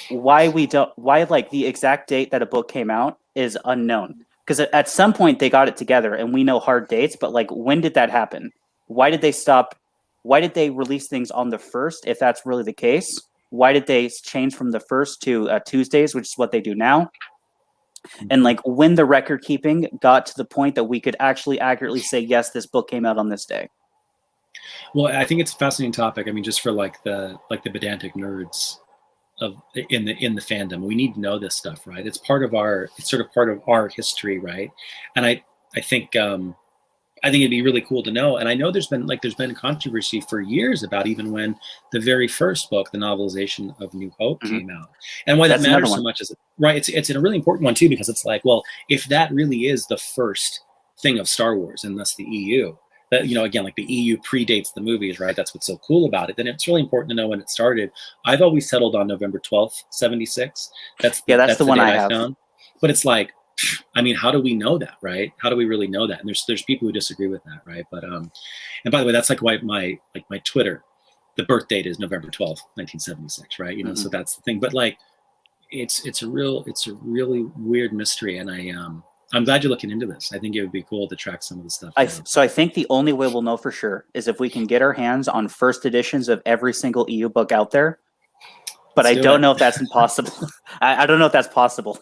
why like the exact date that a book came out is unknown, because at some point they got it together and we know hard dates, but like when did that happen? Why did they release things on the 1st if that's really the case? Why did they change from the 1st to Tuesdays, which is what they do now? And like when the record keeping got to the point that we could actually accurately say, yes, this book came out on this day. Well, I think it's a fascinating topic. I mean, just for like the pedantic nerds in the fandom, we need to know this stuff, right? It's sort of part of our history, right? And I think I think it'd be really cool to know. And I know there's been controversy for years about even when the very first book, the novelization of New Hope, Mhm. came out, and why That's that another matters so one. much is right. It's a really important one too, because it's like, well, if that really is the first thing of Star Wars, and thus the EU, that, you know, again, like the EU predates the movies, right? That's what's so cool about it. Then it's really important to know when it started. I've always settled on November 12th, 76. Yeah, that's That's the the one date I I have. found. But it's like, I mean, how do we know that, right? How do we really know that? And there's people who disagree with that, right? But and by the way, that's like why my Twitter, the birth date is November 12th, 1976, right? You know, so that's the thing. But like, it's a really weird mystery, and I'm glad you're looking into this. I think it would be cool to track some of the stuff down. So I think the only way we'll know for sure is if we can get our hands on first editions of every single EU book out there. But Let's I do don't it. know if that's impossible. I don't know if that's possible.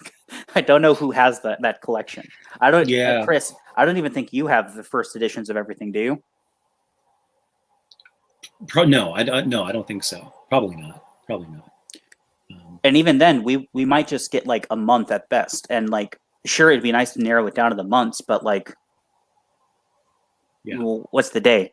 I don't know who has that collection. I don't. Yeah. Chris, I don't even think you have the first editions of everything. Do you? No, I don't think so. Probably not. Probably not. And even then, we might just get like a month at best. And like, sure, it'd be nice to narrow it down to the months, but like, Yeah. well, what's the day?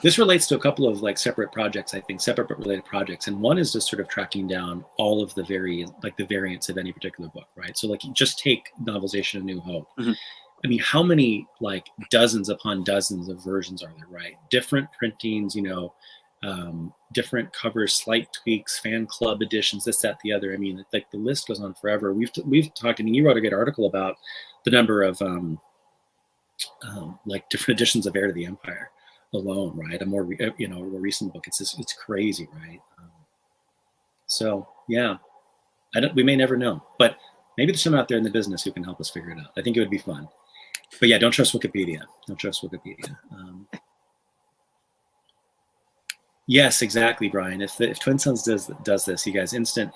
This relates to a couple of like separate projects, I think, separate but related projects. And one is just sort of tracking down all of the variants of any particular book, right? So like, you just take novelization of New Hope. Mhm. I mean, how many like dozens upon dozens of versions are there, right? Different printings, you know, different covers, slight tweaks, fan club editions, this, that, the other. I mean, like the list goes on forever. We've talked. I mean, you wrote a good article about the number of like different editions of Heir to the Empire alone, right? A more recent book. It's crazy, right? So yeah, we may never know, but maybe there's someone out there in the business who can help us figure it out. I think it would be fun. But yeah, don't trust Wikipedia. Don't trust Wikipedia. Yes, exactly, Brian. If Twin Sons does this, you guys instant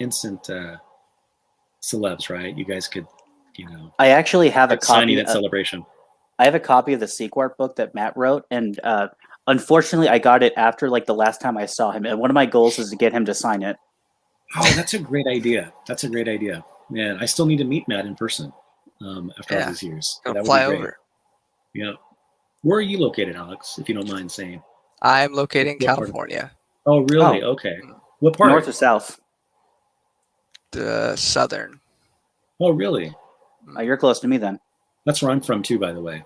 celebs, right? You guys could, you know. I actually have a signing copy. at Celebration. I have a copy of the Sequart book that Matt wrote, and unfortunately, I got it after like the last time I saw him. And one of my goals is to get him to sign it. Oh, that's a great idea. That's a great idea, man. I still need to meet Matt in person after all these years. Go That would fly be great. over. Yeah. Where are you located, Alex? If you don't mind saying. I'm located in What part of- California, Oh, really? Okay. What part? North or south? the southern. Oh, really? Oh, you're close to me then. That's where I'm from too, by the way.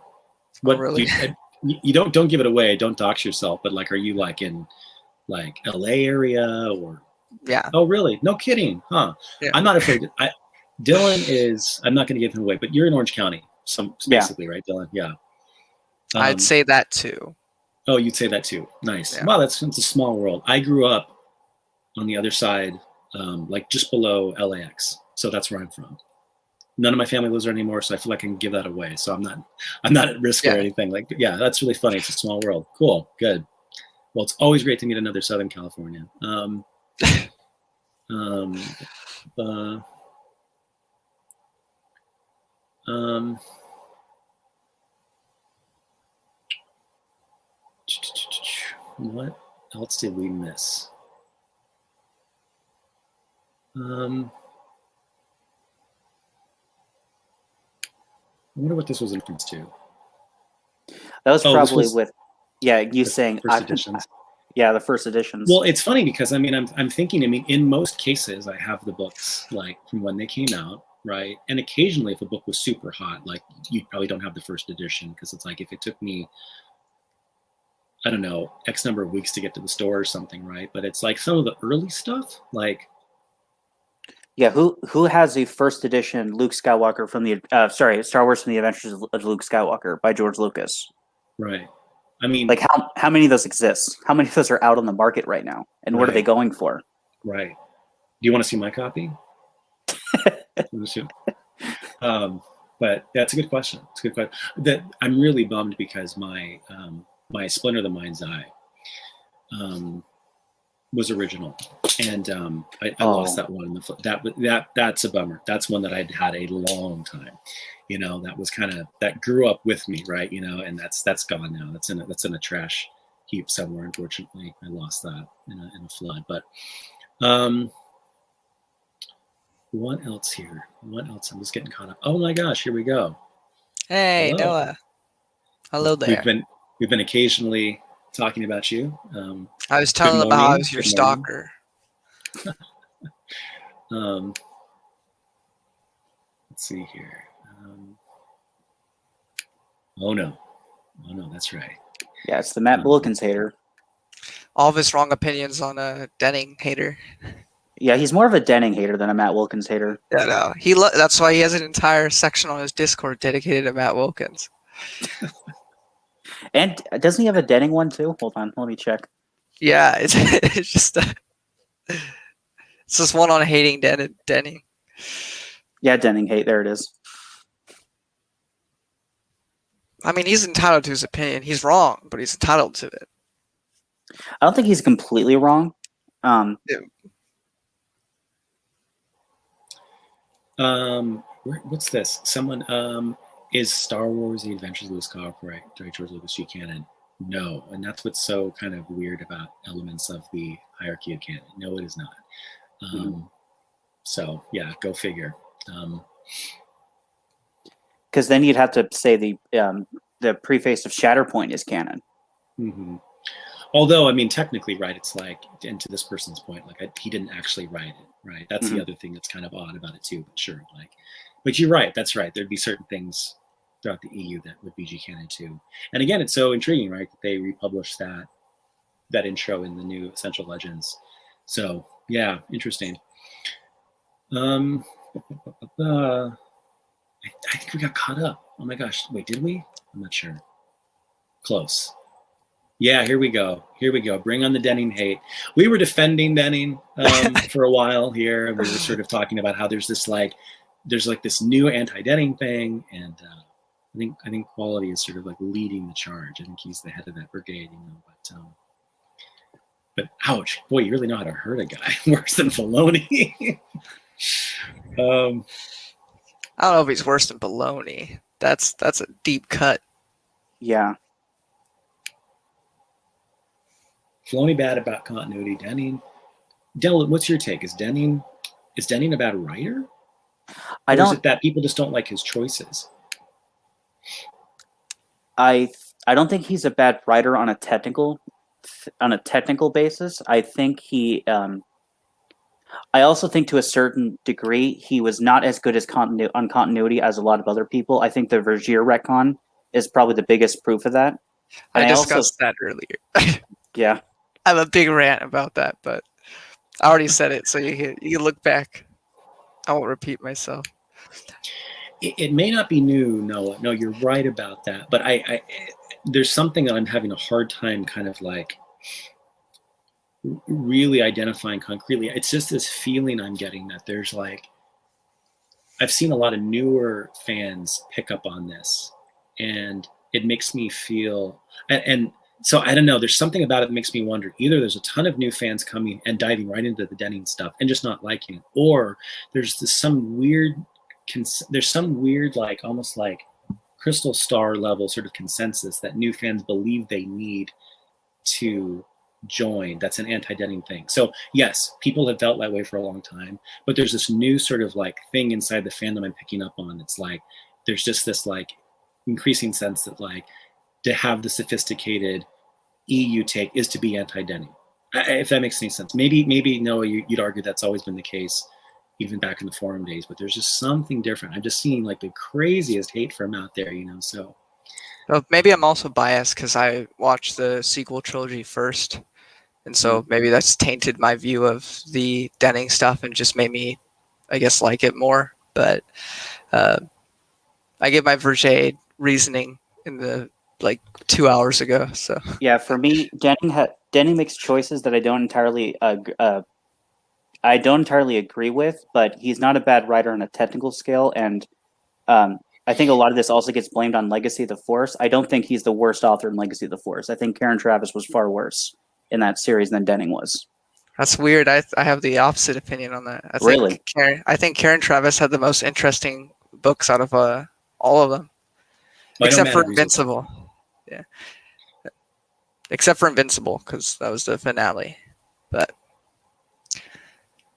What? really? You don't give it away. Don't dox yourself. But like, are you like in like LA area or? Yeah. Oh, really? No kidding, huh? Yeah. I'm not afraid. Dylan is. I'm not going to give him away, but you're in Orange County, basically, right, Dylan? Yeah. I'd say that too. Oh, you'd say that too. Nice. Yeah. Wow, it's a small world. I grew up on the other side, like just below LAX. So that's where I'm from. None of my family lives there anymore, so I feel like I can give that away. So I'm not at risk or anything. Like, yeah, that's really funny. It's a small world. Cool. Good. Well, it's always great to meet another Southern Californian. What else did we miss? I wonder what this was in reference to. That was probably was with, you saying first editions. Yeah, the first editions. Well, it's funny because I mean, I'm thinking. I mean, in most cases, I have the books like from when they came out, right? And occasionally, if a book was super hot, like you probably don't have the first edition because it's like if it took me, I don't know, X number of weeks to get to the store or something, right? But it's like some of the early stuff, like. Yeah, who has the first edition Luke Skywalker from the Star Wars from the Adventures of Luke Skywalker by George Lucas? Right. I mean, like how many of those exist? How many of those are out on the market right now? And what are they going for? Right. Do you want to see my copy? But that's a good question. It's a good question. That I'm really bummed because my my Splinter of the Mind's Eye was original, and I lost that one. That's a bummer. That's one that I'd had a long time. You know, that was that grew up with me, right? You know, and that's gone now. That's in a trash heap somewhere. Unfortunately, I lost that in a flood. But what else here? What else? I'm just getting caught up. Oh my gosh, here we go. Hey, Hello. Noah. Hello there. We've been occasionally talking about you. I was telling them how I was your Good morning. stalker. Let's see here. Oh no, that's right. Yeah, it's the Matt Wilkins hater. All of his wrong opinions on a Denning hater. Yeah, he's more of a Denning hater than a Matt Wilkins hater. Yeah, no. That's why he has an entire section on his Discord dedicated to Matt Wilkins. And doesn't he have a Denning one too? Hold on, let me check. Yeah, it's just it's just one on hating Denning. Yeah, Denning hate. There it is. I mean, he's entitled to his opinion. He's wrong, but he's entitled to it. I don't think he's completely wrong. What's this? Someone is Star Wars: The Adventures of Luke Skywalker by George Lucas G. Canon? No, and that's what's so kind of weird about elements of the hierarchy of canon. No, it is not. So yeah, go figure. Because then you'd have to say the preface of Shatterpoint is canon. Mm-hmm. Although, I mean, technically, right, it's like, and to this person's point, like he didn't actually write it, right? That's the other thing that's kind of odd about it too. But sure, like, but you're right. That's right. There'd be certain things throughout the EU that would be G canon too. And again, it's so intriguing, right? That they republished that intro in the new Essential Legends. So yeah, interesting. I think we got caught up. Oh my gosh, wait, did we? I'm not sure. Close. Yeah, here we go. Bring on the Denning hate. We were defending Denning for a while here. We were sort of talking about how there's this this new anti-Denning thing, and I think Quality is sort of like leading the charge. I think he's the head of that brigade, you know. But ouch, boy, you really know how to hurt a guy worse than Filoni. I don't know if he's worse than Baloney. That's a deep cut. Yeah. Filoni bad about continuity. Denning, Dylan, what's your take? Is Denning a bad writer? Or is it that people just don't like his choices? I don't think he's a bad writer on a technical basis. I think I also think to a certain degree he was not as good as on continuity as a lot of other people. I think the Vergier retcon is probably the biggest proof of that. I discussed that earlier. Yeah. I have a big rant about that, but I already said it, so you can look back. I won't repeat myself. It may not be new, Noah. No, you're right about that. But I there's something that I'm having a hard time kind of like really identifying concretely. It's just this feeling I'm getting that there's like, I've seen a lot of newer fans pick up on this, and it makes me feel, and so I don't know, there's something about it that makes me wonder, either there's a ton of new fans coming and diving right into the Denning stuff and just not liking it, or there's some weird like almost like Crystal Star level sort of consensus that new fans believe they need to join. That's an anti-Denning thing. So yes, people have felt that way for a long time, but there's this new sort of like thing inside the fandom I'm picking up on. It's like there's just this like increasing sense that like to have the sophisticated EU take is to be anti-Denning. If that makes any sense. Maybe Noah, you'd argue that's always been the case, even back in the forum days, but there's just something different. I'm just seeing like the craziest hate from out there, you know, so. Well, maybe I'm also biased because I watched the sequel trilogy first, and so maybe that's tainted my view of the Denning stuff and just made me, I guess, like it more. But I gave my Vergier reasoning in the 2 hours ago. So yeah, for me, Denning makes choices that I don't entirely agree with, but he's not a bad writer on a technical scale, and I think a lot of this also gets blamed on Legacy of the Force. I don't think he's the worst author in Legacy of the Force. I think Karen Traviss was far worse in that series than Denning was. That's weird. I have the opposite opinion on that. I think Karen Traviss had the most interesting books out of all of them, except for Invincible. Yeah, except for Invincible, because that was the finale. But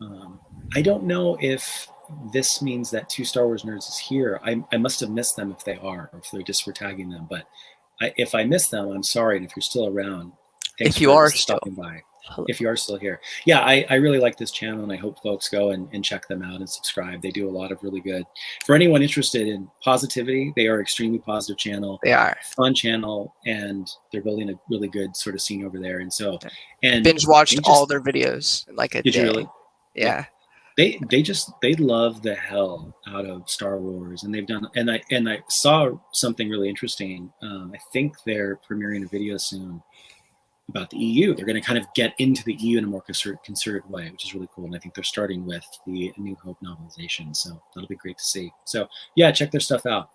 I don't know if this means that Two Star Wars Nerds is here. I must have missed them if they are, or if they're just we're tagging them. But if I missed them, I'm sorry. And if you're still around, thanks If you for are still. stopping by. If you are still here. Yeah, I really like this channel, and I hope folks go and check them out and subscribe. They do a lot of really good. For anyone interested in positivity, they are extremely positive channel. They are. Fun channel, and they're building a really good sort of scene over there. And so, and Binge watched all their videos in like a Did day. you really? Yeah. They love the hell out of Star Wars, and they've done. And I saw something really interesting. I think they're premiering a video soon about the EU. They're going to kind of get into the EU in a more concerted way, which is really cool. And I think they're starting with the New Hope novelization. So that'll be great to see. So yeah, check their stuff out.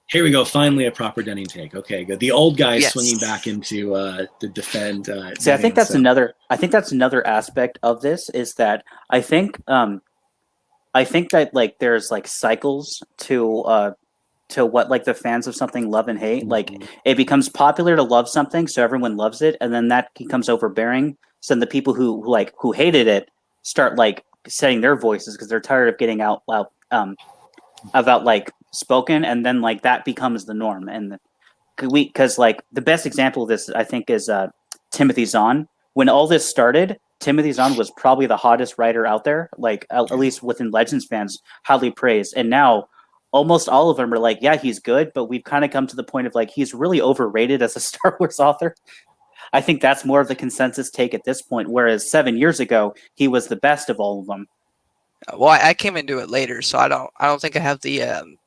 Here we go. Finally, a proper Denning take. Okay, good. The old guy swinging back into to defend. See, I think that's another. I think that's another aspect of this is that I think that like there's like cycles to what like the fans of something love and hate. Like it becomes popular to love something, so everyone loves it, and then that becomes overbearing. So then the people who hated it start like setting their voices because they're tired of getting out loud about like spoken, and then like that becomes the norm. And because like the best example of this I think is Timothy Zahn. When all this started, Timothy Zahn was probably the hottest writer out there, like at least within Legends fans, highly praised. And now almost all of them are like, yeah, he's good, but we've kind of come to the point of like he's really overrated as a Star Wars author. I think that's more of the consensus take at this point, whereas 7 years ago he was the best of all of them. Well, I came into it later, so I don't think I have the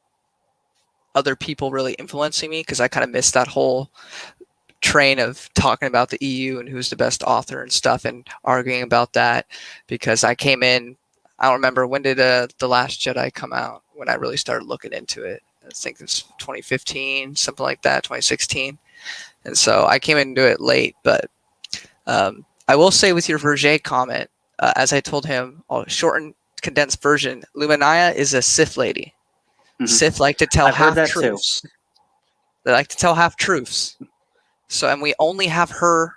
other people really influencing me because I kind of missed that whole train of talking about the EU and who's the best author and stuff and arguing about that because I came in. I don't remember when did The Last Jedi come out when I really started looking into it. I think it was 2015, something like that, 2016. And so I came into it late, but I will say with your Verger comment, as I told him, shortened, condensed version, Luminaya is a Sith lady. Mm-hmm. Sith like to tell half-truths. They like to tell half-truths. So, and we only have her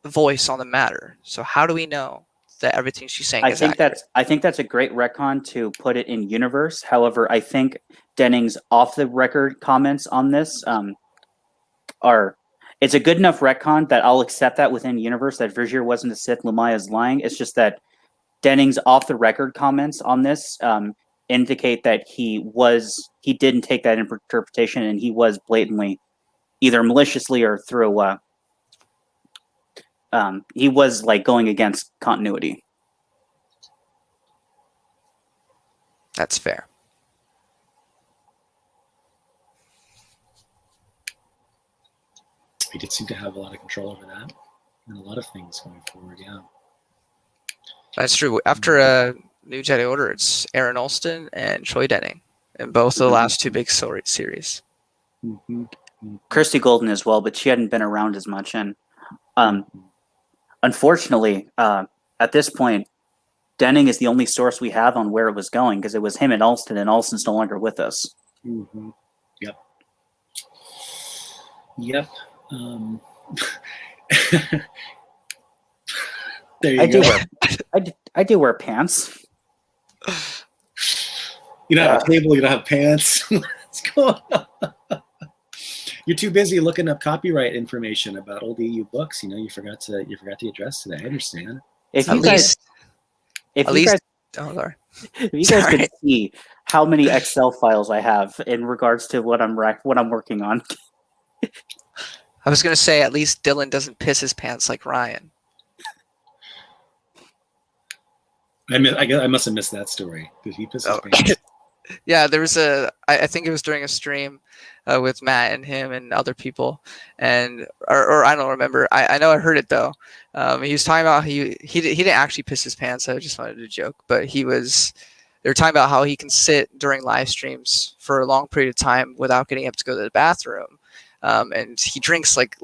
voice on the matter. So how do we know that everything she's saying is accurate? I think that's a great retcon to put it in universe. However, I think Denning's off the record comments on this it's a good enough retcon that I'll accept that within universe that Verger wasn't a Sith, Luminaya is lying. It's just that Denning's off the record comments on this indicate that he didn't take that interpretation and he was blatantly either maliciously or through he was like going against continuity. That's fair. He did seem to have a lot of control over that and a lot of things going forward. Yeah, that's true. After New Jedi Order, it's Aaron Alston and Troy Denning, and both the last two big series. Mm-hmm. Christy Golden as well, but she hadn't been around as much, and unfortunately, at this point, Denning is the only source we have on where it was going because it was him and Alston's no longer with us. Mm-hmm. Yep. There you go. I do wear pants. You don't have a table. You don't have pants. What's going on? You're too busy looking up copyright information about old EU books. You know, you forgot to address today. I understand. If you guys could see how many Excel files I have in regards to what I'm working on. I was going to say, at least Dylan doesn't piss his pants like Ryan. I must have missed that story. Did he piss his pants? Yeah, there was I think it was during a stream with Matt and him and other people, and or I don't remember. I know I heard it though. He was talking about he didn't actually piss his pants. I just wanted to joke, but they were talking about how he can sit during live streams for a long period of time without getting up to go to the bathroom. And he drinks like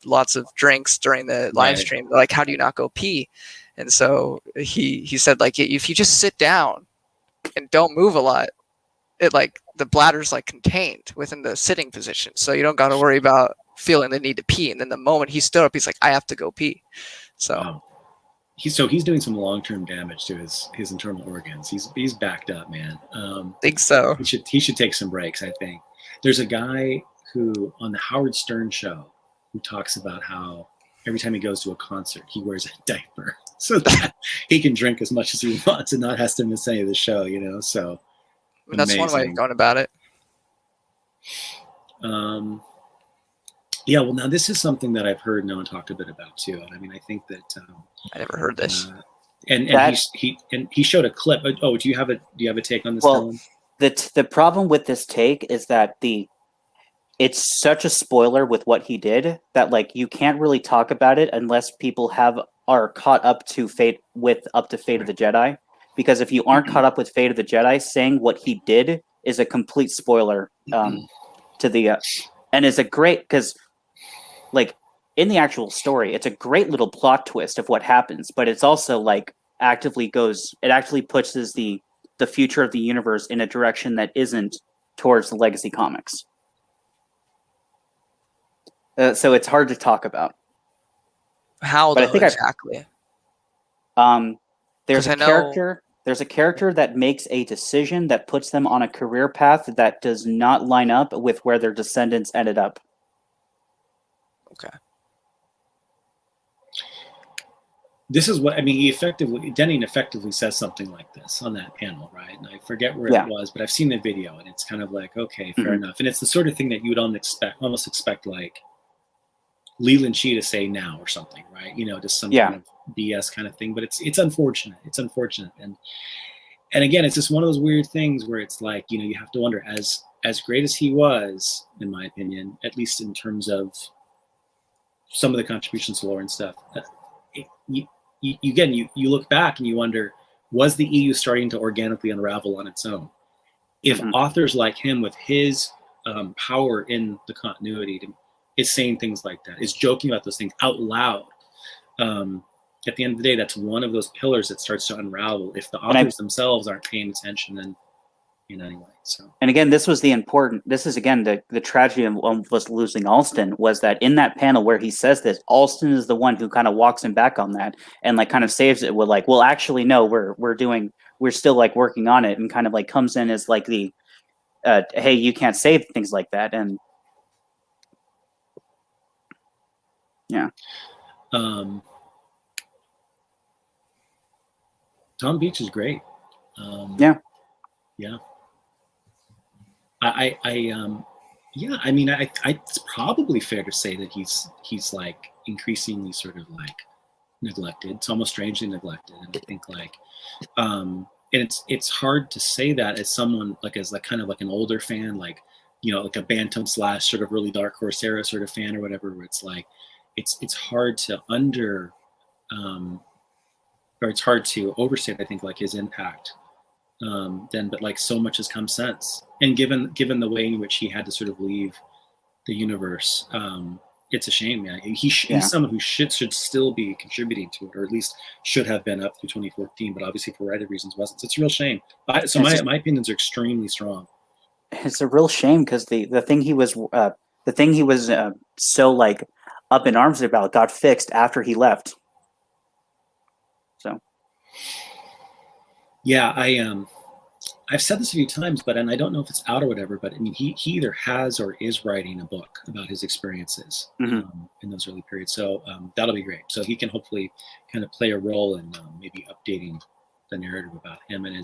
lots of drinks during the live stream. They're like, how do you not go pee? And so he said, like, if you just sit down and don't move a lot, it like the bladder's like contained within the sitting position. So you don't got to worry about feeling the need to pee. And then the moment he stood up, he's like, I have to go pee. So he's doing some long-term damage to his internal organs. He's backed up, man. Think so. He should take some breaks, I think. There's a guy who on the Howard Stern show who talks about how every time he goes to a concert, he wears a diaper so that he can drink as much as he wants and not has to miss any of the show, you know? So That's one way of amazing. going about it. Yeah, well, now this is something that I've heard Noah talked a bit about too, and I mean, I think that I never heard this. and he showed a clip. Oh, do you have a take on this? Well, Dylan? the problem with this take is that it's such a spoiler with what he did that like you can't really talk about it unless people are caught up to Fate of the Jedi. Because if you aren't caught up with Fate of the Jedi, saying what he did is a complete spoiler to the and is a great because like in the actual story, it's a great little plot twist of what happens, but it's also like actively pushes the future of the universe in a direction that isn't towards the legacy comics. So it's hard to talk about. How But I though, think exactly? There's 'Cause a I know- character. There's a character that makes a decision that puts them on a career path that does not line up with where their descendants ended up. Okay. This is what I mean. Denning effectively says something like this on that panel, right? And I forget where Yeah. it was, but I've seen the video, and it's kind of like, okay, fair Mhm. enough. And it's the sort of thing that you would almost expect like Leland Shee to say now or something, right? You know, just some Yeah. kind of BS kind of thing. But it's unfortunate. It's unfortunate, and again, it's just one of those weird things where it's like, you know, you have to wonder, as great as he was, in my opinion, at least in terms of some of the contributions to lore and stuff. You look back and you wonder, was the EU starting to organically unravel on its own? If Mhm. authors like him, with his power in the continuity, is saying things like that, is joking about those things out loud, at the end of the day, that's one of those pillars that starts to unravel. If the authors themselves aren't paying attention, then anyway. So. And again, this is again the tragedy of us losing Alston was that in that panel where he says this, Alston is the one who kind of walks him back on that and like kind of saves it with like, well, actually, no, we're still like working on it, and kind of like comes in as like the, hey, you can't say things like that, and yeah. Tom Beach is great. Yeah. I mean, it's probably fair to say that he's like increasingly sort of like neglected. It's almost strangely neglected, and I think like, and it's hard to say that as someone like kind of like an older fan, like, you know, like a Bantam / sort of really Dark Horse era sort of fan or whatever, where it's like, it's hard to or it's hard to overstate, I think, like his impact. But like so much has come since, and given the way in which he had to sort of leave the universe, it's a shame. Yeah, he's someone who should still be contributing to it, or at least should have been up through 2014, but obviously for writer reasons wasn't. So it's a real shame. My opinions are extremely strong. It's a real shame because the thing he was so like up in arms about got fixed after he left. So. Yeah, I've said this a few times, and I don't know if it's out or whatever, but I mean, he either has or is writing a book about his experiences in those early periods. So that'll be great. So he can hopefully kind of play a role in maybe updating the narrative about him and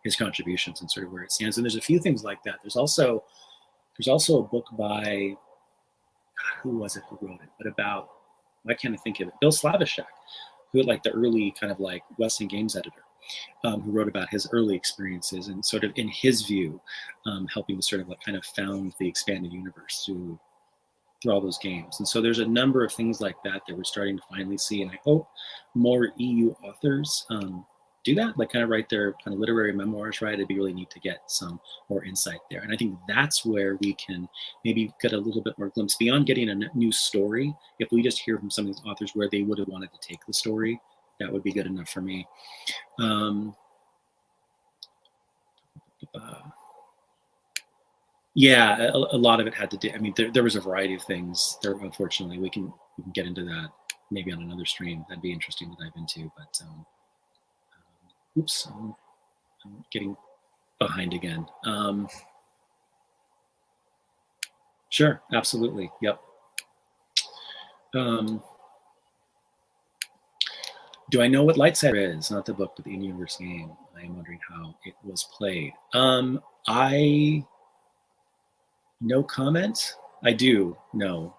his contributions and sort of where it stands. And there's a few things like that. There's also a book by, who was it who wrote it? But about, why can't I think of it? Bill Slavishek, who like the early kind of like Western Games editor. Who wrote about his early experiences and sort of, in his view, helping to sort of like kind of found the expanded universe through all those games. And so there's a number of things like that we're starting to finally see. And I hope more EU authors do that, like kind of write their kind of literary memoirs, right? It'd be really neat to get some more insight there. And I think that's where we can maybe get a little bit more glimpse beyond getting a new story. If we just hear from some of these authors where they would have wanted to take the story, that would be good enough for me. Yeah, a lot of it had to do. I mean, there was a variety of things. There, unfortunately, we can get into that maybe on another stream. That'd be interesting to dive into. But oops, I'm getting behind again. Sure, absolutely. Yep. Do I know what Lightsaber is? Not the book, but the in-universe game. I am wondering how it was played. I no comment. I do know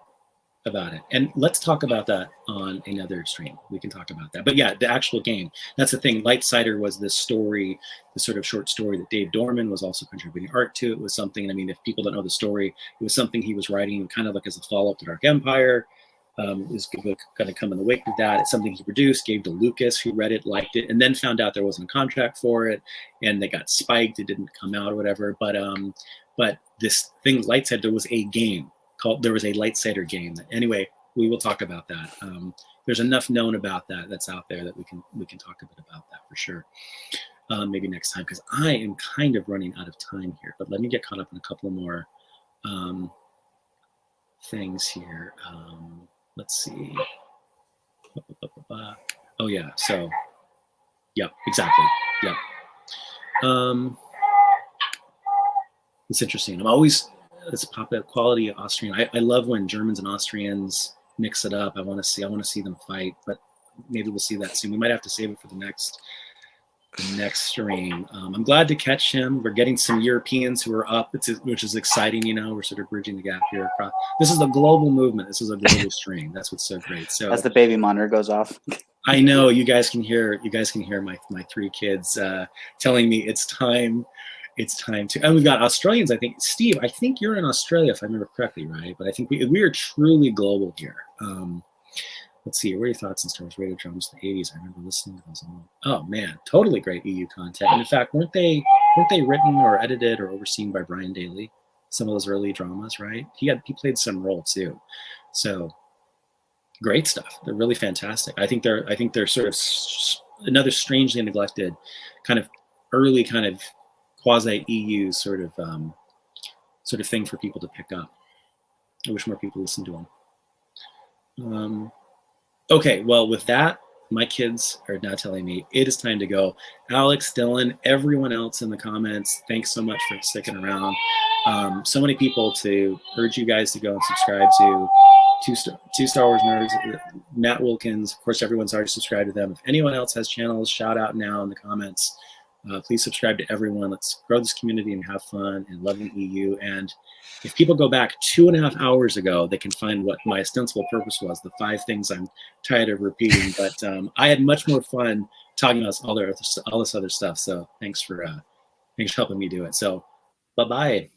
about it, and let's talk about that on another stream. We can talk about that. But yeah, the actual game. That's the thing. Lightsider was this story, the sort of short story that Dave Dorman was also contributing art to. It was something. I mean, if people don't know the story, it was something he was writing kind of like as a follow-up to Dark Empire. Is going to come in the wake of that. It's something he produced, gave to Lucas, who read it, liked it, and then found out there wasn't a contract for it, and they got spiked. It didn't come out or whatever. But this thing, Lightsider, was a game called. There was a Lightsider game. Anyway, we will talk about that. There's enough known about that that's out there that we can talk a bit about that for sure. Maybe next time, because I am kind of running out of time here. But let me get caught up in a couple more things here. Let's see. Oh yeah. So, yeah, exactly. Yeah. It's interesting. It's popular quality Austrian. I love when Germans and Austrians mix it up. I want to see them fight, but maybe we'll see that soon. We might have to save it for the next stream. I'm glad to catch him. We're getting some Europeans who are up, which is exciting. You know, we're sort of bridging the gap here. This is a global movement. This is a global stream. That's what's so great. So as the baby monitor goes off, I know you guys can hear my three kids telling me it's time. It's time to. And we've got Australians. I think Steve. I think you're in Australia if I remember correctly, right? But I think we are truly global here. Let's see. What are your thoughts on Star Wars radio dramas in the 80s? I remember listening to those. Oh man, totally great EU content. And in fact, weren't they written or edited or overseen by Brian Daley? Some of those early dramas, right? He played some role too. So great stuff. They're really fantastic. I think they're sort of another strangely neglected kind of early kind of quasi EU sort of thing for people to pick up. I wish more people listened to them. Okay, well, with that, my kids are now telling me it is time to go. Alex, Dylan, everyone else in the comments, thanks so much for sticking around. So many people to urge you guys to go and subscribe to two Star Wars Nerds, Matt Wilkins. Of course, everyone's already subscribed to them. If anyone else has channels, shout out now in the comments. Please subscribe to everyone. Let's grow this community and have fun and love the EU. And if people go back 2.5 hours ago, they can find what my ostensible purpose was, the 5 things I'm tired of repeating. But I had much more fun talking about all this other stuff. So thanks for helping me do it. So bye-bye.